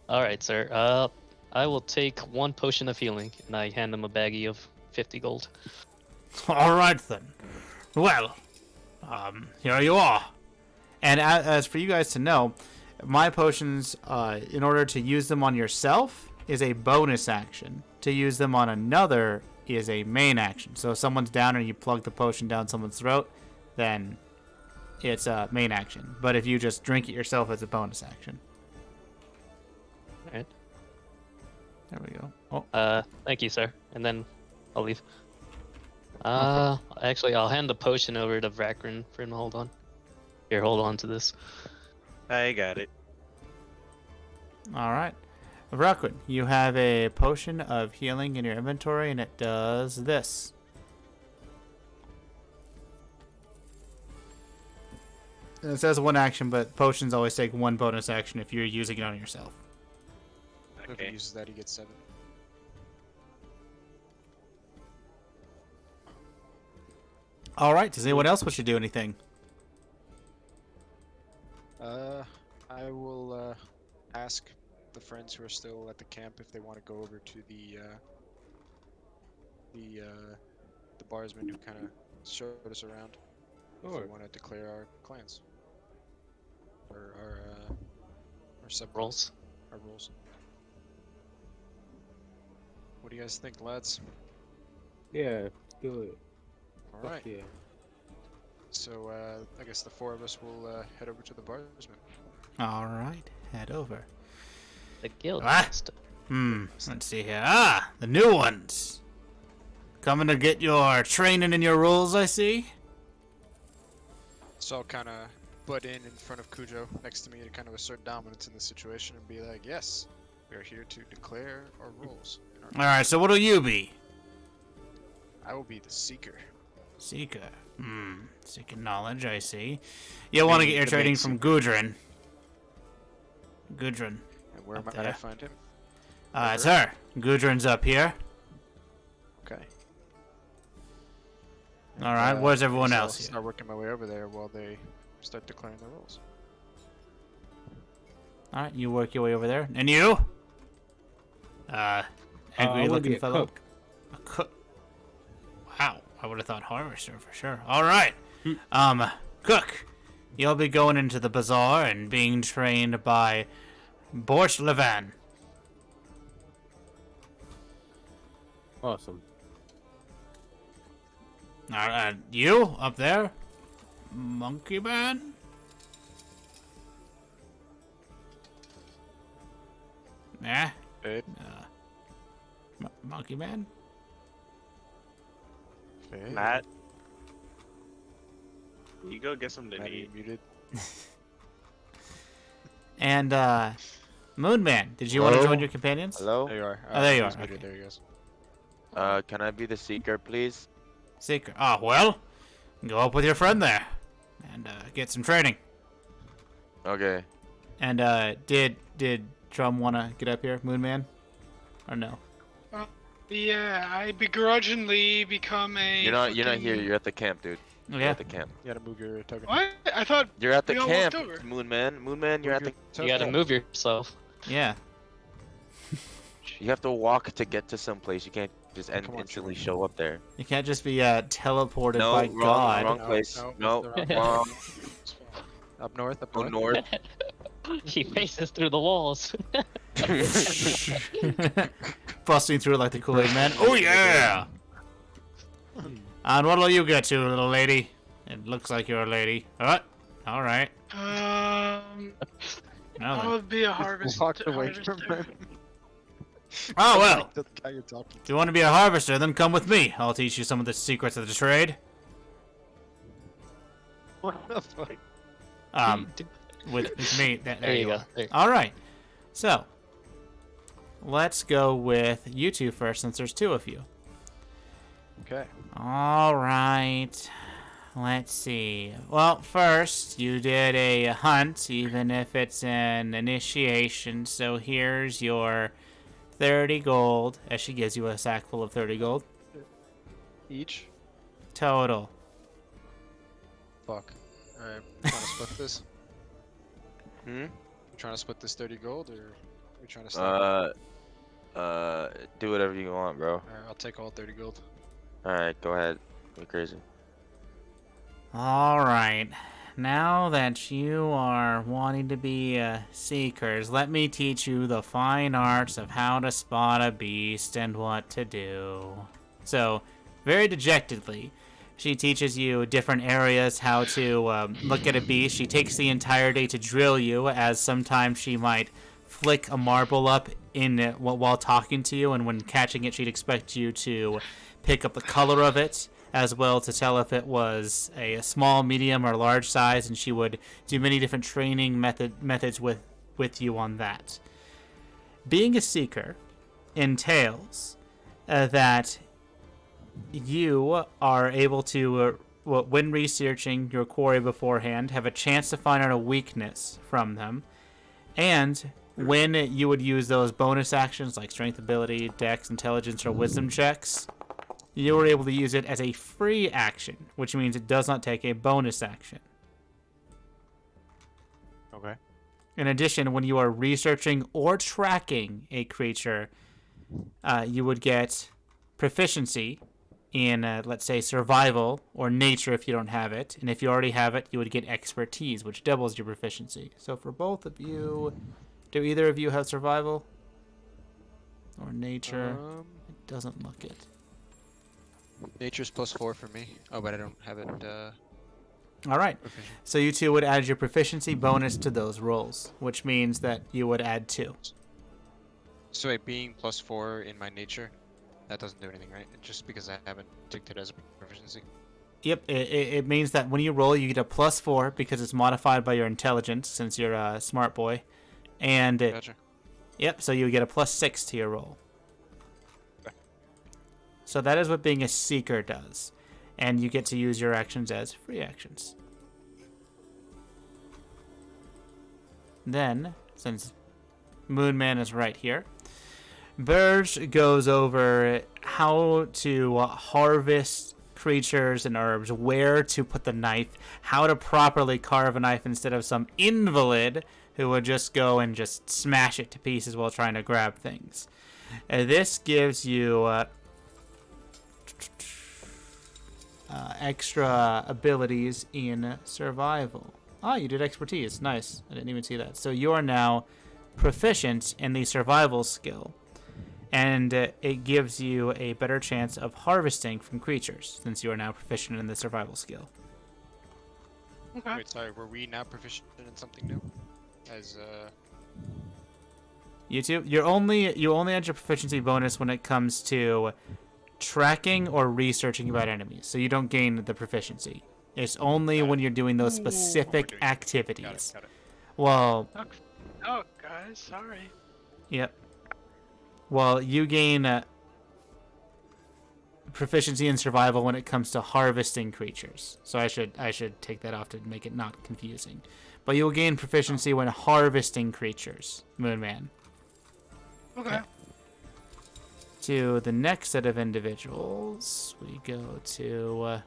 Alright, sir. I will take 1 potion of healing, and I hand him a baggie of 50 gold. All right then. Well, here you are. And as for you guys to know, my potions, in order to use them on yourself, is a bonus action. To use them on another is a main action. So if someone's down and you plug the potion down someone's throat, then it's a main action. But if you just drink it yourself, it's a bonus action. Alright. There we go. Oh, Thank you, sir. And then I'll leave. Actually, I'll hand the potion over to Vakrin for him to hold on. Here, hold on to this. I got it. all right. Vraquin, you have a potion of healing in your inventory, and it does this. And it says 1 action, but potions always take 1 bonus action if you're using it on yourself. Whoever Okay. uses that, he gets 7. All right. Does anyone else wish to do anything? I will ask the friends who are still at the camp if they want to go over to the barsman who kind of showed us around. If we want to declare our clans or our sub Rolls. our roles. What do you guys think, lads? Yeah, do it. All Fuck right. yeah. So I guess the 4 of us will head over to the barsman. All right. Head over. The guild Ah. master. Let's see here. The new ones. Coming to get your training and your rules, I see. So I'll kind of butt in front of Cujo next to me to kind of assert dominance in the situation and be like, yes, we are here to declare our roles. All right. So what'll you be? I will be the Seeker. Seeker. Seeking knowledge, I see. You'll want to get your the training main from Gudrun. Gudrun. And where Up might I there. find him? It's her. Gudrun's up here. Okay. All right. Where's everyone so I'll else here? start working my way over there while they start declaring their roles. All right. You work your way over there. And you? I Angry wanna be looking a fellow. cook. A cook. Wow. I would have thought harvester for sure. All right. Cook. You'll be going into the bazaar and being trained by Borscht Levan. Awesome. You up there, Monkey Man? Nah, Fade. Monkey Man. Fade. Matt, you go get something to Matt, are you eat. muted? And Moon Man, did you want to Hello? join your companions? Hello? There you are. Oh, there you he's are, muted, okay. There he goes. Can I be the Seeker, please? Seeker. Oh well, go up with your friend there, and get some training. Okay. And did Drum want to get up here, Moon Man, or no? Yeah, I begrudgingly become a. You're not here. fucking- You're at the camp, dude. You're Yeah. at the camp. You gotta move your token. What? I thought You're at the we all camp, walked over. Moonman. Moonman, you're at the. You gotta move yourself. Yeah. You have to walk to get to some place. You can't just Come on, instantly show up there. You can't just be teleported No, by wrong, God. wrong place. No, No, the wrong. Up north, up Go north. north. He faces through the walls. Busting through like the Kool-Aid Man. Oh yeah! And what'll you get to, little lady? It looks like you're a lady. What? All right. Now I then. would be a harvest. Walked away from harvester. him. Oh well. The guy you're talking If you want to be a harvester, then come with me. I'll teach you some of the secrets of the trade. to. What the fuck? With me. There you go. There. All right. So, let's go with you two first, since there's two of you. Okay. All right. Let's see. Well, first, you did a hunt, even if it's an initiation. So here's your 30 gold, as she gives you a sack full of 30 gold. Each? Total. Fuck. Alright, trying to split this? Hmm? You trying to split this 30 gold, or we trying to stop? Do whatever you want, bro. Alright, I'll take all 30 gold. Alright, go ahead. Go crazy. All right. Now that you are wanting to be seekers, let me teach you the fine arts of how to spot a beast and what to do. So, very dejectedly, she teaches you different areas how to look at a beast. She takes the entire day to drill you, as sometimes she might flick a marble up in while talking to you, and when catching it, she'd expect you to pick up the color of it, as well to tell if it was a small, medium, or large size, and she would do many different training methods with you on that. Being a seeker entails that you are able to, when researching your quarry beforehand, have a chance to find out a weakness from them, and when you would use those bonus actions like strength ability, dex, intelligence, or wisdom checks, you were able to use it as a free action, which means it does not take a bonus action. Okay. In addition, when you are researching or tracking a creature, you would get proficiency in, let's say, survival or nature if you don't have it. And if you already have it, you would get expertise, which doubles your proficiency. So for both of you, do either of you have survival or nature? It doesn't look it. Nature's +4 for me. Oh, but I don't have it. All right. Proficient. So you two would add your proficiency bonus to those rolls, which means that you would add 2. So wait, being +4 in my nature, that doesn't do anything, right? Just because I haven't ticked it as a proficiency. Yep, it means that when you roll, you get a +4 because it's modified by your intelligence, since you're a smart boy. And, Gotcha. yep, so you get a +6 to your roll. Okay. So that is what being a seeker does. And you get to use your actions as free actions. Then, since Moonman is right here, Burge goes over how to harvest creatures and herbs, where to put the knife, how to properly carve a knife instead of some invalid who would just go and just smash it to pieces while trying to grab things. This gives you extra abilities in survival. Ah, you did expertise. Nice. I didn't even see that. So you are now proficient in the survival skill. And it gives you a better chance of harvesting from creatures, since you are now proficient in the survival skill. Okay. Wait, sorry, were we now proficient in something new? As, You two, you only add your proficiency bonus when it comes to tracking or researching about enemies, so you don't gain the proficiency. It's only when you're doing those specific activities. Got it. Well, Oh, guys, sorry. yep. Well, you gain proficiency in survival when it comes to harvesting creatures. So I should take that off to make it not confusing. But you'll gain proficiency when harvesting creatures, Moonman. Okay. to the next set of individuals. We go to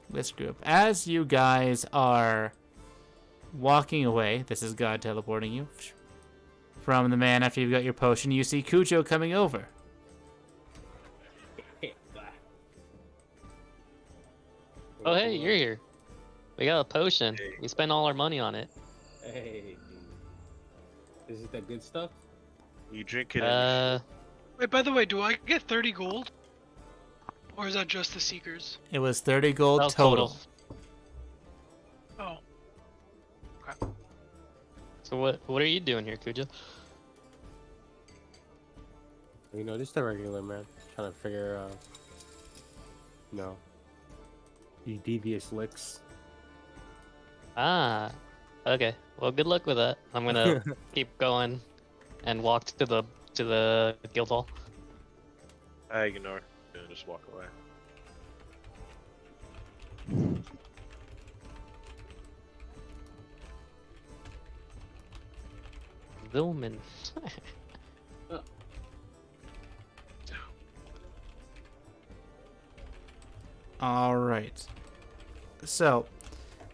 this group. As you guys are walking away, this is God teleporting you from the man after you've got your potion. You see Cujo coming over. Oh, hey, you're here. We got a potion. We spent all our money on it. Hey, dude. Is it that good stuff? You drink it. Wait, by the way, do I get 30 gold? Or is that just the Seekers? It was 30 gold That was total. Oh. So what are you doing here, Kuja? You know, just a regular man. Trying to figure out, these devious licks. Ah, okay. Well, good luck with that. I'm gonna keep going and walk to the guild hall. I ignore. And just walk away. Zoomin. All right. So,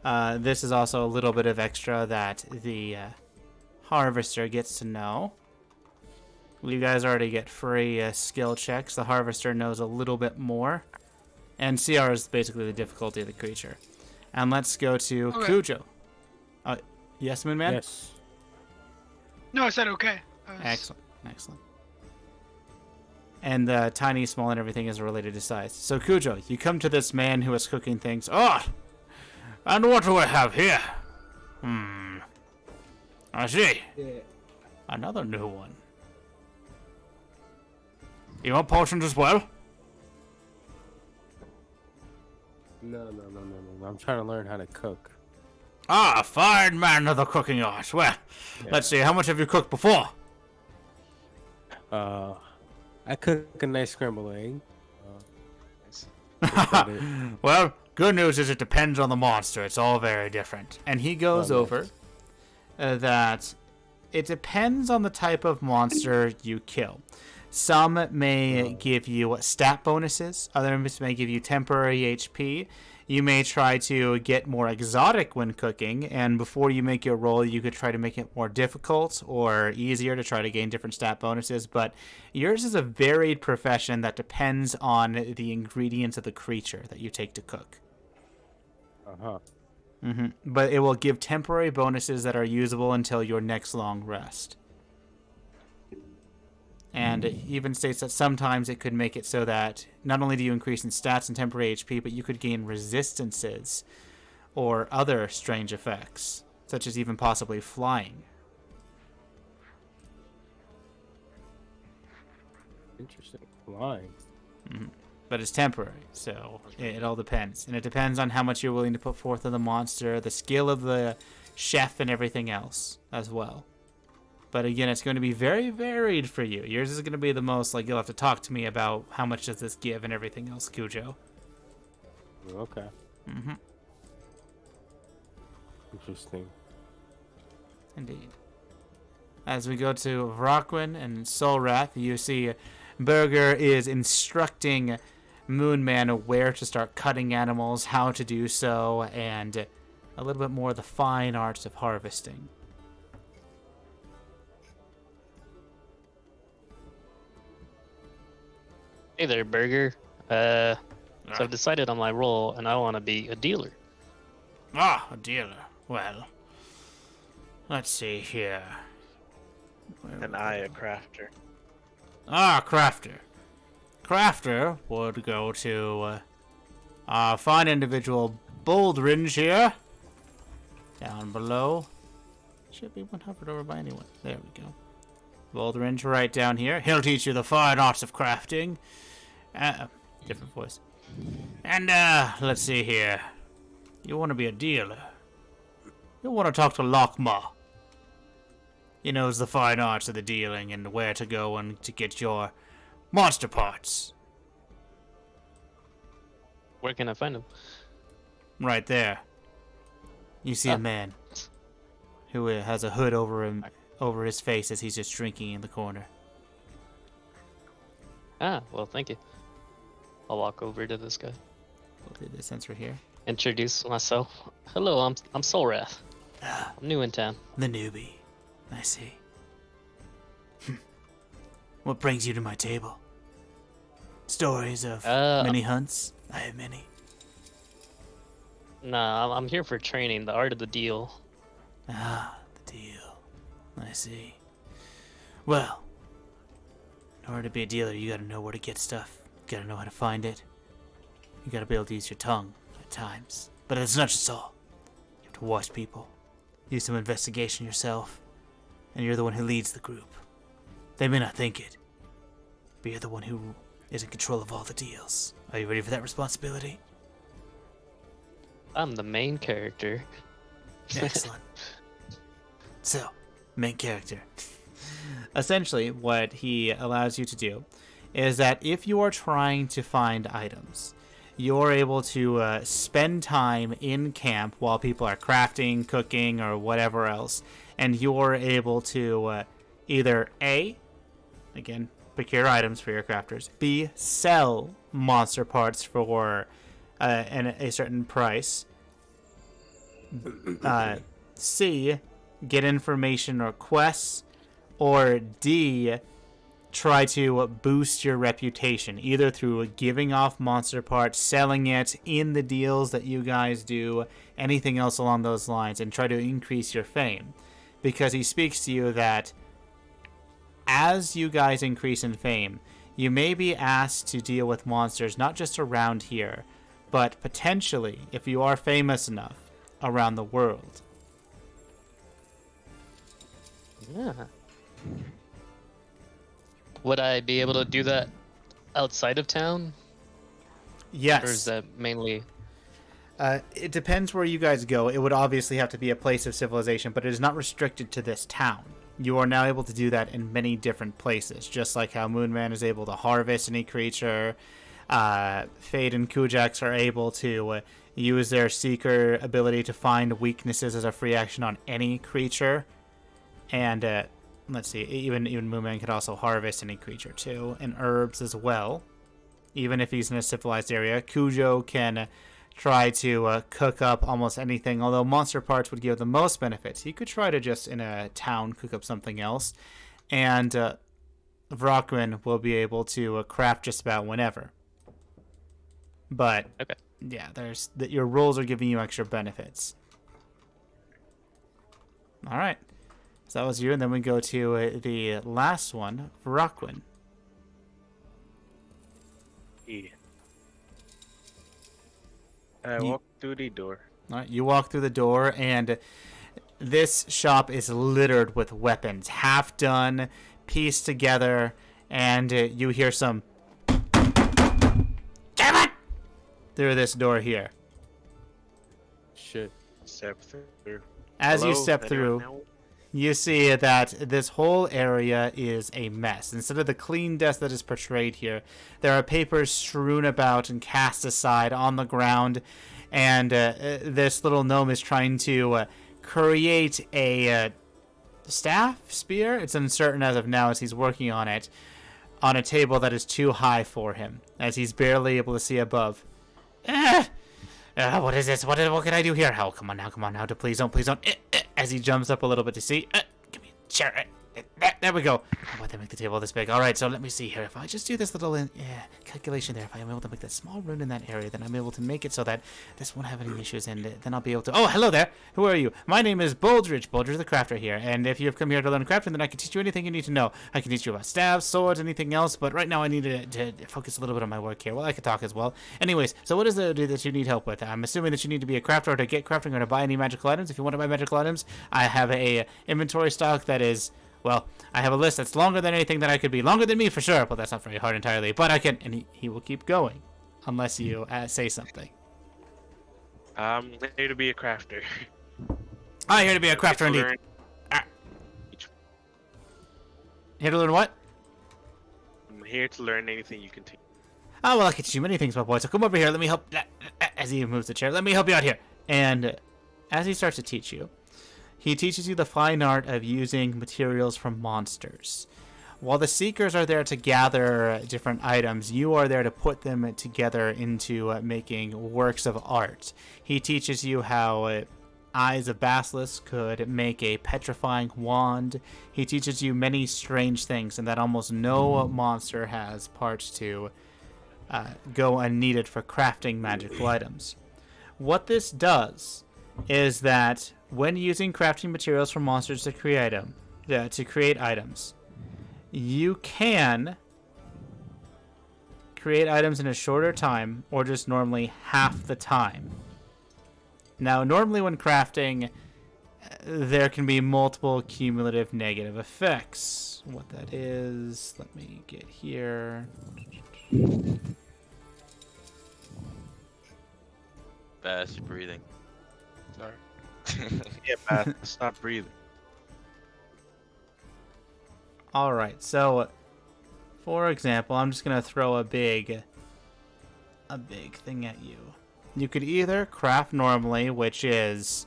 this is also a little bit of extra that the harvester gets to know. You guys already get free skill checks. The harvester knows a little bit more. And CR is basically the difficulty of the creature. And let's go to Okay. Cujo. Yes, Moonman? Yes. No, I said okay. Excellent, excellent. And the tiny, small, and everything is related to size. So, Cujo, you come to this man who is cooking things. Oh! And what do I have here? I see. Yeah. Another new one. You want potions as well? No. I'm trying to learn how to cook. Ah, fine man of the cooking art. Well, let's see, how much have you cooked before? I cook a nice scrambled egg. Well, good news is it depends on the monster. It's all very different. And he goes over that it depends on the type of monster you kill. Some may give you stat bonuses. Others may give you temporary HP. You may try to get more exotic when cooking, and before you make your roll, you could try to make it more difficult or easier to try to gain different stat bonuses. But yours is a varied profession that depends on the ingredients of the creature that you take to cook. But it will give temporary bonuses that are usable until your next long rest. And it even states that sometimes it could make it so that not only do you increase in stats and temporary HP, but you could gain resistances or other strange effects, such as even possibly flying. Interesting. Flying. But it's temporary, so it all depends. And it depends on how much you're willing to put forth in the monster, the skill of the chef, and everything else as well. But again, it's going to be very varied for you. Yours is going to be the most, you'll have to talk to me about how much does this give and everything else, Cujo. Okay. Interesting. Indeed. As we go to Vrokwin and Solrath, you see Burger is instructing Moonman where to start cutting animals, how to do so, and a little bit more of the fine arts of harvesting. Hey there, Burger. So I've decided on my role, and I want to be a dealer. Ah, a dealer. Well, let's see here. And I, a crafter. Ah, crafter. Crafter would go to our fine individual Boldringe here. Down below. Should be one hovered over by anyone. There we go. Boldringe right down here. He'll teach you the fine arts of crafting. Different voice. And, let's see here. You want to be a dealer. You'll want to talk to Lockma. He knows the fine arts of the dealing and where to go and to get your monster parts. Where can I find him? Right there. You see a man who has a hood over him, over his face as he's just drinking in the corner. Ah, well, thank you. I'll walk over to this guy. We'll do this since we're here. Introduce myself. Hello, I'm Soulwrath. Ah, I'm new in town. the newbie. I see. What brings you to my table? Stories of many hunts? I have many. Nah, I'm here for training, the art of the deal. Ah, the deal. I see. Well, in order to be a dealer, you gotta know where to get stuff. You gotta know how to find it. You gotta be able to use your tongue at times. But it's not just all. You have to watch people. Do some investigation yourself. And you're the one who leads the group. They may not think it, but you're the one who is in control of all the deals. Are you ready for that responsibility? I'm the main character. Excellent. So, main character. Essentially, what he allows you to do is that if you are trying to find items, you're able to spend time in camp while people are crafting, cooking, or whatever else, and you're able to either A, again, procure items for your crafters, B, sell monster parts for a certain price, C, get information or quests, or D, try to boost your reputation, either through giving off monster parts, selling it in the deals that you guys do, anything else along those lines, and try to increase your fame. Because he speaks to you that as you guys increase in fame, you may be asked to deal with monsters not just around here, but potentially, if you are famous enough, around the world. Yeah. Would I be able to do that outside of town? Yes. Or is that mainly... It depends where you guys go. It would obviously have to be a place of civilization, but it is not restricted to this town. You are now able to do that in many different places, just like how Moonman is able to harvest any creature. Fade and Kujax are able to use their Seeker ability to find weaknesses as a free action on any creature. And let's see, even Moonman could also harvest any creature too, and herbs as well. Even if he's in a civilized area, Kujo can try to cook up almost anything, although monster parts would give the most benefits. He could try to just, in a town, cook up something else. And Vrokwin will be able to craft just about whenever. But, okay. Yeah, your roles are giving you extra benefits. Alright. So that was you, and then we go to the last one, Vrokwin. Yeah. I walk through the door. All right, you walk through the door, and this shop is littered with weapons, half done, pieced together, and you hear some "Damn it!" through this door here. Shit. Step through. As you Hello, step anyone through, know? you see that this whole area is a mess. Instead of the clean desk that is portrayed here, there are papers strewn about and cast aside on the ground, and this little gnome is trying to create a spear? It's uncertain as of now as he's working on it, on a table that is too high for him, as he's barely able to see above. What is this? What can I do here? Oh, come on now. Please don't. As he jumps up a little bit to see. Give me a chair. There we go. How about they make the table this big? All right, so let me see here. If I just do this little calculation there, if I am able to make that small rune in that area, then I'm able to make it so that this won't have any issues, and then I'll be able to... Oh, hello there. Who are you? My name is Boldridge the Crafter here, and if you've come here to learn crafting, then I can teach you anything you need to know. I can teach you about staves, swords, anything else, but right now I need to focus a little bit on my work here. Well, I can talk as well. Anyways, so what is it that you need help with? I'm assuming that you need to be a crafter or to get crafting or to buy any magical items. If you want to buy magical items, I have a inventory stock that is... Well, I have a list that's longer than anything that I could be. Longer than me, for sure. But that's not very hard entirely. But I can... And he will keep going. Unless you say something. I'm here to be a crafter. I'm here to be a crafter indeed. Here to learn what? I'm here to learn anything you can teach. Oh, well, I can teach you many things, my boy. So come over here. Let me help... As he moves the chair. Let me help you out here. And as he starts to teach you... He teaches you the fine art of using materials from monsters. While the Seekers are there to gather different items, you are there to put them together into making works of art. He teaches you how Eyes of Basilisk could make a petrifying wand. He teaches you many strange things, and that almost no monster has parts to go unneeded for crafting magical items. What this does is that when using crafting materials for monsters to create items, you can create items in a shorter time, or just normally half the time. Now, normally when crafting, there can be multiple cumulative negative effects. What that is, let me get here. Fast breathing. Sorry. Yeah, man, stop breathing. All right, so for example, I'm just gonna throw a big thing at you. You could either craft normally, which is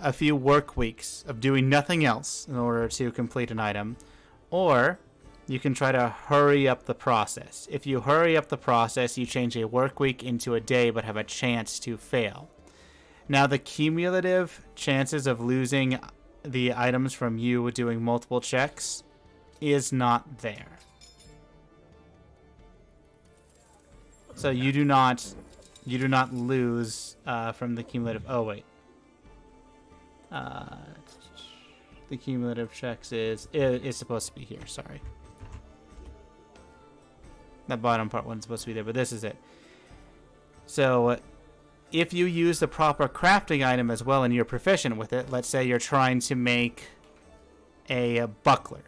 a few work weeks of doing nothing else in order to complete an item, or you can try to hurry up the process. If you hurry up the process, you change a work week into a day but have a chance to fail. Now, the cumulative chances of losing the items from you doing multiple checks is not there. So you do not lose from the cumulative. Oh wait, the cumulative checks is supposed to be here. Sorry, that bottom part wasn't supposed to be there, but this is it. So if you use the proper crafting item as well and you're proficient with it, let's say you're trying to make a buckler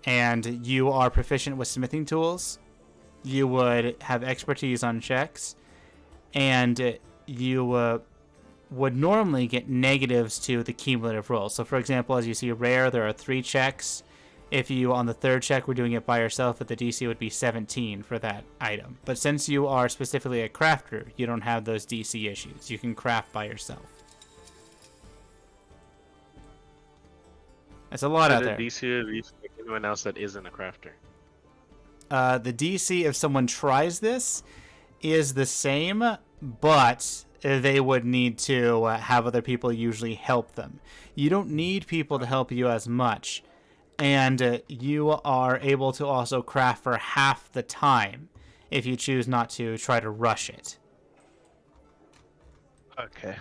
and you are proficient with smithing tools, you would have expertise on checks, and you would normally get negatives to the cumulative roll. So for example, as you see rare, there are 3 checks. If you, on the 3rd check, were doing it by yourself, the DC would be 17 for that item. But since you are specifically a crafter, you don't have those DC issues. You can craft by yourself. That's a lot out there. The DC of anyone else that isn't a crafter. The DC, if someone tries this, is the same, but they would need to have other people usually help them. You don't need people to help you as much. And you are able to also craft for half the time if you choose not to try to rush it. Okay.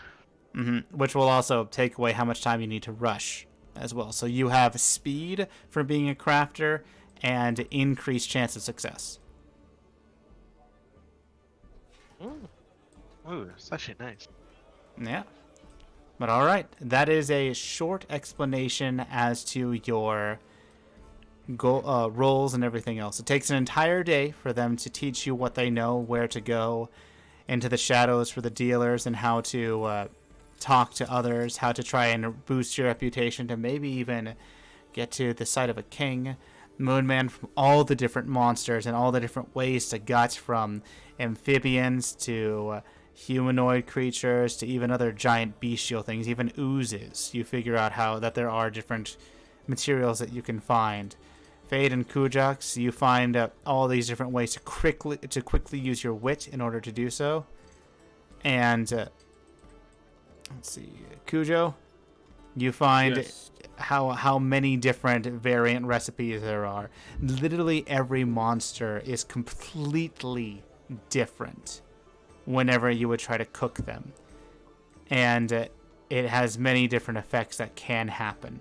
Which will also take away how much time you need to rush as well. So you have speed from being a crafter and increased chance of success. Ooh, that's actually nice. Yeah. But alright, that is a short explanation as to your roles and everything else. It takes an entire day for them to teach you what they know, where to go into the shadows for the dealers, and how to talk to others, how to try and boost your reputation to maybe even get to the side of a king. Moonman, from all the different monsters and all the different ways to gut, from amphibians to humanoid creatures to even other giant bestial things, even oozes. You figure out how that there are different materials that you can find. Fade and Kujaks, you find all these different ways to quickly use your wit in order to do so. And let's see, Cujo, you find how many different variant recipes there are. Literally every monster is completely different whenever you would try to cook them, and it has many different effects that can happen.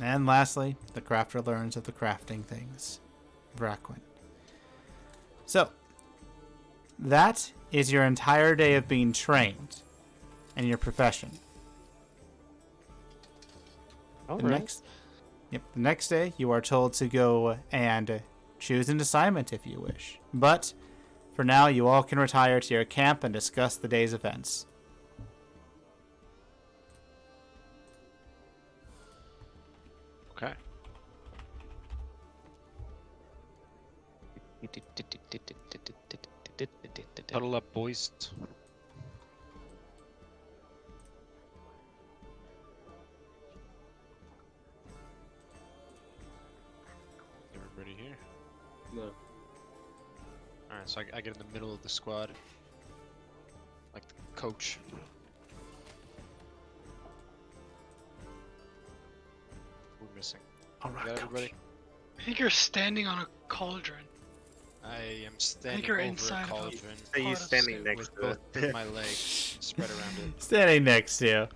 And lastly, the crafter learns of the crafting things. Vraquin. So, that is your entire day of being trained in your profession. The next day, you are told to go and choose an assignment if you wish. But, for now, you all can retire to your camp and discuss the day's events. Okay. Huddle up, boys. so I get in the middle of the squad. Like the coach. We're missing. All You right, got everybody? I think you're standing on a cauldron. I am standing you're over inside a of a- cauldron Are you Pot of standing soup. next with to both it? of my legs spread around it. Standing next to you.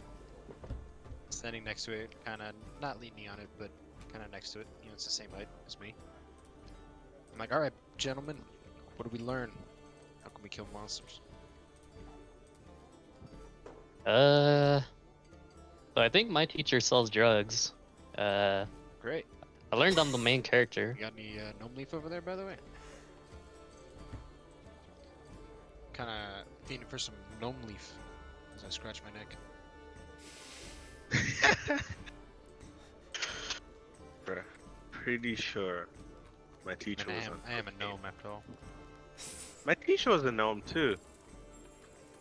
Standing next to it, kind of not leaning on it, but kind of next to it. You know, it's the same height as me. I'm like, all right, gentlemen, what do we learn? How can we kill monsters? So I think my teacher sells drugs. Great. I learned I'm the main character. You got any gnome leaf over there, by the way? Kind of fiending for some gnome leaf as I scratch my neck. Bruh, pretty sure my teacher And was on I am a cocaine. gnome after all. My teacher was a gnome too.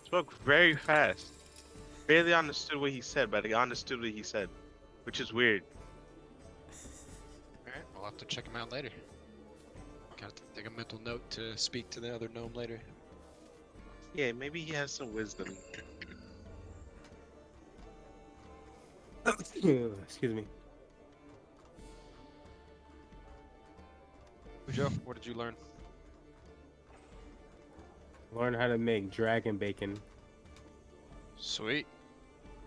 Spoke very fast. Barely understood what he said, but I understood what he said, which is weird. Alright, we'll have to check him out later. Gotta take a mental note to speak to the other gnome later. Yeah, maybe he has some wisdom. Excuse me. Joe, what did you learn? Learn how to make dragon bacon. Sweet.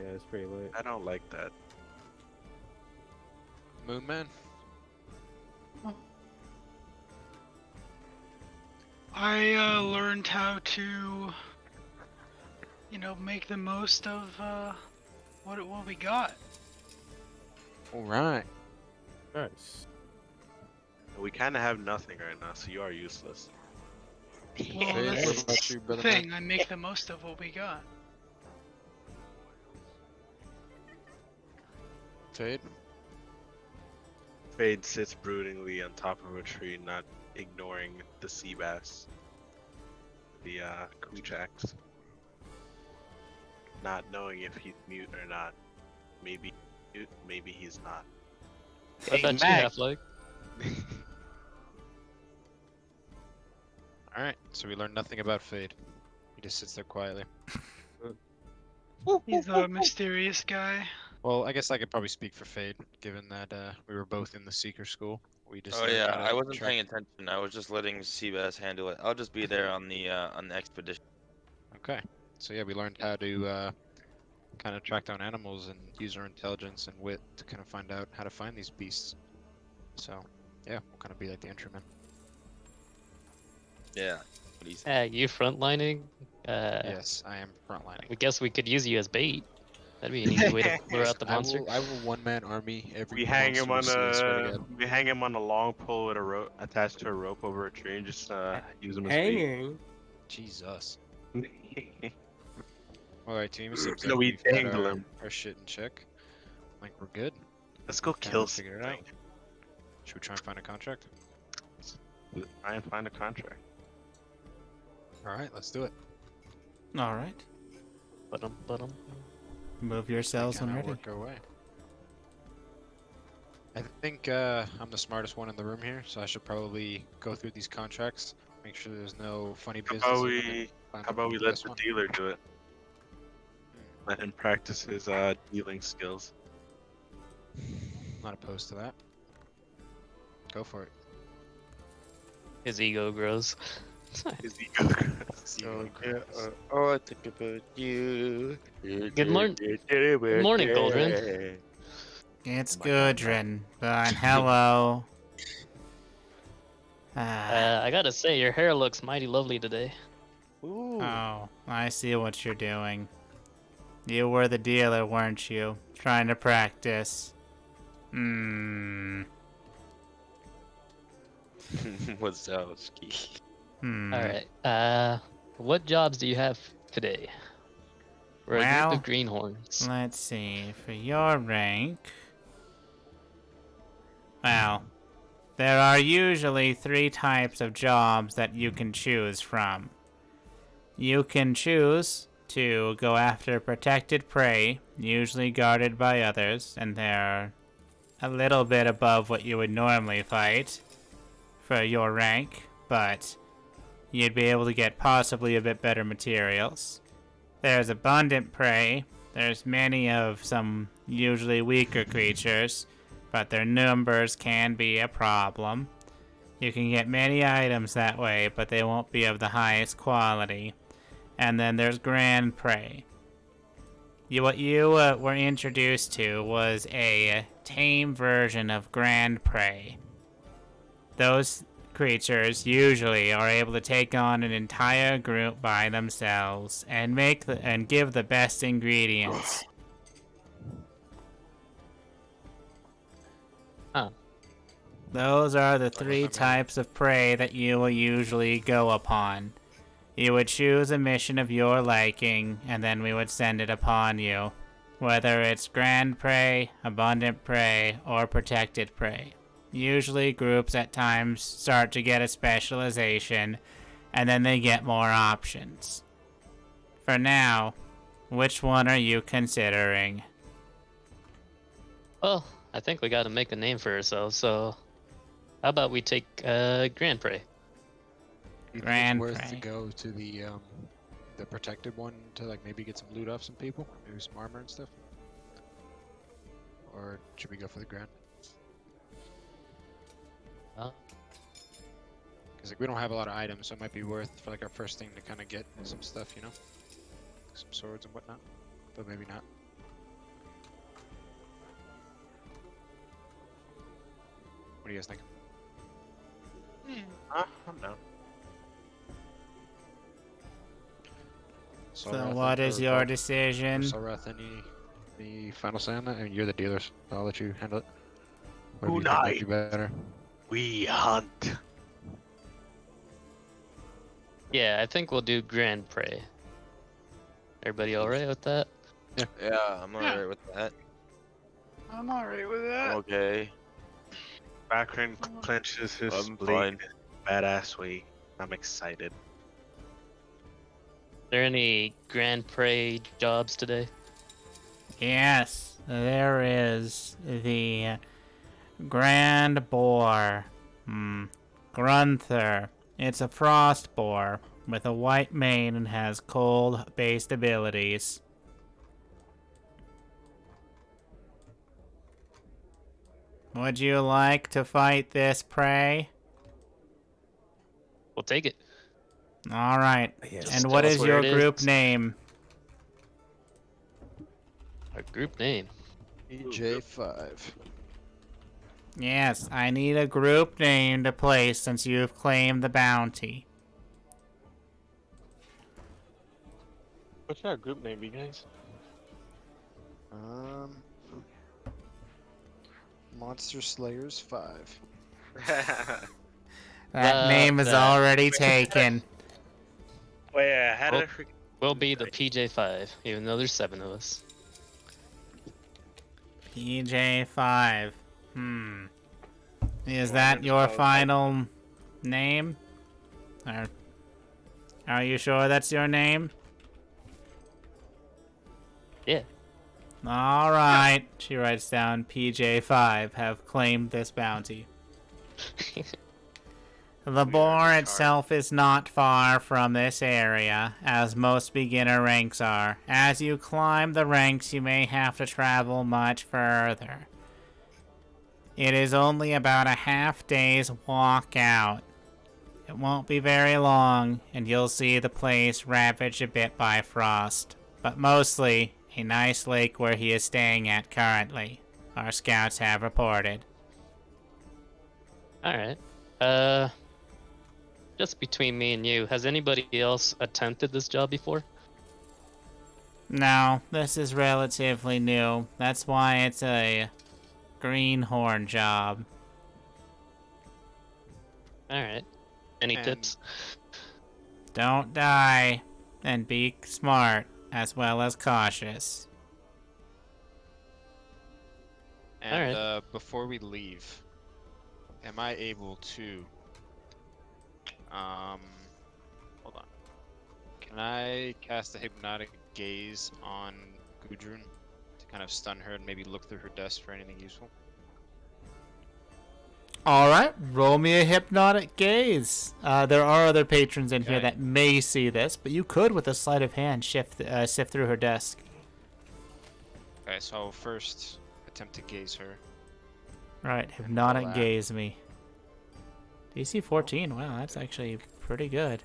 Yeah, it's pretty lit. I don't like that. Moon Man? I learned how to, make the most of what we got. Alright. Nice. We kind of have nothing right now, so you are useless. Well, Fade, that's what about you, the brother? thing. I make the most of what we got. Fade? Fade sits broodingly on top of a tree, not ignoring the sea bass. The Kuchaks. Not knowing if he's mute or not. Maybe mute, maybe he's not. I thought you have like. Alright, so we learned nothing about Fade. He just sits there quietly. He's a mysterious guy. Well, I guess I could probably speak for Fade, given that we were both in the Seeker School. We just Oh learned yeah, how to I wasn't track- paying attention. I was just letting Seabass handle it. I'll just be there on the expedition. Okay, so yeah, we learned how to kind of track down animals and use our intelligence and wit to kind of find out how to find these beasts. So, yeah, we'll kind of be like the entrymen. Yeah. What do you You frontlining? Yes, I am frontlining. I guess we could use you as bait. That'd be an easy way to lure out the monster. I will one-man army every We hang him on monster we see, I swear to God. we hang him on a long pole with a rope attached to a rope over a tree and just use him as bait. Hanging. Jesus. Alright, team, it seems No, like we we've got dangle him. our shit in check. Like, we're good. Let's go Kinda kill figure it something. out. Should we try and find a contract? Try and find a contract. Alright, let's do it. All right. But Move yourselves when Kinda ready. work our way. I think I'm the smartest one in the room here, so I should probably go through these contracts, make sure there's no funny business. How in them, and find How out about we who's let best the one. dealer do it? Let him practice his dealing skills. Not opposed to that. Go for it. his ego grows. His ego Oh, yeah, oh, I think about you. Good morning, Goldrin. It's Oh my God, Gudrun, but hello. I gotta say, your hair looks mighty lovely today. Ooh. Oh, I see what you're doing. You were the dealer, weren't you? Trying to practice. Wazowski. Alright, what jobs do you have today? We're a Well, group of greenhorns. Let's see. For your rank. Well, there are usually 3 types of jobs that you can choose from. You can choose to go after protected prey, usually guarded by others, and they're a little bit above what you would normally fight for your rank, but you'd be able to get possibly a bit better materials. There's abundant prey. There's many of some usually weaker creatures, but their numbers can be a problem. You can get many items that way, but they won't be of the highest quality. And then there's grand prey. What you were introduced to was a tame version of grand prey. Those creatures usually are able to take on an entire group by themselves and give the best ingredients. Huh. Those are the Sorry, three my bad. types of prey that you will usually go upon. You would choose a mission of your liking, and then we would send it upon you, whether it's grand prey, abundant prey, or protected prey. Usually groups at times start to get a specialization, and then they get more options. For now, which one are you considering? Well, I think we got to make a name for ourselves. So, how about we take Grand Prey? You think Grand it's worth prey. to go to the protected one to like maybe get some loot off some people, maybe some armor and stuff, or should we go for the grand? Because like we don't have a lot of items, so it might be worth for like our first thing to kind of get some stuff, you know, some swords and whatnot, but maybe not. What do you guys think? I'm down. So Sareth, what is or your Bob, or decision? Sareth, any final say on that? I mean, you're the dealer, so I'll let you handle it. What do Who you think might knight? be better? We hunt. Yeah, I think we'll do Grand Prey. Everybody all right with that? Yeah, I'm alright with that. I'm alright with I'm that. okay. Backroom clenches his I'm spleen fine. in a badass way. I'm excited. Are there any Grand Prey jobs today? Yes, there is the Grand Boar. Grunter. It's a frost boar with a white mane and has cold-based abilities. Would you like to fight this prey? We'll take it. All right. Yes. And Just what tell us is where your it group is. name? Our group name. EJ5. Yes, I need a group name to place since you've claimed the bounty. What's our group name, you guys? Monster Slayers 5. That name is that. already taken. Wait, how did Oh. I forget? We'll be the PJ5, even though there's 7 of us. PJ5. Is Well, that I'm your just final name? Or are you sure that's your name? Yeah. All right. She writes down PJ5 have claimed this bounty. The boar itself is not far from this area, as most beginner ranks are. As you climb the ranks, you may have to travel much further. It is only about a half day's walk out. It won't be very long, and you'll see the place ravaged a bit by frost, but mostly a nice lake where he is staying at currently, our scouts have reported. Alright. Just between me and you, has anybody else attempted this job before? No, this is relatively new. That's why it's a greenhorn job. Alright. Any And- tips? Don't die, and be smart as well as cautious. And Alright. before we leave, am I able to hold on. Can I cast a hypnotic gaze on Gudrun to kind of stun her and maybe look through her desk for anything useful? All right, roll me a hypnotic gaze. There are other patrons in here Okay. that may see this, but you could, with a sleight of hand, sift through her desk. Okay, so I'll first attempt to gaze her. All right, hypnotic Roll that. gaze me. DC 14. Wow, that's actually pretty good.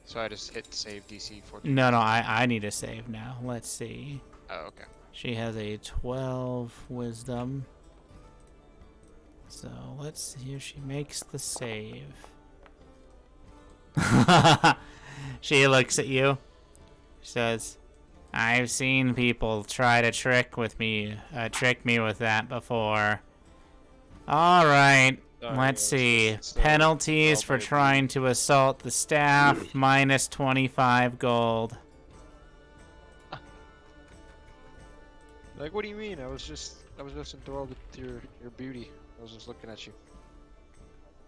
So I just hit save DC 14. No, I need a save now. Let's see. Oh, okay. She has a 12 wisdom. So let's see if she makes the save. She looks at you. She says, I've seen people try to trick me with that before. All right. Sorry, Let's see. it's the Penalties for well-made trying to assault the staff, minus 25 gold. Like, what do you mean? I was just enthralled with your beauty. I was just looking at you.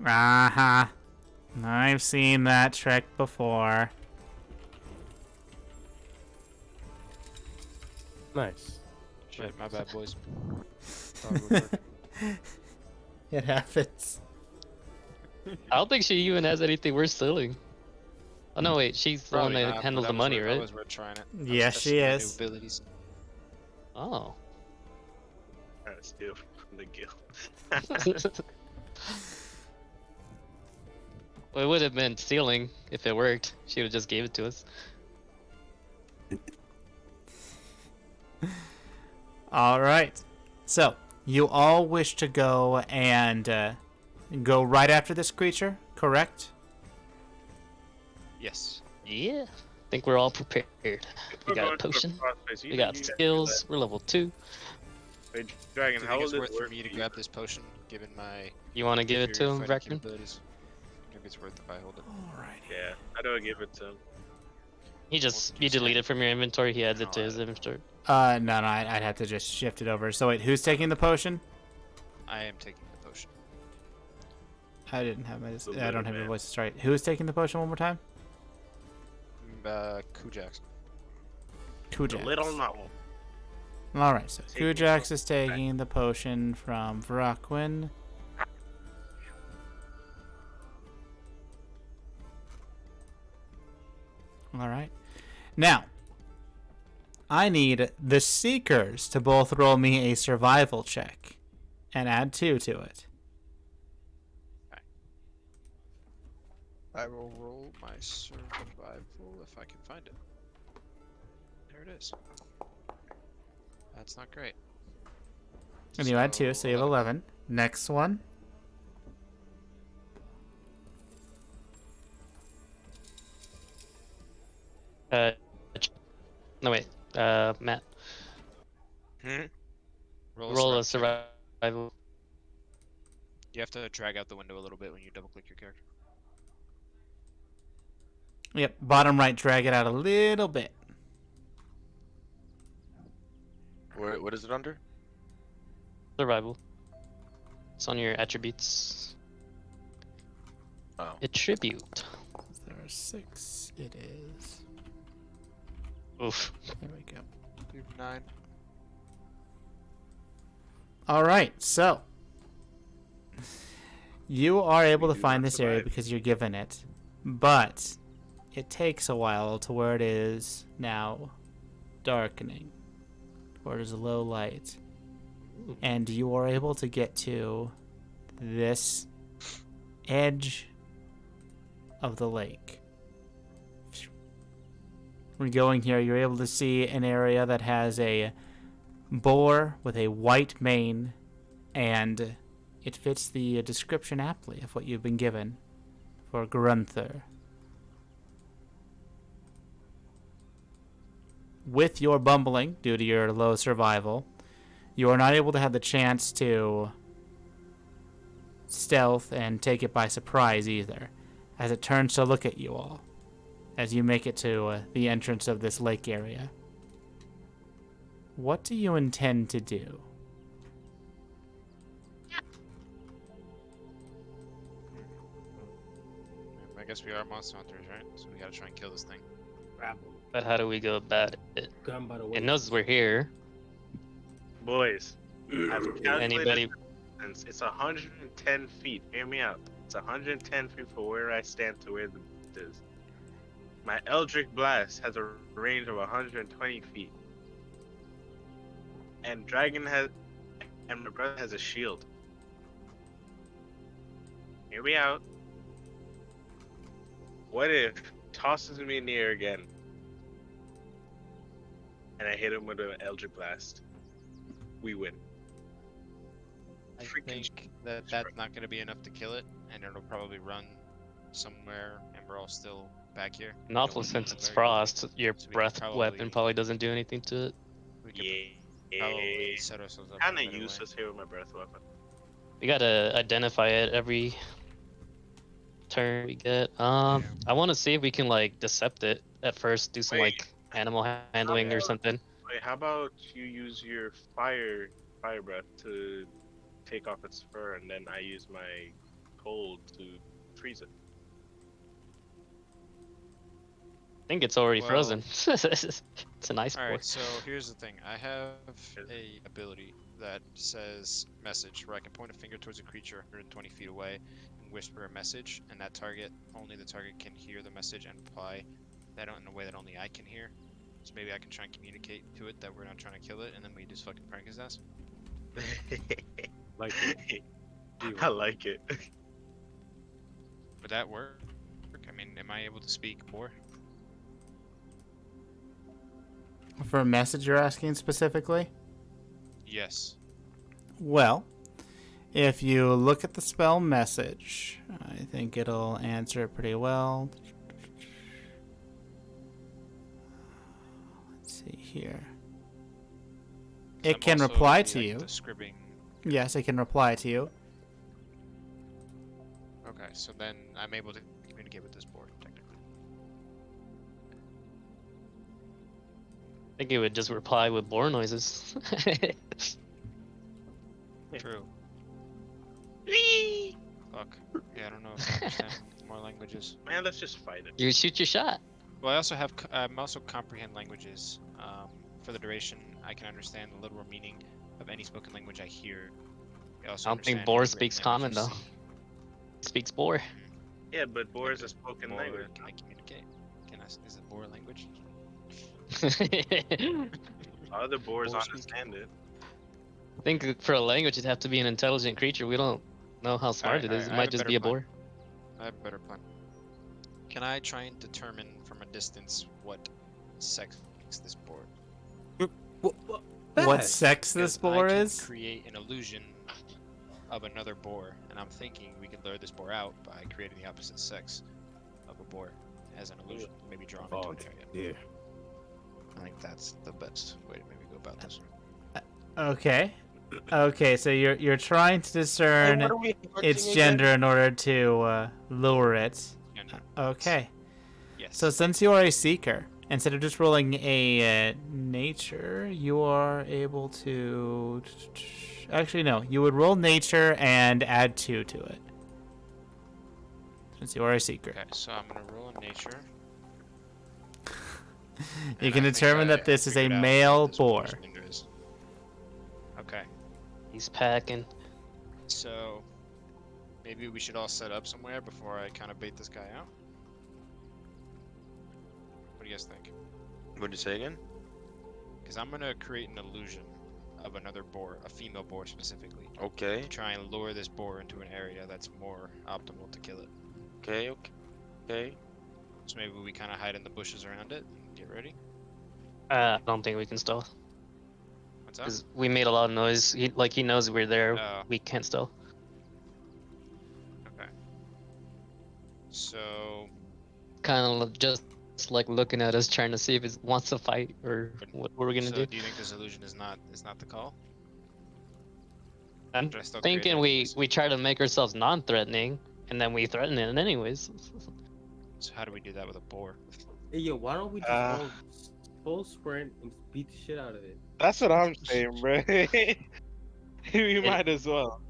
Uh-huh. I've seen that trick before. Nice. Shit, my bad, boys. Thought it would work. It happens. I don't think she even has anything worth stealing. Oh no, wait, she's the one Probably that not, but handles the was money, worth- right? That was worth trying it. I was Yes, testing she my new is. abilities. Oh. Trying to steal from the guild. Well, it would have been stealing if it worked. She would have just gave it to us. All right. So, you all wish to go and go right after this creature, correct? Yes. Yeah. I think we're all prepared. We We're got a going to potion. crossface. We got skills. We're level 2. Wait, Dragon, Do you how think it's will worth this for work? me to grab this potion, given my You want to give it to superior him, fighting Vector? capabilities? Maybe it's worth if I hold it. All right. Yeah, how do I give it to him? You delete it from your inventory. He adds it to his inventory. No, I'd have to just shift it over. So wait, who's taking the potion? I am taking the potion. I didn't have my. The I don't little have your man. voices right. Who's taking the potion one more time? Kujax. The Kujax. little novel. All right, so Taking the Kujax potion. is taking the potion from Vraquin. All right. Now, I need the Seekers to both roll me a survival check and add 2 to it. I will roll my survival if I can find it. There it is. That's not great. And you add 2, so you have 11. Next one. No wait. Matt. Roll a survival check. survival. You have to drag out the window a little bit when you double click your character. Yep, bottom right, drag it out a little bit. What is it under? Survival. It's on your attributes. Oh. Attribute. There are 6. It is. Oof. There we go. 9. All right, so you are able to do find not this area survive. because you're given it, but it takes a while to where it is now darkening, where there's a low light, and you are able to get to this edge of the lake. When going here, you're able to see an area that has a boar with a white mane, and it fits the description aptly of what you've been given for Grunter. With your bumbling, due to your low survival, you are not able to have the chance to stealth and take it by surprise either, as it turns to look at you all as you make it to the entrance of this lake area. What do you intend to do? I guess we are monster hunters, right? So we gotta try and kill this thing. But how do we go about it? Gun by the way. It knows we're here. Boys, I've calculated Anybody? distance. It's 110 feet. Hear me out. It's 110 feet from where I stand to where the beast is. My Eldritch Blast has a range of 120 feet. And my brother has a shield. Hear me out. What if tosses me in the air again, and I hit him with an Eldritch Blast? We win. I Freaking think that that's not going to be enough to kill it, and it'll probably run somewhere, and we're all still back here. And also, Don't since know it's very frost, your So we could breath probably- weapon probably doesn't do anything to it. We could Yeah. probably set ourselves up. Kind for a of better way. useless here with my breath weapon. We gotta identify it every turn we get. I want to see if we can like decept it at first. Do some Wait. like animal handling or about- something. Wait, how about you use your fire breath to take off its fur, and then I use my cold to freeze it. I think it's already Well- frozen. It's an ice All boar. right, so here's the thing. I have a ability that says message, where I can point a finger towards a creature 120 feet away and whisper a message, and that target, only the target can hear the message and reply that in a way that only I can hear. So maybe I can try and communicate to it that we're not trying to kill it, and then we just fucking prank his ass. Like it. I like it. Would that work? I mean, am I able to speak more? For a message you're asking specifically? Yes. Well, if you look at the spell message, I think it'll answer it pretty well. Let's see here. It I'm can also reply the, to like, you. the scribbing. Yes, it can reply to you. Okay, so then I'm able to communicate with this board, technically. I think it would just reply with boar noises. True. Fuck. Yeah, I don't know if I understand more languages. Man, let's just fight it. You shoot your shot. Well, I also have I'm also comprehend languages. For the duration, I can understand the literal meaning of any spoken language I hear. I also I don't think understand boar any speaks written common language though. I see. He speaks boar. Yeah, but Boar is a spoken Boar, language. can I communicate? Is it boar language? Other Boars Boar speak. understand it. I think for a language, it'd have to be an intelligent creature. We don't know how smart it is. alright, It I might have a just better be a plan. boar. I have a better plan. Can I try and determine from a distance what sex this boar? What sex this Because boar I can is? create an illusion of another boar, and I'm thinking we could lure this boar out by creating the opposite sex of a boar as an illusion, maybe drawn into an area. I think that's the best way to maybe go about this. Okay. Okay, so you're trying to discern Hey, what are we its hunting gender again? in order to lure it. Gender. Okay. Yes. So since you are a seeker, instead of just rolling a nature, you are able to... Actually, no. You would roll nature and add 2 to it. Since you are a seeker. Okay, so I'm gonna roll in nature. You and can I think determine I that this is a figured out male what this boar's boar. gender is. Okay, He's packing. so maybe we should all set up somewhere before I kind of bait this guy out. What do you guys think? What'd you say again? Because I'm gonna create an illusion of another boar, a female boar specifically, Okay, to try and lure this boar into an area that's more optimal to kill it. okay. So maybe we kind of hide in the bushes around it and get ready. I don't think we can stealth. What's up? Because we made a lot of noise. He knows we're there. Oh. We can't stealth. Okay. So Kind of just like looking at us, trying to see if it wants to fight or what we're gonna so do. do you think this illusion is not the call? I'm Should I still create thinking an we illusion? try to make ourselves non-threatening, and then we threaten it anyways. So how do we do that with a boar? Hey, yo, why don't we just all full sprint and beat the shit out of it? That's what I'm saying, bro. We might as well.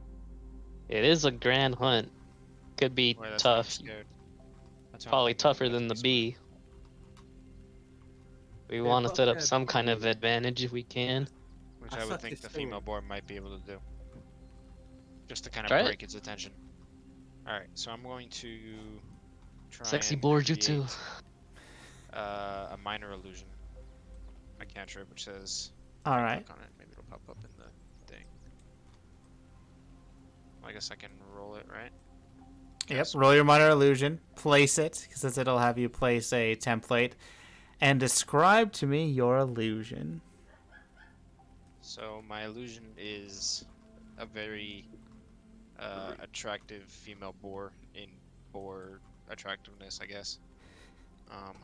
It is a grand hunt. Could be Boy, that's why I'm tough. scared. That's why I'm Probably thinking tougher we have than to the be bee. We Yeah, want to fuck set up that some bee. kind of advantage if we can. smart, which I I would suck think this the thing. female boar might be able to do. just to kind Try of it. break its attention. All right, so I'm going to try Sexy and boar jutsu. create, a minor illusion. My cantrip, which says. All if I right. click on it, maybe it'll pop up in the thing. Well, I guess I can roll it, right? Yep. Cast Roll your minor illusion. Place it, because it'll have you place a template, and describe to me your illusion. So my illusion is a very attractive female boar in boar attractiveness, I guess.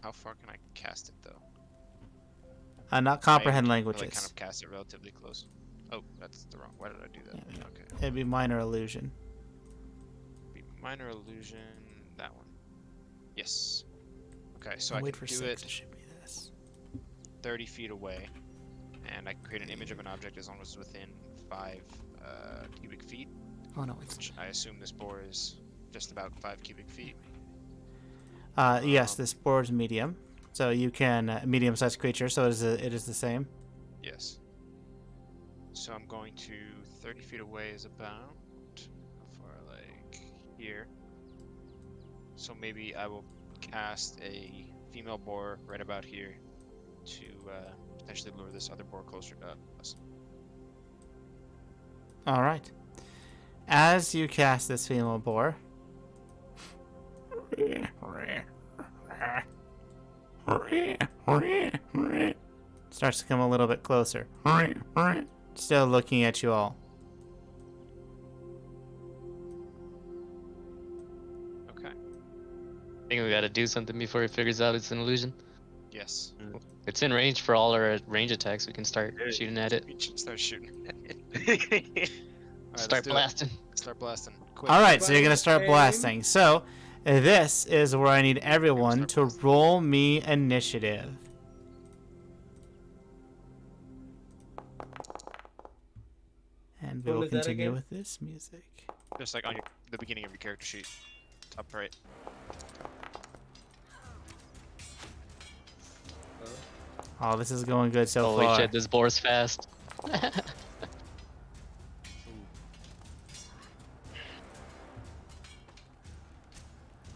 How far can I cast it though? Not I comprehend really languages. kind of cast it relatively close. Oh, that's the wrong. Why did I do that? Yeah. Okay. It'd be minor illusion. Be minor illusion. That one. Yes. Okay, so I'll I wait can for do 6 it to ship me this. 30 feet away, and I can create an image of an object as long as it's within 5 cubic feet. Oh no, it's. Which I assume this boar is just about 5 cubic feet. Yes, this board is medium, so you can medium-sized creature. So it is the same. Yes. So I'm going to 30 feet away is about how far, like here. So maybe I will cast a female boar right about here to potentially lure this other boar closer to us. All right. As you cast this female boar, starts to come a little bit closer. Still looking at you all. Okay. I think we gotta do something before he figures out it's an illusion. Yes. It's in range for all our range attacks. We can start Yeah. shooting at it. We should start shooting. Start blasting. Start blasting. Quick. All right, so you're gonna start Aim. blasting. So this is where I need everyone to roll me initiative. And we What will is that continue again? with this music. Just like on the beginning of your character sheet. Top right. Oh, this is going good so Holy far. shit, this boar's fast.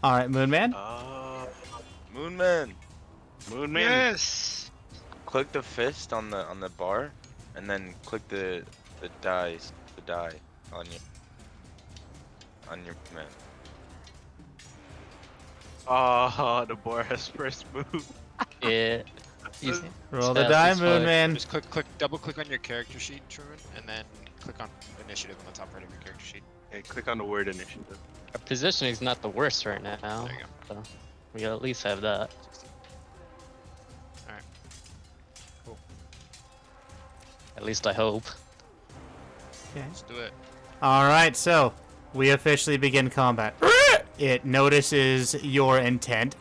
All right, Moonman. Moonman, Moonman. Yes. click the fist on the bar, and then click the die on your man. Oh, the boar has first move. Yeah. He's- Roll the fast die, as fuck. Moonman. Just double click on your character sheet, Truman, and then click on initiative on the top right of your character sheet. Okay, click on the word initiative. Our positioning's not the worst right now. There you go. So we gotta at least have that. 16. Alright. Cool. At least I hope. Okay. Let's do it. All right, so we officially begin combat. It notices your intent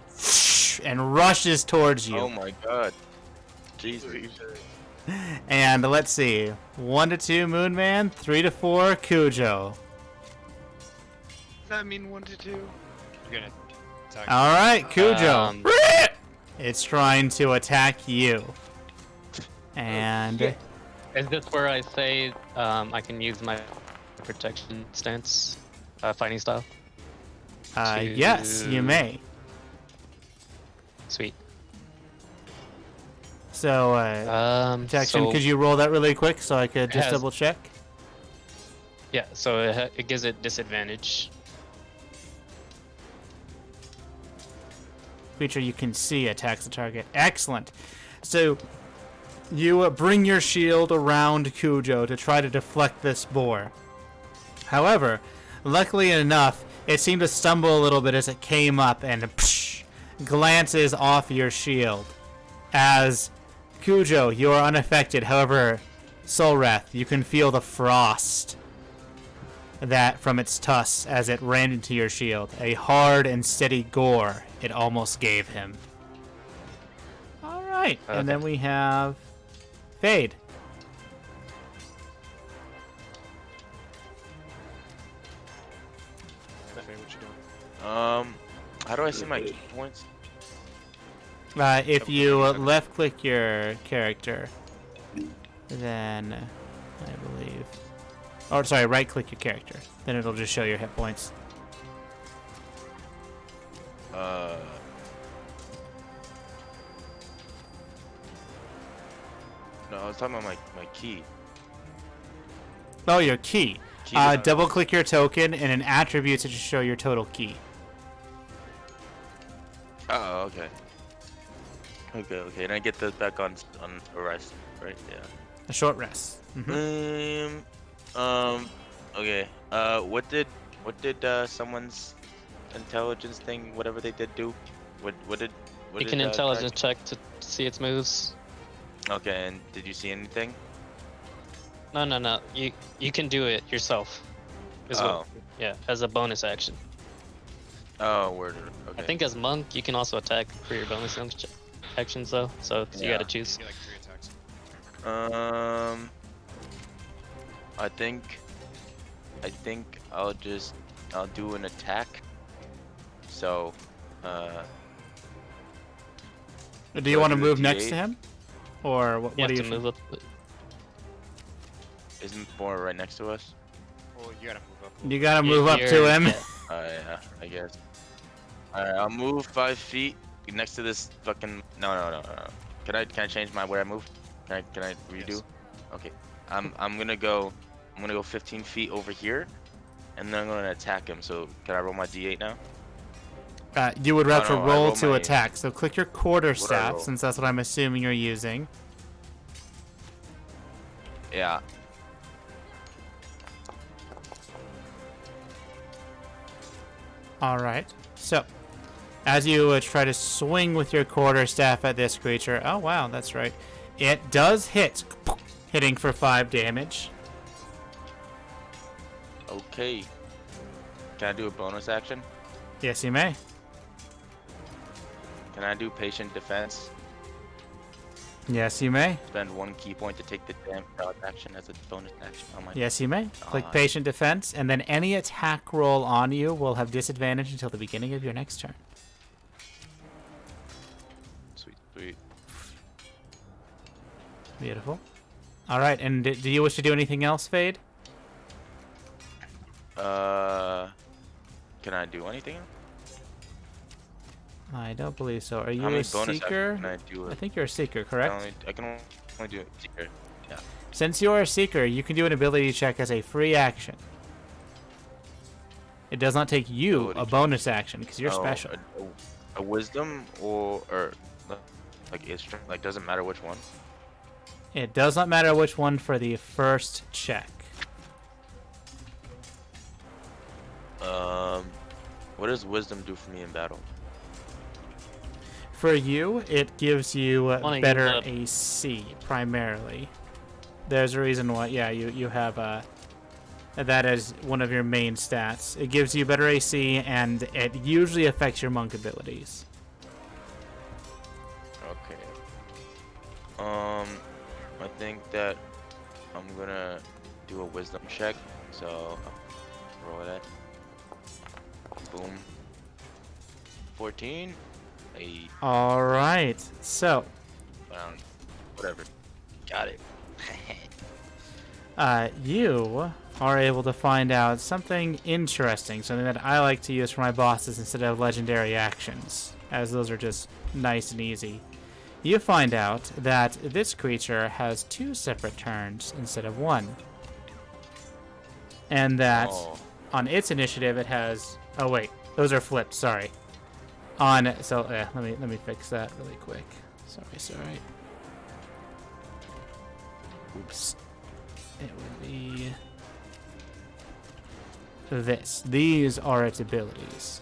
and rushes towards you. Oh my god. Jesus. And let's see. 1 to 2, Moonman. 3 to 4, Cujo. Does that mean 1 to 2? You're gonna attack. All right, Cujo. Um, It's trying to attack you. And Is this where I say I can use my protection stance, fighting style? yes, you may. Sweet. So, protection, so, could you roll that really quick so I could just has- double check? Yeah, so it gives it disadvantage. Creature you can see attacks the target. Excellent. So you bring your shield around Cujo to try to deflect this boar. However, luckily enough, it seemed to stumble a little bit as it came up and glances off your shield. As Cujo, you are unaffected. However, Soulwrath, you can feel the frost that from its tusks as it ran into your shield. A hard and steady gore it almost gave him. Alright, and then we have Fade. What you doing? How do I see my key points? If you left click your character, then I believe. Or sorry, right-click your character. Then it'll just show your hit points. No, I was talking about my key. Oh, your key. Key doesn't- Double-click your token, and in attributes, it should show your total key. Oh, okay. Okay. And I get those back on arrest, right? Yeah. A short rest. Mhm. Okay. What did someone's intelligence thing, whatever they did, do? What did? You can intelligence check to see its moves. Okay, and did you see anything? No. You can do it yourself. Yeah, as a bonus action. Oh, word. Okay. I think as monk you can also attack for your bonus actions though. So you Yeah. gotta choose. You get like 3 attacks. I think I'll do an attack. So, Do you So want to do the move next D8? to him? Or what, You what have do to you move up. isn't Boar right next to us? Well, you gotta move up. You gotta move up to him. Yeah. Yeah, I guess. Alright, I'll move 5 feet next to this fucking. No. Can I change where I move? Can I redo? Yes. Okay. I'm gonna go 15 feet over here, and then I'm gonna attack him. So can I roll my D8 now? You would have to no, I roll roll to my- attack. So click your quarterstaff, roll? since that's what I'm assuming you're using. Yeah. All right. So, as you try to swing with your quarterstaff at this creature, oh wow, that's right. It does hit, hitting for 5 damage. Okay. Can I do a bonus action? Yes, you may. Can I do patient defense? Yes, you may. Spend 1 key point to take the damn dodge action as a bonus action on my. Yes, you may. Click Ah. patient defense, and then any attack roll on you will have disadvantage until the beginning of your next turn. Sweet. Beautiful. All right, and do you wish to do anything else, Fade? Can I do anything? I don't believe so. Are you How many a bonus seeker? actions can I do? I think you're a seeker, correct? I can only do it secret. Yeah. Since you're a seeker, you can do an ability check as a free action. It does not take you Ability a check. bonus action because you're Oh, special. A wisdom or like it's like doesn't matter which one. It does not matter which one for the first check. What does wisdom do for me in battle? For you, it gives you Wanna better give up. AC primarily. There's a reason why. Yeah, you have that as one of your main stats. It gives you better AC, and it usually affects your monk abilities. Okay. I think that I'm gonna do a wisdom check. So roll that. Boom. 14. All right, so Whatever. Got it. you are able to find out something interesting, something that I like to use for my bosses instead of legendary actions, as those are just nice and easy. You find out that this creature has 2 separate turns instead of 1. And that Oh. on its initiative it has... Oh wait, those are flipped, sorry. Let me fix that really quick. Sorry. Oops. It would be this. These are its abilities.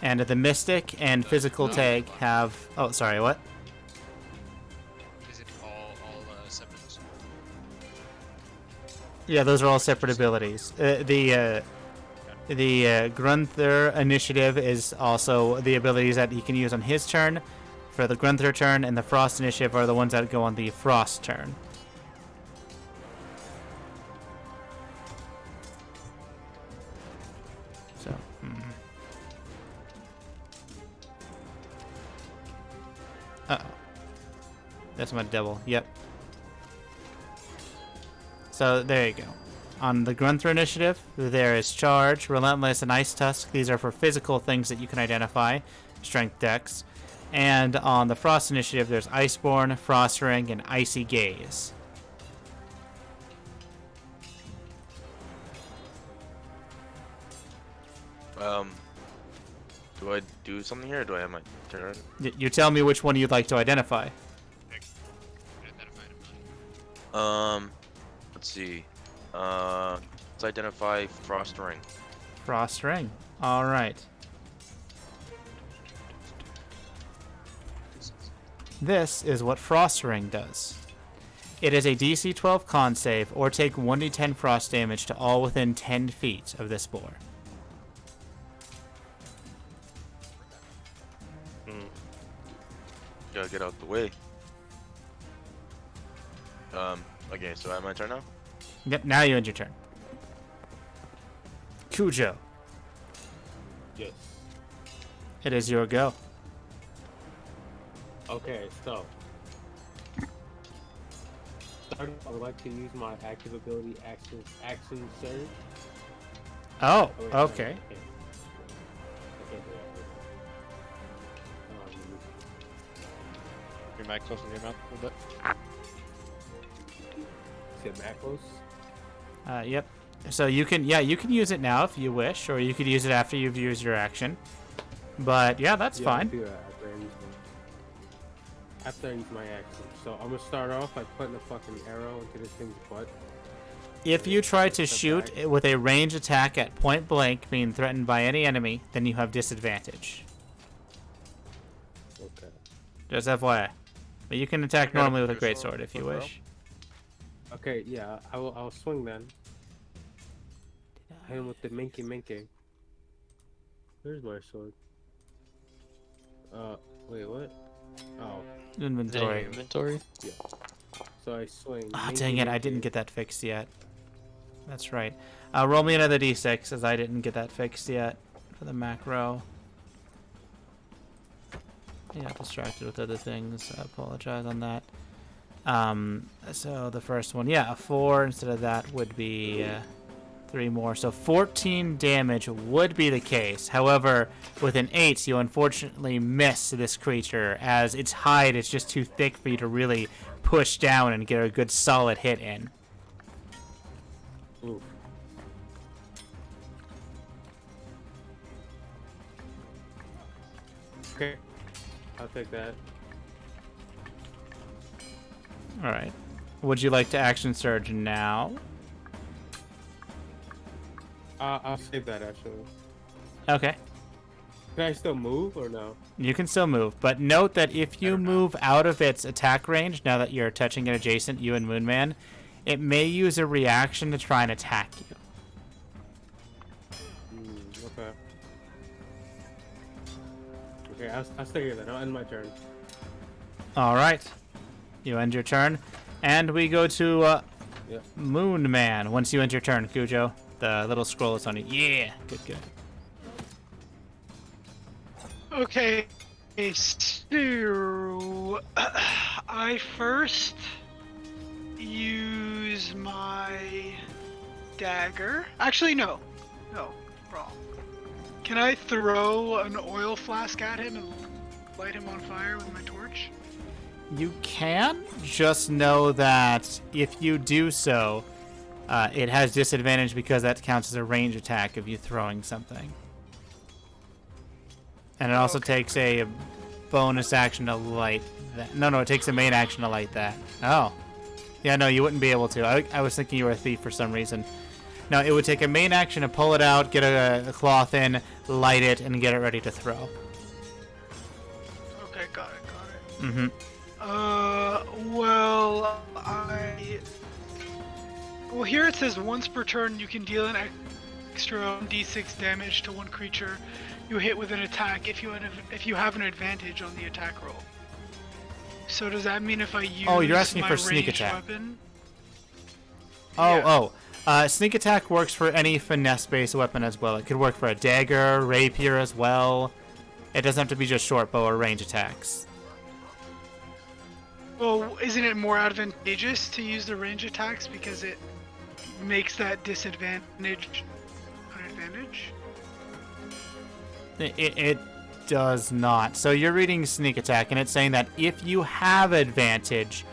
And the Mystic and Physical Tag have... Oh, sorry, what? Is it all separate? Yeah, those are all separate abilities. The Grunter initiative is also the abilities that he can use on his turn for the Grunter turn, and the Frost initiative are the ones that go on the Frost turn. That's my double. Yep. So there you go. On the Grunter initiative, there is Charge, Relentless, and Ice Tusk. These are for physical things that you can identify, Strength Dex. And on the Frost initiative, there's Iceborne, Frost Ring, and Icy Gaze. Do I do something here, or do I have my turn? You tell me which one you'd like to identify. Let's see. Let's identify Frost Ring. Frost Ring. All right. This is what Frost Ring does. It is a DC 12 con save, or take 1d10 frost damage to all within 10 feet of this boar. Gotta get out the way. Okay, so I have my turn now? Yep, now you end your turn. Cujo, Yes. it is your go. Okay, so. Starting, I would like to use my active ability action surge. Oh, wait, okay. I can't do that. Your mic close to your mouth a little bit. See macros? Yep. So you can use it now if you wish, or you could use it after you've used your action. But yeah, that's Yeah, fine. I'll do that after I use my action. So I'm gonna start off by putting a fucking arrow into this thing's butt. If you try to shoot it with a range attack at point blank, being threatened by any enemy, then you have disadvantage. Okay. Just FYI. But you can attack gotta normally with a put your greatsword sword if you in the throw. wish. Okay, yeah, I'll swing then. Hit him with the minky minky. Where's my sword? Wait, what? Oh, Is that in your Inventory. inventory? so I swing. Ah, minky dang it, I minky. didn't get that fixed yet. That's right. Roll me another d6, as I didn't get that fixed yet for the macro. Yeah, distracted with other things. I apologize on that. So the first one, yeah, a 4 instead of that would be 3 more. So 14 damage would be the case. However, with an 8, you unfortunately miss this creature, as its hide is just too thick for you to really push down and get a good solid hit in. Oof. Okay, I'll take that. All right. Would you like to action surge now? I'll save that actually. Okay. Can I still move or no? You can still move, but note that if you move out of its attack range, now that you're touching it adjacent, you and Moonman, it may use a reaction to try and attack you. Okay. Okay, I'll stay here then. I'll end my turn. All right. You end your turn, and we go to Yep. Moonman. Once you end your turn, Cujo, the little scroll is on you. Yeah, good. Okay, so I first use my dagger. Actually, no, wrong. Can I throw an oil flask at him and light him on fire with my torch? You can. Just know that if you do so, it has disadvantage because that counts as a range attack of you throwing something. And it also takes a bonus action to light that. No, it takes a main action to light that. Oh. Yeah, no, you wouldn't be able to. I was thinking you were a thief for some reason. No, it would take a main action to pull it out, get a cloth in, light it, and get it ready to throw. Okay, got it. Mm-hmm. Well, here it says once per turn you can deal an extra d6 damage to one creature you hit with an attack if you have an advantage on the attack roll. So does that mean if I use you're asking my for sneak ranged attack. weapon? Sneak attack works for any finesse-based weapon as well. It could work for a dagger, rapier as well. It doesn't have to be just short bow or range attacks. Well, isn't it more advantageous to use the range attacks because it makes that disadvantage an advantage? It does not. So you're reading sneak attack, and it's saying that if you have advantage,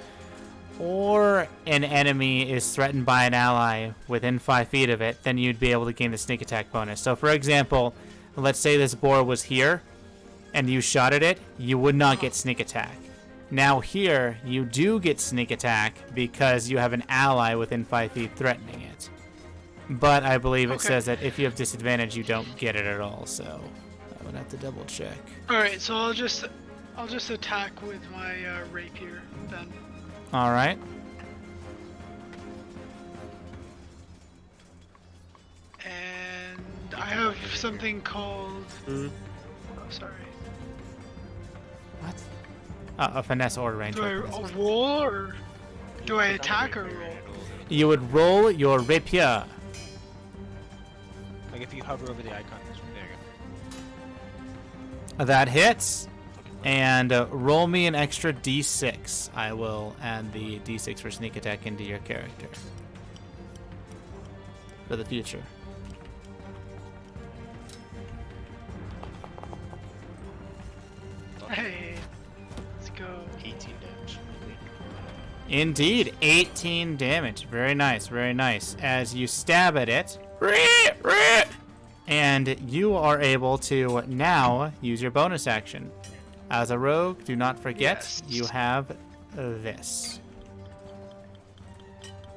or an enemy is threatened by an ally within 5 feet of it, then you'd be able to gain the sneak attack bonus. So for example, let's say this boar was here, and you shot at it, you would not get sneak attack. Now here, you do get sneak attack because you have an ally within 5 feet threatening it. But I believe it Okay. says that if you have disadvantage, you don't get it at all, so I would have to double check. Alright, so I'll just attack with my rapier then. Alright. And I have something called... Oh, sorry. What? A finesse or range Do I weapon. roll or do I attack or roll? You would roll your rapier. Like if you hover over the icon, there you go. That hits. And roll me an extra d6. I will add the d6 for sneak attack into your character. For the future. Hey, let's go. 18 damage. Indeed, 18 damage. Very nice, very nice. As you stab at it, and you are able to now use your bonus action. As a rogue, do not forget, Yes. you have this.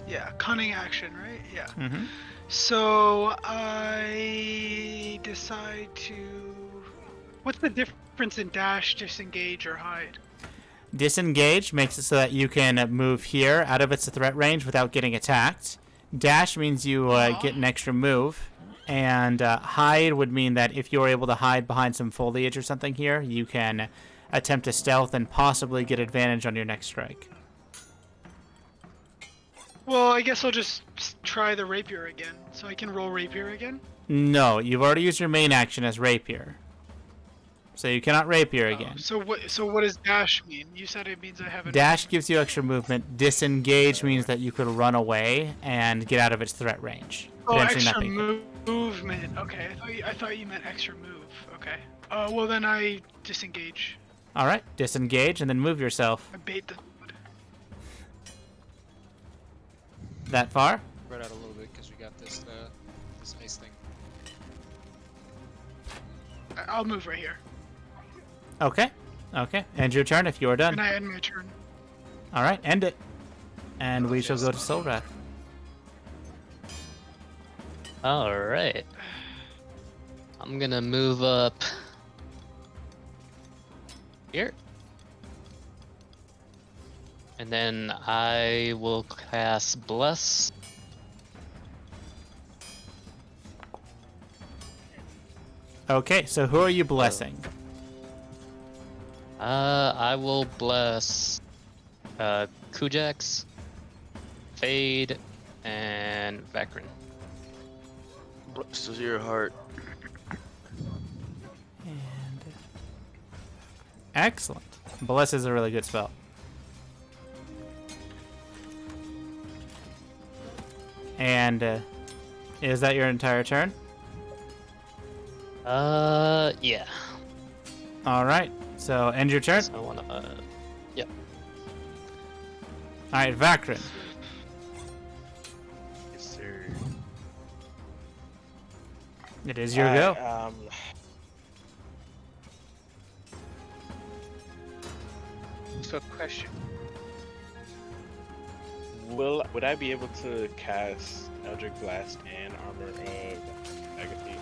Yeah, cunning action, right? Yeah. Mm-hmm. So I decide to. What's the difference in dash, disengage, or hide? Disengage makes it so that you can move here out of its threat range without getting attacked. Dash means you get an extra move. And hide would mean that if you're able to hide behind some foliage or something here, you can attempt to stealth and possibly get advantage on your next strike. Well, I guess I'll just try the rapier again. So I can roll rapier again? No, you've already used your main action as rapier. So you cannot rapier again. So what does dash mean? You said it means I have a Dash gives you extra movement. Disengage means that you could run away and get out of its threat range. Potentially extra nothing. movement. Okay, I thought you meant extra move. Okay. Well then I disengage. All right, disengage and then move yourself. I bait the. That far? Spread out a little bit because we got this this ice thing. I'll move right here. Okay. Okay. End your turn if you are done. And I end my turn. All right, end it. And we shall go to Solrath. Alright. I'm gonna move up here. And then I will cast Bless. Okay, so who are you blessing? I will bless Kujax, Fade, and Vecrin. Bless your heart. And excellent. Bless is a really good spell. And is that your entire turn? Yeah. All right. So end your turn. So I wanna, yep. All right, Vacrin. Yes, sir. It is your go. So question. Would I be able to cast Eldritch Blast and Armor of Agathis?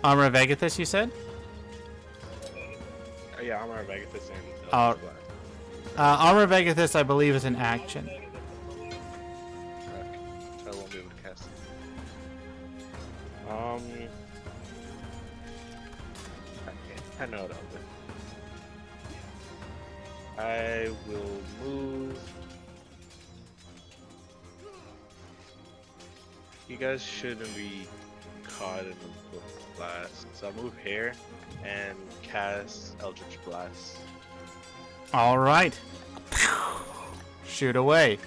Armor of Agathis, you said? Oh, yeah, Armor of Agathis and Eldritch Uh, Blast. Armor of Agathis, I believe, is an action. Okay. So I won't be able to cast it. Okay, I know what I'll do. I will move. You guys shouldn't be caught in the blast. So I'll move here and cast Eldritch Blast. All right. Shoot away.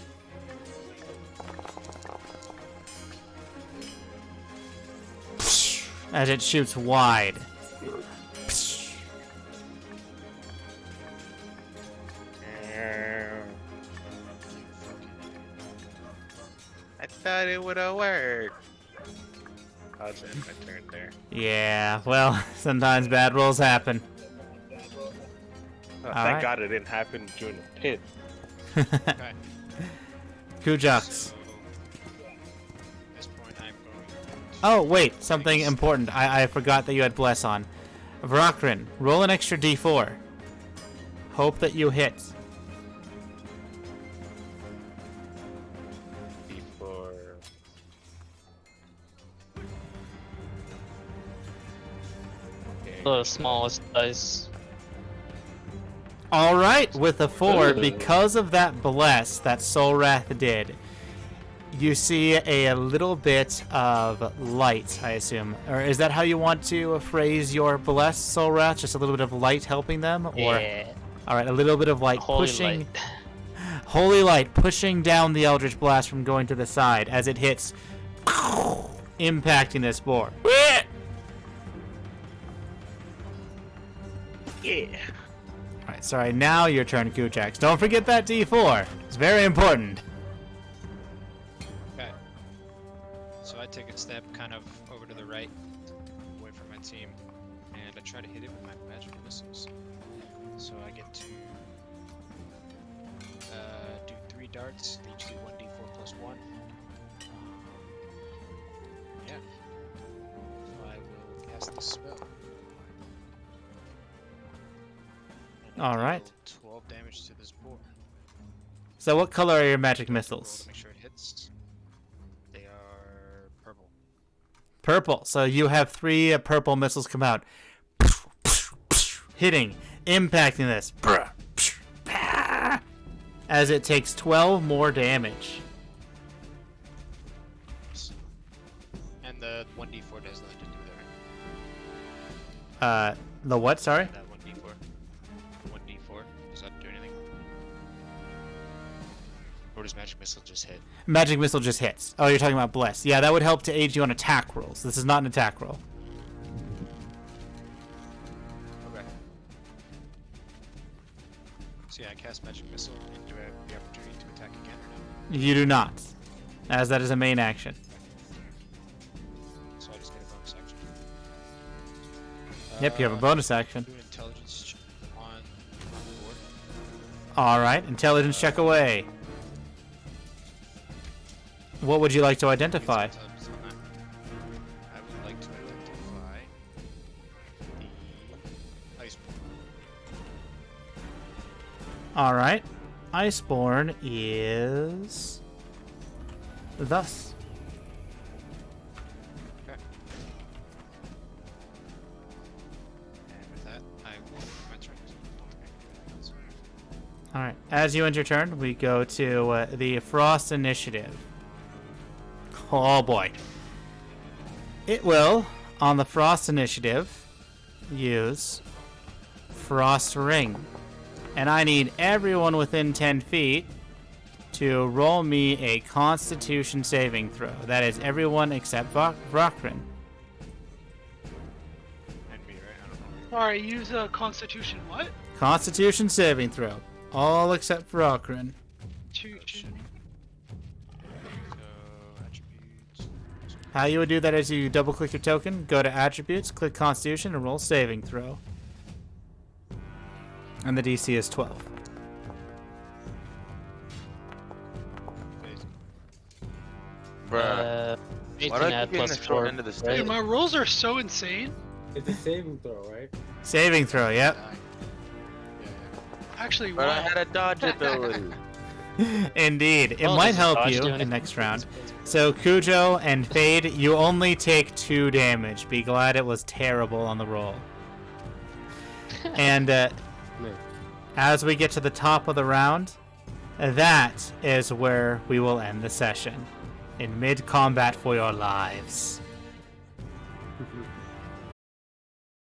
As it shoots wide. I thought it would have worked. I'll just end my turn there. Yeah, well, sometimes bad rolls happen. Oh, All thank right. God it didn't happen during the pit. Okay. Kujax. So, at this point, I'm going to Oh, wait, something important. I forgot that you had Bless on. Vrakrin, roll an extra d4. Hope that you hit. Before. Okay. The smallest dice. All right, with a 4, because of that bless that Soul Wrath did, you see a little bit of light, I assume. Or is that how you want to phrase your bless, Soul Wrath? Just a little bit of light helping them? Or Yeah. all right, a little bit of light Holy pushing light. holy light pushing down the Eldritch Blast from going to the side as it hits, impacting this boar. Yeah. Alright, sorry, now your turn, Kujax. Don't forget that D4. It's very important. Okay. So I take a step kind of over to the right, away from my team, and I try to hit it with my magic missiles. So I get to do 3 darts, they each do 1d4 plus 1. Yeah. So I will cast the spell. And I'll All right. deal 12 damage to this boar. So what color are your magic Roll missiles? to make sure it hits. They are purple. Purple. So you have 3 purple missiles come out. Hitting, impacting this. As it takes 12 more damage. And the 1d4 does nothing to do there. The what, sorry? That 1d4. 1d4. Does that do anything? Or does magic missile just hit? Magic missile just hits. Oh, you're talking about bless. Yeah, that would help to aid you on attack rolls. This is not an attack roll. Okay. So yeah, I cast magic missile, and do I have the opportunity to attack again or no? You do not, as that is a main action. So I just get a bonus action. Yep, you have a bonus action. Do an intelligence check on the board. All right, intelligence check away. What would you like to identify? Intelligence on that. I would like to identify the iceborne. All right, Iceborne is thus. Okay. And with that, I will end my turn. All right, as you end your turn, we go to the Frost Initiative. Oh boy. It will, on the Frost Initiative, use Frost Ring. And I need everyone within 10 feet to roll me a Constitution saving throw. That is everyone except Vrakrin. And me, right? I don't know. Alright, use a constitution what? Constitution saving throw. All except Vrakrin. Constitution. So, attributes. How you would do that is you double click your token, go to attributes, click Constitution, and roll saving throw. And the DC is 12. Bruh. 18 Why do I add keep getting plus the short 4. end of the Dude, stick? my rolls are so insane. It's a saving throw, right? Saving throw, yep. Die. Yeah, Actually, But I wow. had a dodge ability. Indeed. It Well, might does help dodge you do in anything? next round. So Cujo and Fade, you only take 2 damage. Be glad it was terrible on the roll. And as we get to the top of the round, that is where we will end the session. In mid-combat for your lives.